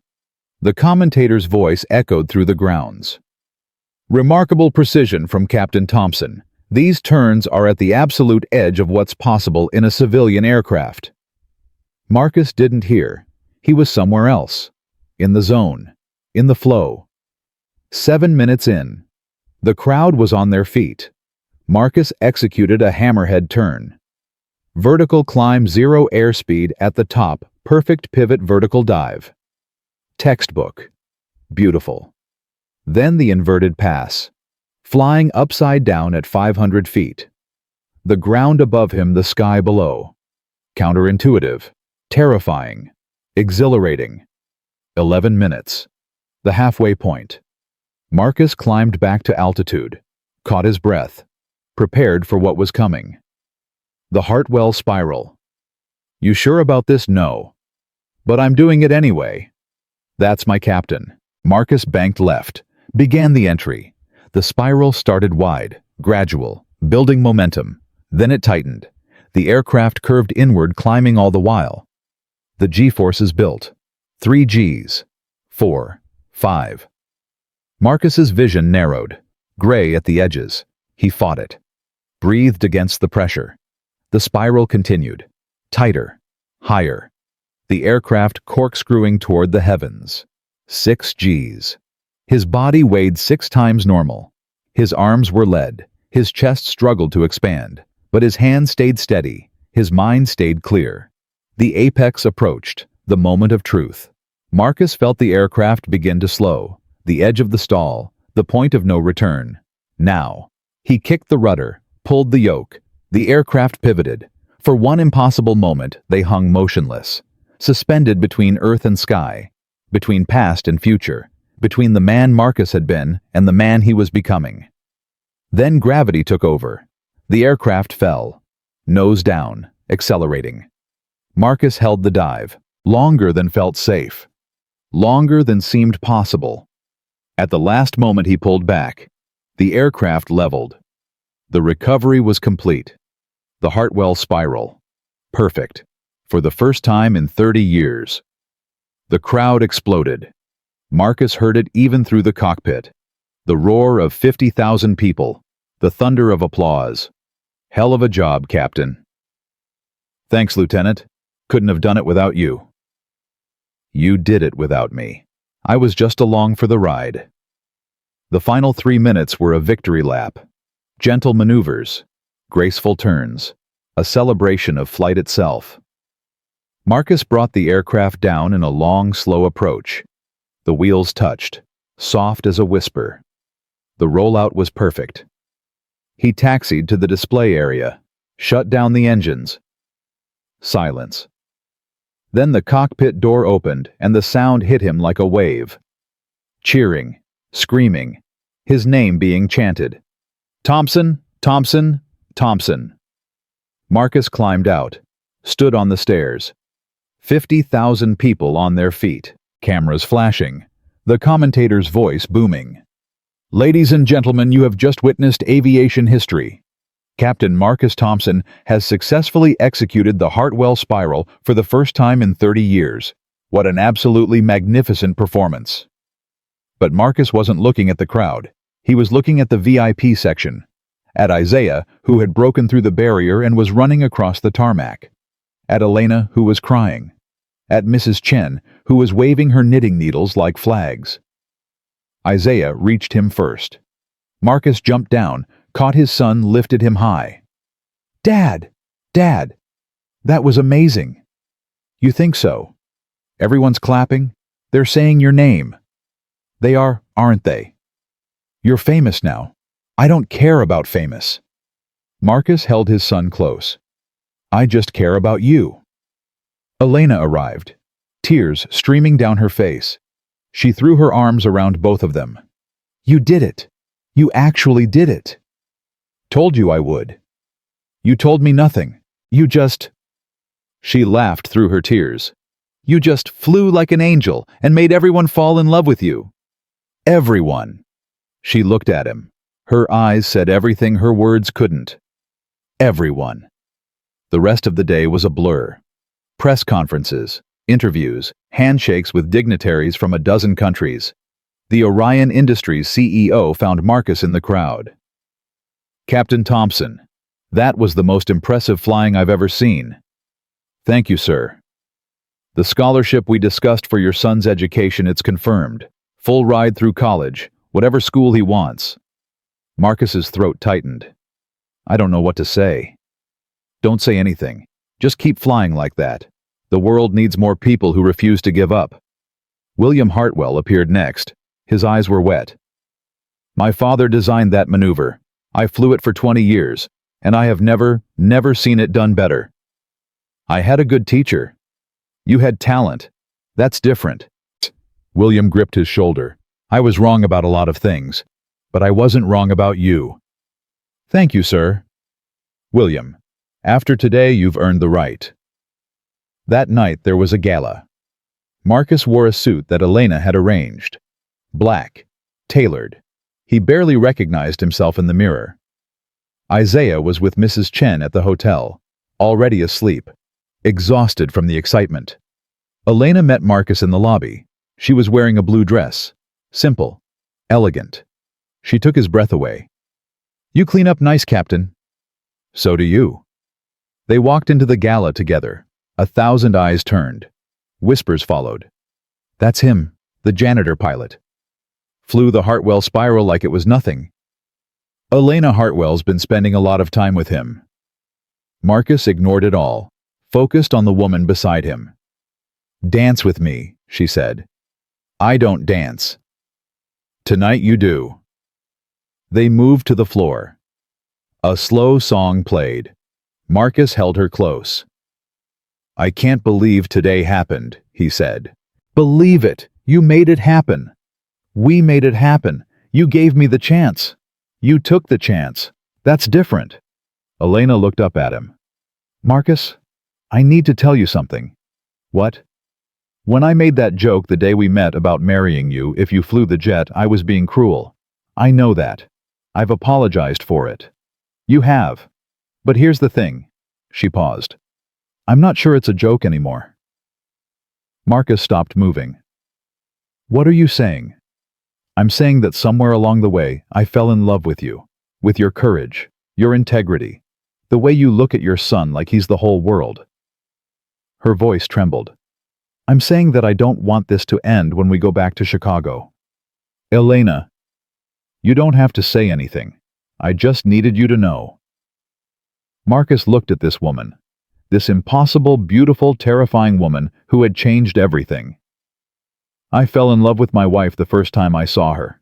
The commentator's voice echoed through the grounds. Remarkable precision from Captain Thompson. These turns are at the absolute edge of what's possible in a civilian aircraft. Marcus didn't hear. He was somewhere else. In the zone. In the flow. 7 minutes in. The crowd was on their feet. Marcus executed a hammerhead turn. Vertical climb, 0 airspeed at the top, perfect pivot vertical dive. Textbook. Beautiful. Then the inverted pass. Flying upside down at 500 feet. The ground above him, the sky below. Counterintuitive. Terrifying. Exhilarating. 11 minutes. The halfway point. Marcus climbed back to altitude, caught his breath, prepared for what was coming. The Hartwell spiral. You sure about this? No. But I'm doing it anyway. That's my captain. Marcus banked left, began the entry. The spiral started wide, gradual, building momentum. Then it tightened. The aircraft curved inward, climbing all the while. The G-forces built. 3 Gs. 4. 5. Marcus's vision narrowed, gray at the edges. He fought it. Breathed against the pressure. The spiral continued. Tighter. Higher. The aircraft corkscrewing toward the heavens. 6 Gs. His body weighed 6 times normal. His arms were lead. His chest struggled to expand. But his hands stayed steady. His mind stayed clear. The apex approached. The moment of truth. Marcus felt the aircraft begin to slow. The edge of the stall. The point of no return. Now. He kicked the rudder. Pulled the yoke. The aircraft pivoted. For one impossible moment, they hung motionless. Suspended between earth and sky. Between past and future. Between the man Marcus had been and the man he was becoming. Then gravity took over. The aircraft fell. Nose down, accelerating. Marcus held the dive. Longer than felt safe. Longer than seemed possible. At the last moment he pulled back. The aircraft leveled. The recovery was complete. The Hartwell spiral. Perfect. For the first time in 30 years. The crowd exploded. Marcus heard it even through the cockpit. The roar of 50,000 people. The thunder of applause. Hell of a job, Captain. Thanks, Lieutenant. Couldn't have done it without you. You did it without me. I was just along for the ride. The final 3 minutes were a victory lap. Gentle maneuvers. Graceful turns. A celebration of flight itself. Marcus brought the aircraft down in a long, slow approach. The wheels touched, soft as a whisper. The rollout was perfect. He taxied to the display area, shut down the engines. Silence. Then the cockpit door opened and the sound hit him like a wave. Cheering, screaming, his name being chanted. Thompson, Thompson, Thompson. Marcus climbed out, stood on the stairs. 50,000 people on their feet, cameras flashing, the commentator's voice booming. Ladies and gentlemen, you have just witnessed aviation history. Captain Marcus Thompson has successfully executed the Hartwell spiral for the first time in 30 years. What an absolutely magnificent performance. But Marcus wasn't looking at the crowd. He was looking at the VIP section, at Isaiah, who had broken through the barrier and was running across the tarmac, at Elena, who was crying, at Mrs. Chen, who was waving her knitting needles like flags. Isaiah reached him first. Marcus jumped down, caught his son, lifted him high. "Dad! Dad! That was amazing!" "You think so?" Everyone's clapping. They're saying your name. They are, aren't they? You're famous now. I don't care about famous. Marcus held his son close. I just care about you. Elena arrived, tears streaming down her face. She threw her arms around both of them. You did it. You actually did it. Told you I would. You told me nothing. You just... She laughed through her tears. You just flew like an angel and made everyone fall in love with you. Everyone. She looked at him. Her eyes said everything her words couldn't. Everyone. The rest of the day was a blur. Press conferences, interviews, handshakes with dignitaries from a dozen countries. The Orion Industries CEO found Marcus in the crowd. Captain Thompson, that was the most impressive flying I've ever seen. Thank you, sir. The scholarship we discussed for your son's education, it's confirmed. Full ride through college, whatever school he wants. Marcus's throat tightened. I don't know what to say. Don't say anything. Just keep flying like that. The world needs more people who refuse to give up. William Hartwell appeared next. His eyes were wet. My father designed that maneuver. I flew it for 20 years, and I have never seen it done better. I had a good teacher. You had talent. That's different. William gripped his shoulder. I was wrong about a lot of things, but I wasn't wrong about you. Thank you, sir. William, after today you've earned the right. That night there was a gala. Marcus wore a suit that Elena had arranged. Black, tailored. He barely recognized himself in the mirror. Isaiah was with Mrs. Chen at the hotel, already asleep, exhausted from the excitement. Elena met Marcus in the lobby. She was wearing a blue dress. Simple, elegant. She took his breath away. You clean up nice, Captain. So do you. They walked into the gala together. 1,000 eyes turned. Whispers followed. That's him, the janitor pilot. Flew the Hartwell spiral like it was nothing. Elena Hartwell's been spending a lot of time with him. Marcus ignored it all, focused on the woman beside him. Dance with me, she said. I don't dance. Tonight you do. They moved to the floor. A slow song played. Marcus held her close. I can't believe today happened, he said. Believe it. You made it happen. We made it happen. You gave me the chance. You took the chance. That's different. Elena looked up at him. Marcus, I need to tell you something. What? When I made that joke the day we met about marrying you if you flew the jet, I was being cruel. I know that. I've apologized for it. You have. But here's the thing. She paused. I'm not sure it's a joke anymore. Marcus stopped moving. What are you saying? I'm saying that somewhere along the way, I fell in love with you, with your courage, your integrity, the way you look at your son like he's the whole world. Her voice trembled. I'm saying that I don't want this to end when we go back to Chicago. Elena, you don't have to say anything. I just needed you to know. Marcus looked at this woman, this impossible, beautiful, terrifying woman who had changed everything. I fell in love with my wife the first time I saw her,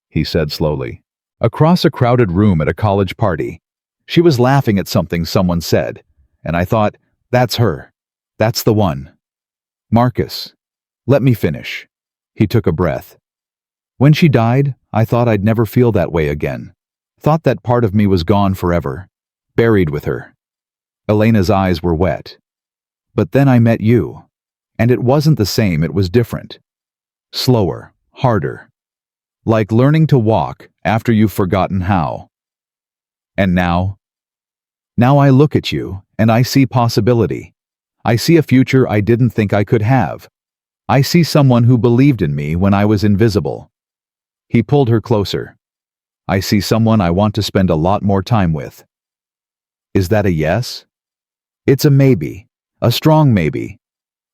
he said slowly. Across a crowded room at a college party. She was laughing at something someone said, and I thought, that's her. That's the one. Marcus, let me finish. He took a breath. When she died, I thought I'd never feel that way again. Thought that part of me was gone forever, buried with her. Elena's eyes were wet. But then I met you. And it wasn't the same, it was different. Slower, harder. Like learning to walk after you've forgotten how. And now? Now I look at you, and I see possibility. I see a future I didn't think I could have. I see someone who believed in me when I was invisible. He pulled her closer. I see someone I want to spend a lot more time with. Is that a yes? It's a maybe, a strong maybe.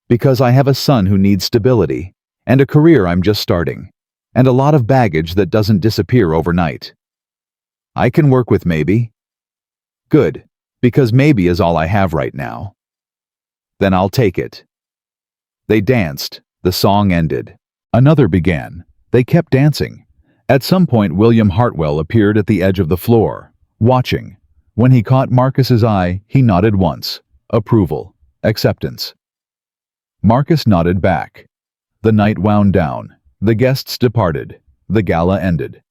Because I have a son who needs stability, and a career I'm just starting, and a lot of baggage that doesn't disappear overnight. I can work with maybe. Good, because maybe is all I have right now. Then I'll take it. They danced. The song ended. Another began. They kept dancing. At some point, William Hartwell appeared at the edge of the floor, watching. When he caught Marcus's eye, he nodded once. Approval. Acceptance. Marcus nodded back. The night wound down. The guests departed. The gala ended.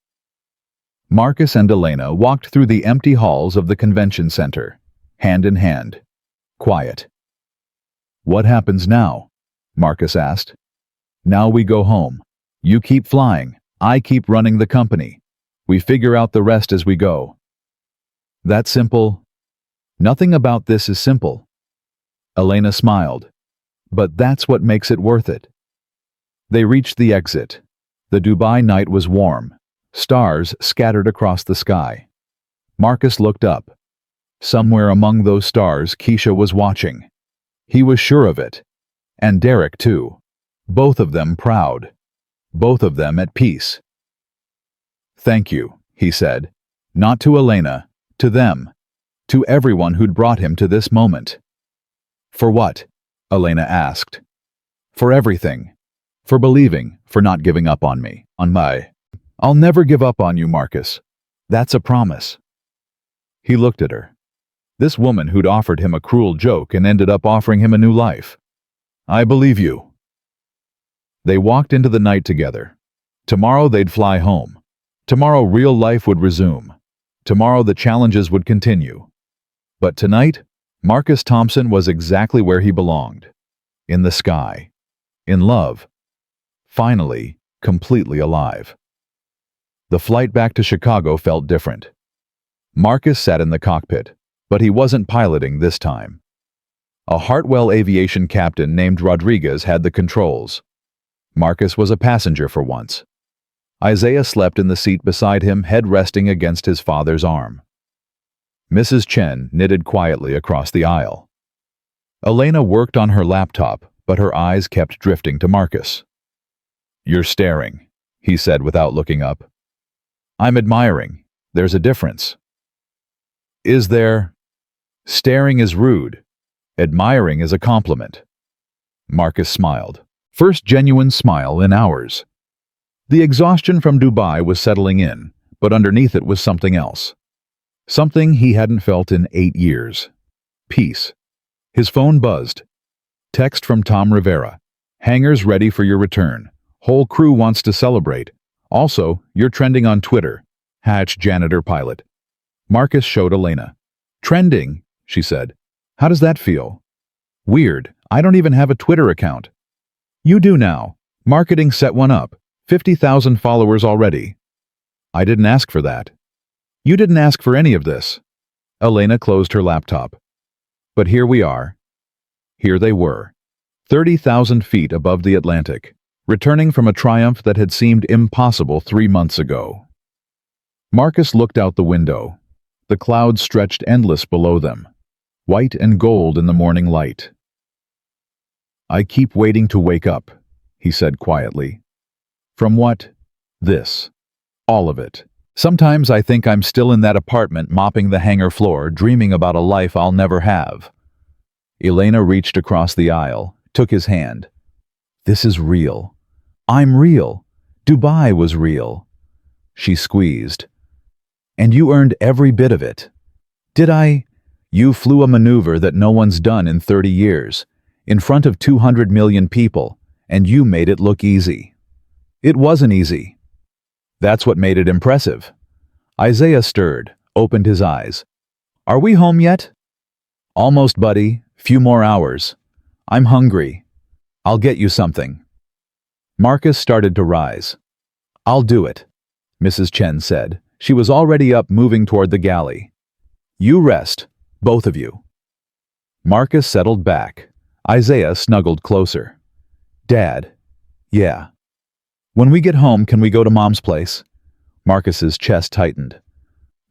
Marcus and Elena walked through the empty halls of the convention center, hand in hand. Quiet. What happens now? Marcus asked. Now we go home. You keep flying. I keep running the company. We figure out the rest as we go. That simple? Nothing about this is simple. Elena smiled. But that's what makes it worth it. They reached the exit. The Dubai night was warm. Stars scattered across the sky. Marcus looked up. Somewhere among those stars, Keisha was watching. He was sure of it. And Derek, too. Both of them proud. Both of them at peace. Thank you, he said. Not to Elena, to them. To everyone who'd brought him to this moment. For what? Elena asked. For everything. For believing, for not giving up on me, on my... I'll never give up on you, Marcus. That's a promise. He looked at her. This woman who'd offered him a cruel joke and ended up offering him a new life. I believe you. They walked into the night together. Tomorrow they'd fly home. Tomorrow real life would resume. Tomorrow the challenges would continue. But tonight, Marcus Thompson was exactly where he belonged. In the sky. In love. Finally, completely alive. The flight back to Chicago felt different. Marcus sat in the cockpit, but he wasn't piloting this time. A Hartwell aviation captain named Rodriguez had the controls. Marcus was a passenger for once. Isaiah slept in the seat beside him, head resting against his father's arm. Mrs. Chen knitted quietly across the aisle. Elena worked on her laptop, but her eyes kept drifting to Marcus. You're staring, he said without looking up. I'm admiring. There's a difference. Is there? Staring is rude. Admiring is a compliment. Marcus smiled. First genuine smile in hours. The exhaustion from Dubai was settling in, but underneath it was something else. Something he hadn't felt in 8 years. Peace. His phone buzzed. Text from Tom Rivera. Hangars ready for your return. Whole crew wants to celebrate. Also, you're trending on Twitter. Janitor pilot. Marcus showed Elena. Trending, she said. How does that feel? Weird. I don't even have a Twitter account. You do now. Marketing set one up. 50,000 followers already. I didn't ask for that. You didn't ask for any of this. Elena closed her laptop. But here we are. Here they were. 30,000 feet above the Atlantic, returning from a triumph that had seemed impossible 3 months ago. Marcus looked out the window. The clouds stretched endless below them, white and gold in the morning light. I keep waiting to wake up, he said quietly. From what? This. All of it. Sometimes I think I'm still in that apartment mopping the hangar floor, dreaming about a life I'll never have. Elena reached across the aisle, took his hand. This is real. I'm real. Dubai was real. She squeezed. And you earned every bit of it. Did I? You flew a maneuver that no one's done in 30 years, in front of 200 million people, and you made it look easy. It wasn't easy. That's what made it impressive. Isaiah stirred, opened his eyes. Are we home yet? Almost, buddy. Few more hours. I'm hungry. I'll get you something. Marcus started to rise. I'll do it, Mrs. Chen said. She was already up, moving toward the galley. You rest, both of you. Marcus settled back. Isaiah snuggled closer. Dad. Yeah. When we get home, can we go to Mom's place? Marcus's chest tightened.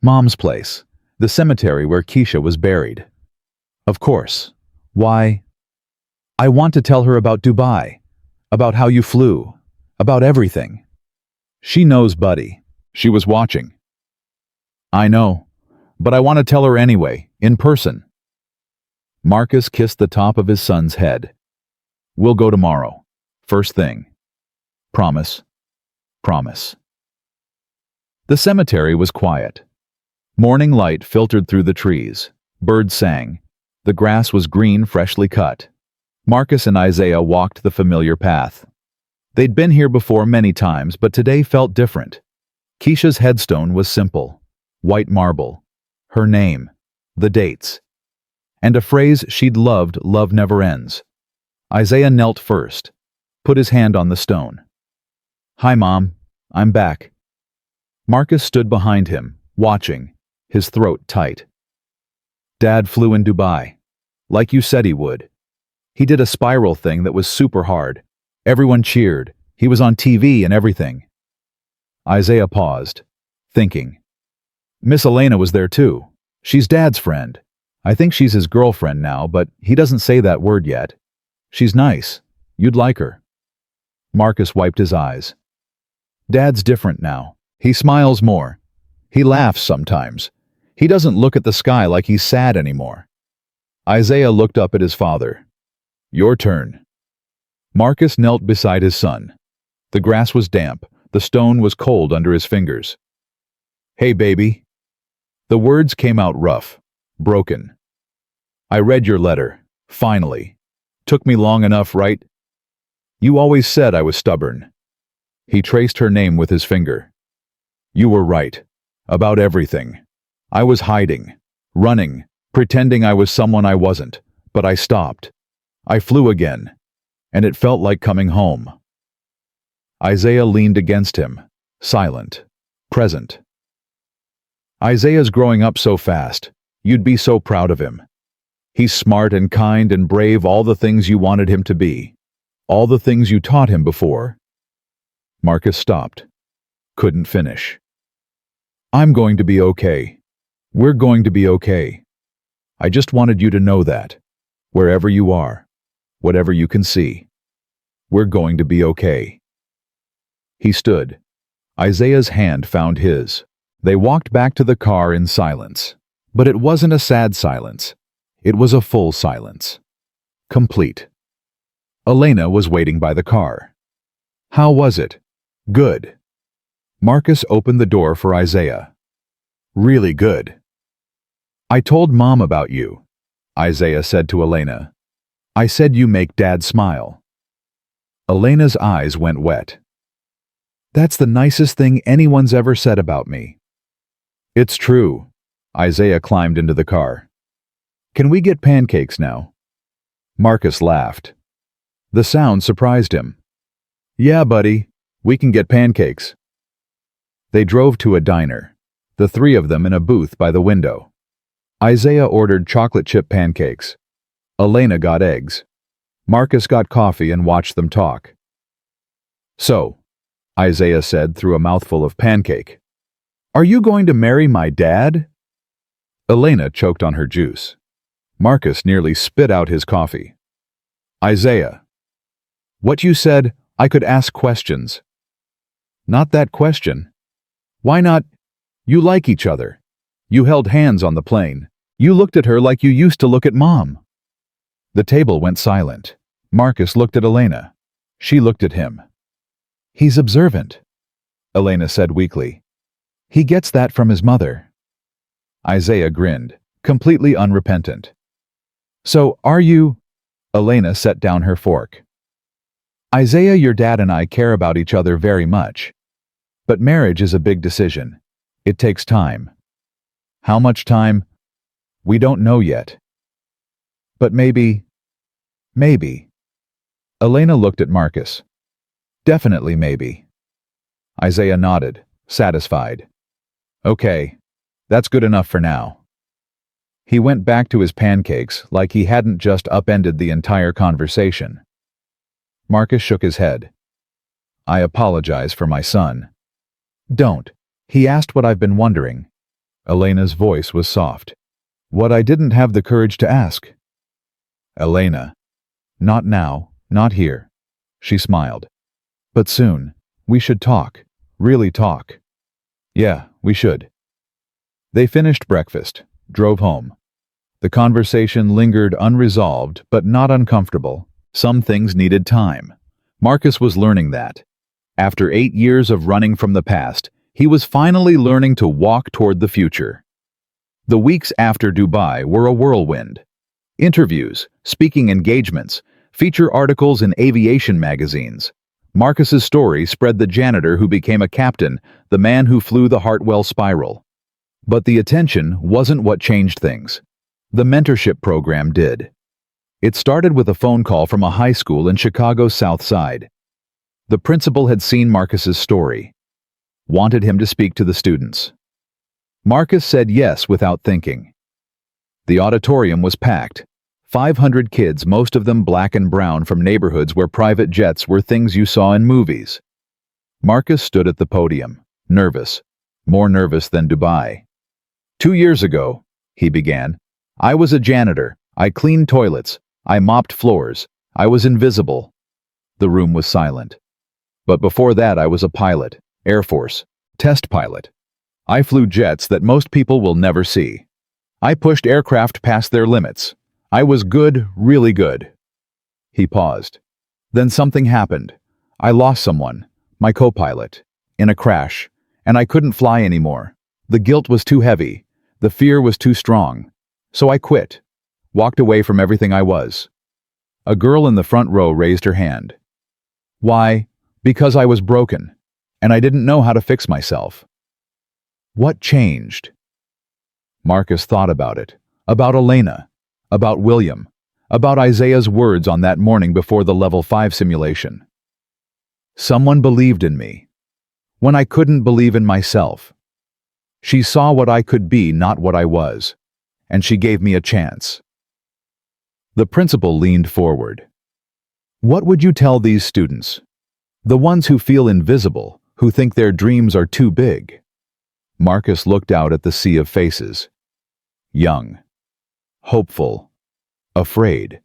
Mom's place. The cemetery where Keisha was buried. Of course. Why? I want to tell her about Dubai. About how you flew. About everything. She knows, buddy. She was watching. I know. But I want to tell her anyway, in person. Marcus kissed the top of his son's head. We'll go tomorrow. First thing. Promise. Promise. The cemetery was quiet. Morning light filtered through the trees. Birds sang. The grass was green, freshly cut. Marcus and Isaiah walked the familiar path. They'd been here before many times, but today felt different. Keisha's headstone was simple. White marble. Her name. The dates. And a phrase she'd loved, love never ends. Isaiah knelt first. Put his hand on the stone. Hi, Mom. I'm back. Marcus stood behind him, watching, his throat tight. Dad flew in Dubai. Like you said he would. He did a spiral thing that was super hard. Everyone cheered. He was on TV and everything. Isaiah paused, thinking. Miss Elena was there too. She's Dad's friend. I think she's his girlfriend now, but he doesn't say that word yet. She's nice. You'd like her. Marcus wiped his eyes. Dad's different now. He smiles more. He laughs sometimes. He doesn't look at the sky like he's sad anymore. Isaiah looked up at his father. Your turn. Marcus knelt beside his son. The grass was damp. The stone was cold under his fingers. Hey, baby. The words came out rough, broken. I read your letter, finally. Took me long enough, right? You always said I was stubborn. He traced her name with his finger. You were right. About everything. I was hiding, running, pretending I was someone I wasn't, but I stopped. I flew again, and it felt like coming home. Isaiah leaned against him, silent, present. Isaiah's growing up so fast. You'd be so proud of him. He's smart and kind and brave, all the things you wanted him to be. All the things you taught him before. Marcus stopped. Couldn't finish. I'm going to be okay. We're going to be okay. I just wanted you to know that. Wherever you are, whatever you can see, we're going to be okay. He stood. Isaiah's hand found his. They walked back to the car in silence. But it wasn't a sad silence. It was a full silence. Complete. Elena was waiting by the car. How was it? Good. Marcus opened the door for Isaiah. Really good. I told Mom about you, Isaiah said to Elena. I said you make Dad smile. Elena's eyes went wet. That's the nicest thing anyone's ever said about me. It's true. Isaiah climbed into the car. Can we get pancakes now? Marcus laughed. The sound surprised him. Yeah, buddy, we can get pancakes. They drove to a diner, the three of them in a booth by the window. Isaiah ordered chocolate chip pancakes. Elena got eggs. Marcus got coffee and watched them talk. So, Isaiah said through a mouthful of pancake, are you going to marry my dad? Elena choked on her juice. Marcus nearly spit out his coffee. Isaiah. What you said, I could ask questions. Not that question. Why not? You like each other. You held hands on the plane. You looked at her like you used to look at Mom. The table went silent. Marcus looked at Elena. She looked at him. He's observant, Elena said weakly. He gets that from his mother. Isaiah grinned, completely unrepentant. So, are you? Elena set down her fork. Isaiah, your dad and I care about each other very much. But marriage is a big decision. It takes time. How much time? We don't know yet. But maybe. Elena looked at Marcus. Definitely maybe. Isaiah nodded, satisfied. Okay, that's good enough for now. He went back to his pancakes like he hadn't just upended the entire conversation. Marcus shook his head. I apologize for my son. Don't. He asked what I've been wondering. Elena's voice was soft. What I didn't have the courage to ask. Elena. Not now, not here. She smiled. But soon. We should talk. Really talk. Yeah, we should. They finished breakfast, drove home. The conversation lingered unresolved, but not uncomfortable. Some things needed time. Marcus was learning that. After 8 years of running from the past, he was finally learning to walk toward the future. The weeks after Dubai were a whirlwind. Interviews, speaking engagements, feature articles in aviation magazines. Marcus's story spread the janitor who became a captain, the man who flew the Hartwell spiral. But the attention wasn't what changed things. The mentorship program did. It started with a phone call from a high school in Chicago's South Side. The principal had seen Marcus's story, wanted him to speak to the students. Marcus said yes without thinking. The auditorium was packed. 500 kids, most of them black and brown from neighborhoods where private jets were things you saw in movies. Marcus stood at the podium, nervous, more nervous than Dubai. 2 years ago, he began, I was a janitor. I cleaned toilets. I mopped floors. I was invisible. The room was silent. But before that, I was a pilot, Air Force, test pilot. I flew jets that most people will never see. I pushed aircraft past their limits. I was good, really good. He paused. Then something happened. I lost someone, my co-pilot, in a crash, and I couldn't fly anymore. The guilt was too heavy. The fear was too strong. So I quit, walked away from everything I was. A girl in the front row raised her hand. Why? Because I was broken, and I didn't know how to fix myself. What changed? Marcus thought about it, about Elena, about William, about Isaiah's words on that morning before the Level 5 simulation. Someone believed in me, when I couldn't believe in myself. She saw what I could be, not what I was, and she gave me a chance. The principal leaned forward. What would you tell these students? The ones who feel invisible, who think their dreams are too big. Marcus looked out at the sea of faces. Young, hopeful, afraid.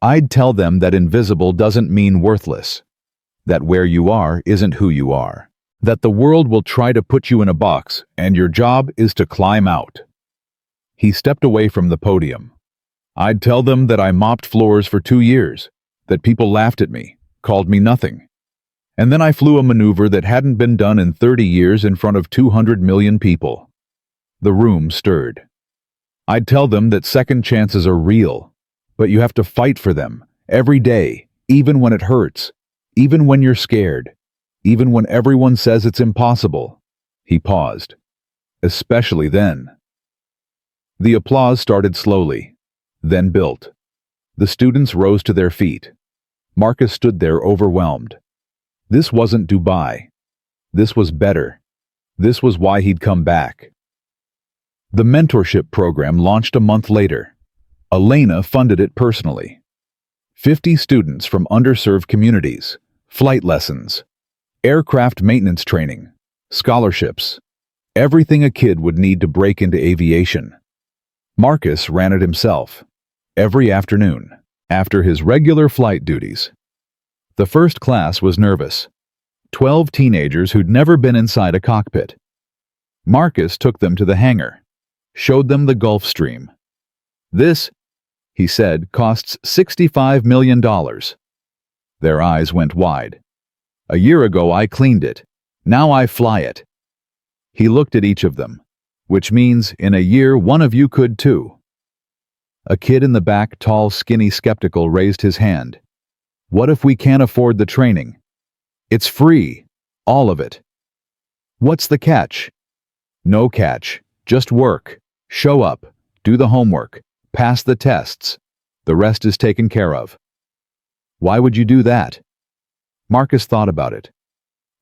I'd tell them that invisible doesn't mean worthless, that where you are isn't who you are, that the world will try to put you in a box and your job is to climb out. He stepped away from the podium. I'd tell them that I mopped floors for 2 years, that people laughed at me, called me nothing. And then I flew a maneuver that hadn't been done in 30 years in front of 200 million people. The room stirred. I'd tell them that second chances are real, but you have to fight for them, every day, even when it hurts, even when you're scared, even when everyone says it's impossible. He paused. Especially then. The applause started slowly, then built. The students rose to their feet. Marcus stood there overwhelmed. This wasn't Dubai. This was better. This was why he'd come back. The mentorship program launched a month later. Elena funded it personally. 50 students from underserved communities, flight lessons, aircraft maintenance training, scholarships, everything a kid would need to break into aviation. Marcus ran it himself, every afternoon, after his regular flight duties. The first class was nervous. 12 teenagers who'd never been inside a cockpit. Marcus took them to the hangar, showed them the Gulf Stream. This, he said, costs $65 million. Their eyes went wide. A year ago I cleaned it. Now I fly it. He looked at each of them, which means in a year one of you could too. A kid in the back, tall, skinny, skeptical, raised his hand. What if we can't afford the training? It's free, all of it. What's the catch? No catch, just work. Show up, do the homework, pass the tests, The rest is taken care of." "Why would you do that?" Marcus thought about it.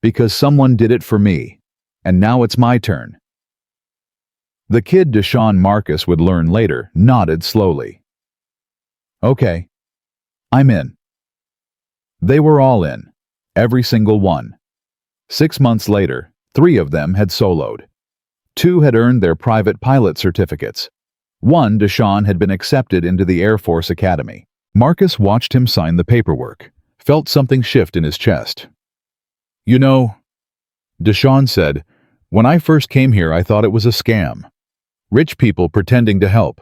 "Because someone did it for me, and now it's my turn." The kid Deshaun Marcus would learn later nodded slowly. "Okay, I'm in." They were all in, every single one. 6 months later, 3 of them had soloed. 2 had earned their private pilot certificates. 1, Deshaun, had been accepted into the Air Force Academy. Marcus watched him sign the paperwork, felt something shift in his chest. "You know," Deshaun said, "when I first came here I thought it was a scam. Rich people pretending to help.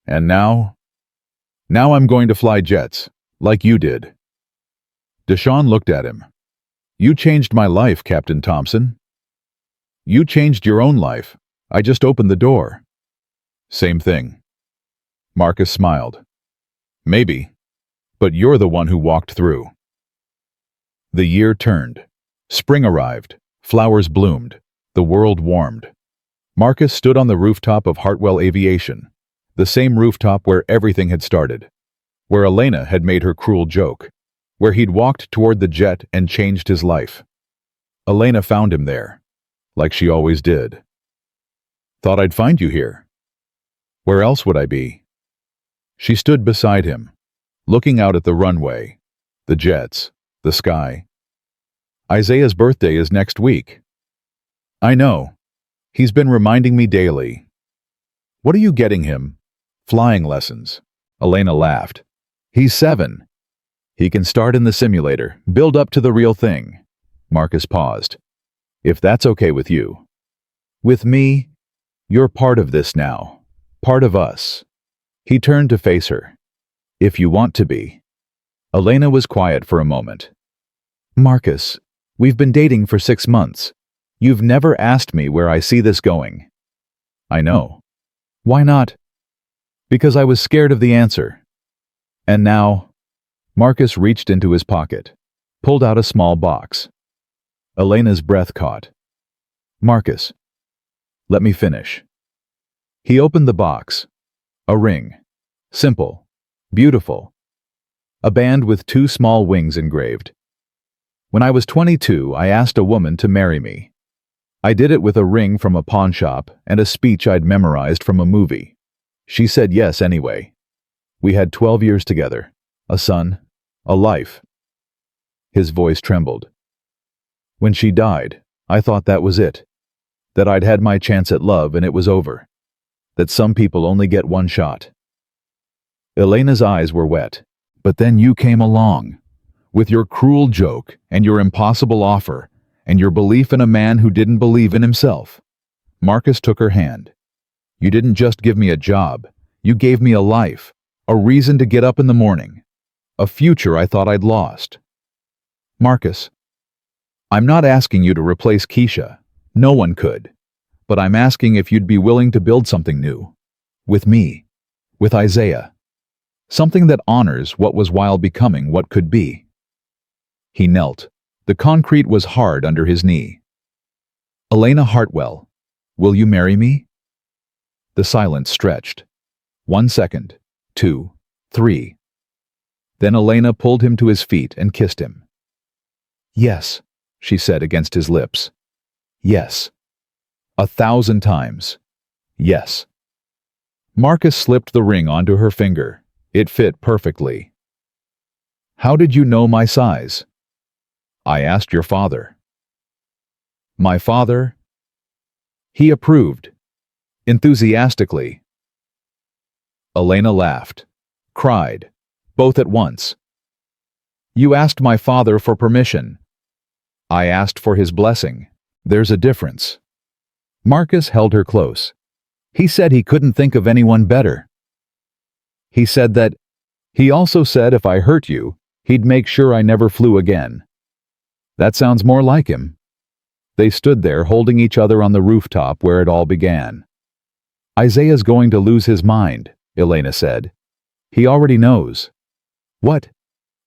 And now I'm going to fly jets, like you did." Deshaun looked at him. "You changed my life, Captain Thompson." "You changed your own life. I just opened the door." "Same thing." Marcus smiled. "Maybe, but you're the one who walked through." The year turned. Spring arrived. Flowers bloomed. The world warmed. Marcus stood on the rooftop of Hartwell Aviation, the same rooftop where everything had started, where Elena had made her cruel joke, where he'd walked toward the jet and changed his life. Elena found him there, like she always did. "Thought I'd find you here." "Where else would I be?" She stood beside him, looking out at the runway, the jets, the sky. "Isaiah's birthday is next week." "I know. He's been reminding me daily." "What are you getting him?" "Flying lessons." Elena laughed. "He's 7. He can start in the simulator, build up to the real thing." Marcus paused. "If that's okay with you." "With me, you're part of this now. Part of us." He turned to face her. "If you want to be." Elena was quiet for a moment. "Marcus, we've been dating for 6 months. You've never asked me where I see this going." "I know." "Why not?" "Because I was scared of the answer." "And now—" Marcus reached into his pocket, pulled out a small box. Elena's breath caught. "Marcus, let me finish." He opened the box. A ring. Simple. Beautiful. A band with 2 small wings engraved. "When I was 22, I asked a woman to marry me. I did it with a ring from a pawn shop and a speech I'd memorized from a movie. She said yes anyway. We had 12 years together, a son, a life." His voice trembled. "When she died, I thought that was it. That I'd had my chance at love and it was over. That some people only get one shot." Elena's eyes were wet. "But then you came along, with your cruel joke and your impossible offer, and your belief in a man who didn't believe in himself." Marcus took her hand. "You didn't just give me a job. You gave me a life, a reason to get up in the morning, a future I thought I'd lost." "Marcus, I'm not asking you to replace Keisha. No one could. But I'm asking if you'd be willing to build something new. With me. With Isaiah. Something that honors what was while becoming what could be." He knelt. The concrete was hard under his knee. "Elena Hartwell, will you marry me?" The silence stretched. 1 second, 2, 3. Then Elena pulled him to his feet and kissed him. "Yes," she said against his lips. "Yes. 1,000 times. Yes." Marcus slipped the ring onto her finger. It fit perfectly. "How did you know my size?" "I asked your father." "My father?" "He approved. Enthusiastically." Elena laughed. Cried. Both at once. "You asked my father for permission. I asked for his blessing. There's a difference." Marcus held her close. "He said he couldn't think of anyone better. He said that. He also said if I hurt you, he'd make sure I never flew again." "That sounds more like him." They stood there holding each other on the rooftop where it all began. "Isaiah's going to lose his mind," Elena said. "He already knows." "What?"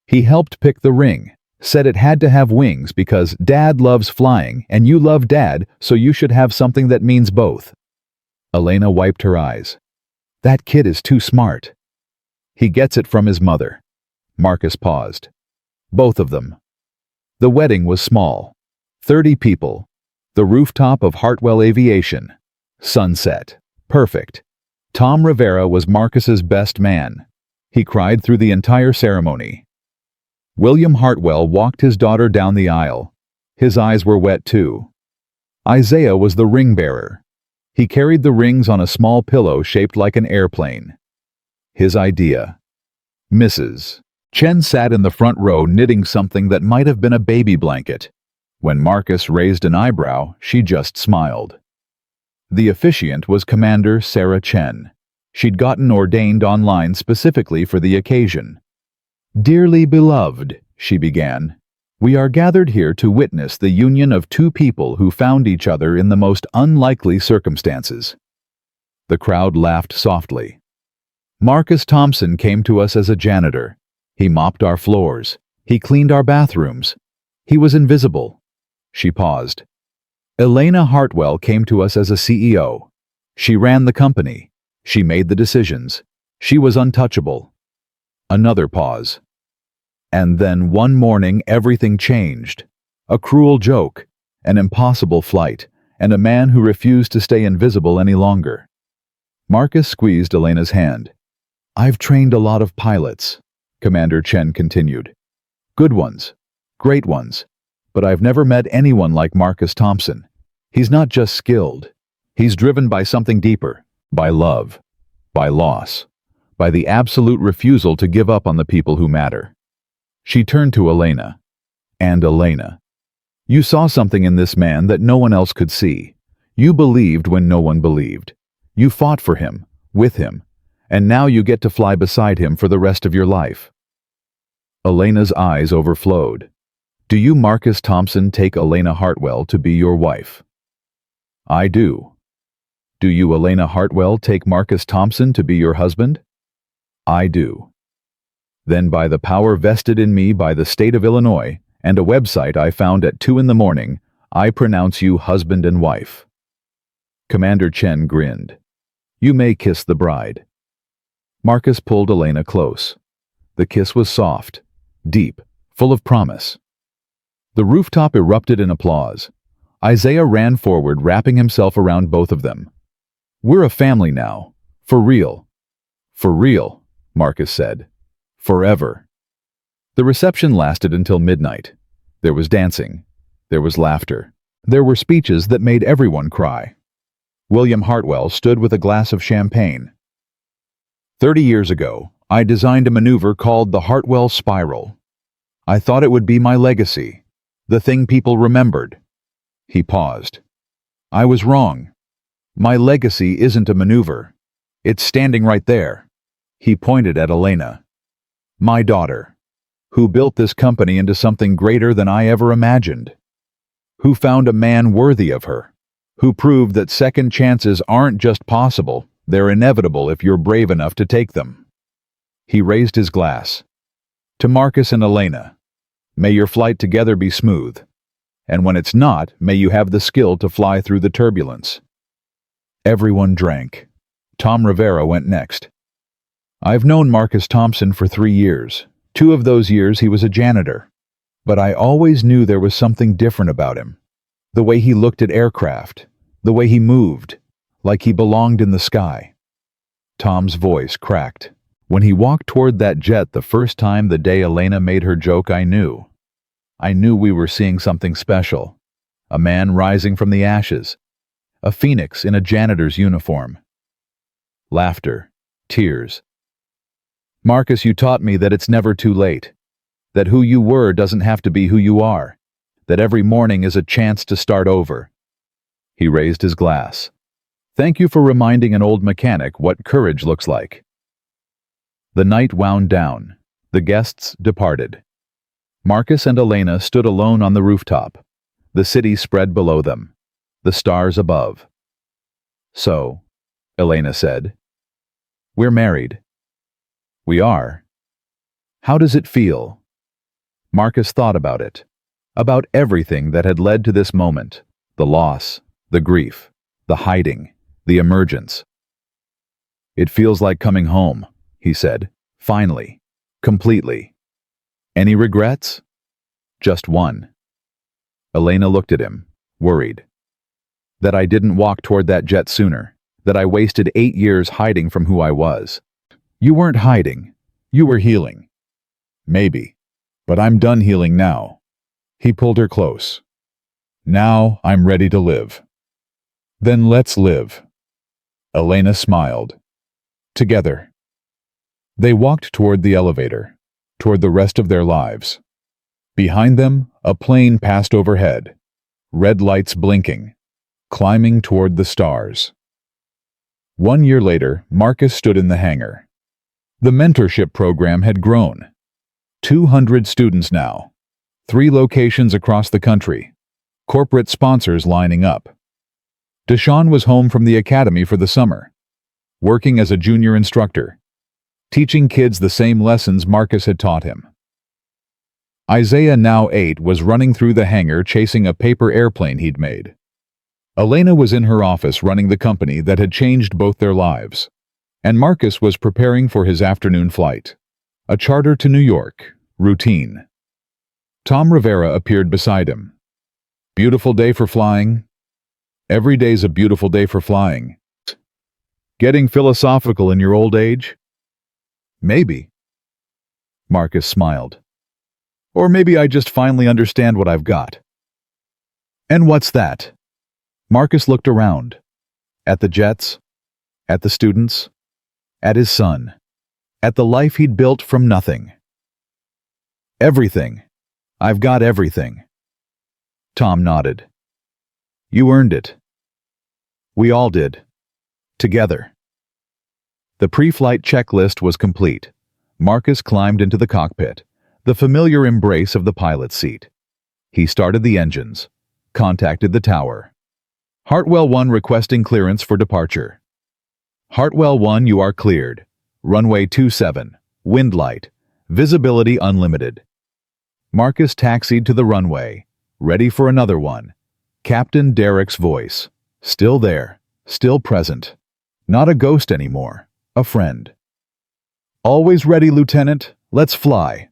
"He helped pick the ring. Said it had to have wings because Dad loves flying and you love Dad, so you should have something that means both." Elena wiped her eyes. "That kid is too smart." He gets it from his mother. Marcus paused. Both of them. The wedding was small. 30 people. The rooftop of Hartwell Aviation. Sunset. Perfect. Tom Rivera was Marcus's best man. He cried through the entire ceremony. William Hartwell walked his daughter down the aisle. His eyes were wet too. Isaiah was the ring bearer. He carried the rings on a small pillow shaped like an airplane. His idea. Mrs. Chen sat in the front row knitting something that might have been a baby blanket. When Marcus raised an eyebrow, she just smiled. The officiant was Commander Sarah Chen. She'd gotten ordained online specifically for the occasion. "Dearly beloved," she began, "we are gathered here to witness the union of two people who found each other in the most unlikely circumstances." The crowd laughed softly. "Marcus Thompson came to us as a janitor. He mopped our floors. He cleaned our bathrooms. He was invisible." She paused. "Elena Hartwell came to us as a CEO. She ran the company. She made the decisions. She was untouchable." Another pause. "And then one morning everything changed. A cruel joke, an impossible flight, and a man who refused to stay invisible any longer." Marcus squeezed Elena's hand. "I've trained a lot of pilots," Commander Chen continued. "Good ones, great ones, but I've never met anyone like Marcus Thompson. He's not just skilled. He's driven by something deeper, by love, by loss, by the absolute refusal to give up on the people who matter." She turned to Elena. "And Elena, you saw something in this man that no one else could see. You believed when no one believed. You fought for him, with him, and now you get to fly beside him for the rest of your life." Elena's eyes overflowed. "Do you, Marcus Thompson, take Elena Hartwell to be your wife?" "I do." "Do you, Elena Hartwell, take Marcus Thompson to be your husband?" "I do." "Then by the power vested in me by the state of Illinois and a website I found at 2 in the morning, I pronounce you husband and wife." Commander Chen grinned. "You may kiss the bride." Marcus pulled Elena close. The kiss was soft, deep, full of promise. The rooftop erupted in applause. Isaiah ran forward, wrapping himself around both of them. "We're a family now. For real." "For real," Marcus said. "Forever." The reception lasted until midnight. There was dancing. There was laughter. There were speeches that made everyone cry. William Hartwell stood with a glass of champagne. 30 years ago, I designed a maneuver called the Hartwell Spiral. I thought it would be my legacy, the thing people remembered." He paused. "I was wrong. My legacy isn't a maneuver. It's standing right there." He pointed at Elena. "My daughter, who built this company into something greater than I ever imagined. Who found a man worthy of her. Who proved that second chances aren't just possible, they're inevitable if you're brave enough to take them." He raised his glass. "To Marcus and Elena, may your flight together be smooth. And when it's not, may you have the skill to fly through the turbulence." Everyone drank. Tom Rivera went next. "I've known Marcus Thompson for 3 years. 2 of those years he was a janitor. But I always knew there was something different about him. The way he looked at aircraft, the way he moved, like he belonged in the sky." Tom's voice cracked. "When he walked toward that jet the first time the day Elena made her joke, I knew. I knew we were seeing something special. A man rising from the ashes. A phoenix in a janitor's uniform." Laughter. Tears. "Marcus, you taught me that it's never too late. That who you were doesn't have to be who you are. That every morning is a chance to start over." He raised his glass. "Thank you for reminding an old mechanic what courage looks like." The night wound down. The guests departed. Marcus and Elena stood alone on the rooftop. The city spread below them. The stars above. "So," Elena said, "we're married." "We are." "How does it feel?" Marcus thought about it. About everything that had led to this moment. The loss, the grief, the hiding, the emergence. "It feels like coming home," he said, Finally. Completely. Any regrets? Just one. Elena looked at him, worried. That I didn't walk toward that jet sooner. That I wasted 8 years hiding from who I was. You weren't hiding. You were healing. Maybe. But I'm done healing now. He pulled her close. Now I'm ready to live. Then let's live. Elena smiled. Together. They walked toward the elevator, toward the rest of their lives. Behind them, a plane passed overhead, red lights blinking, climbing toward the stars. 1 year later, Marcus stood in the hangar. The mentorship program had grown. 200 students now, 3 locations across the country, corporate sponsors lining up. Deshaun was home from the academy for the summer, working as a junior instructor, teaching kids the same lessons Marcus had taught him. Isaiah, now 8, was running through the hangar chasing a paper airplane he'd made. Elena was in her office running the company that had changed both their lives, and Marcus was preparing for his afternoon flight, a charter to New York, routine. Tom Rivera appeared beside him. Beautiful day for flying? Every day's a beautiful day for flying. Getting philosophical in your old age? Maybe. Marcus smiled. Or maybe I just finally understand what I've got. And what's that? Marcus looked around. At the jets, at the students, at his son, at the life he'd built from nothing. Everything. I've got everything. Tom nodded. You earned it. We all did. Together. The pre-flight checklist was complete. Marcus climbed into the cockpit, the familiar embrace of the pilot's seat. He started the engines, contacted the tower. Hartwell 1 requesting clearance for departure. Hartwell 1, you are cleared. Runway 27, wind light, visibility unlimited. Marcus taxied to the runway, ready for another one. Captain Derek's voice, still there, still present. Not a ghost anymore, a friend. Always ready, Lieutenant. Let's fly.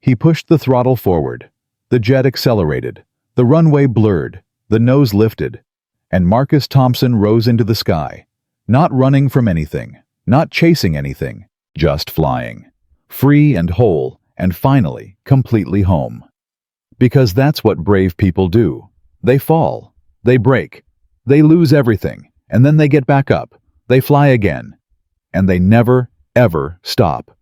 He pushed the throttle forward. The jet accelerated. The runway blurred. The nose lifted. And Marcus Thompson rose into the sky. Not running from anything. Not chasing anything. Just flying. Free and whole, and finally, completely home. Because that's what brave people do. They fall. They break. They lose everything. And then they get back up. They fly again. And they never, ever stop.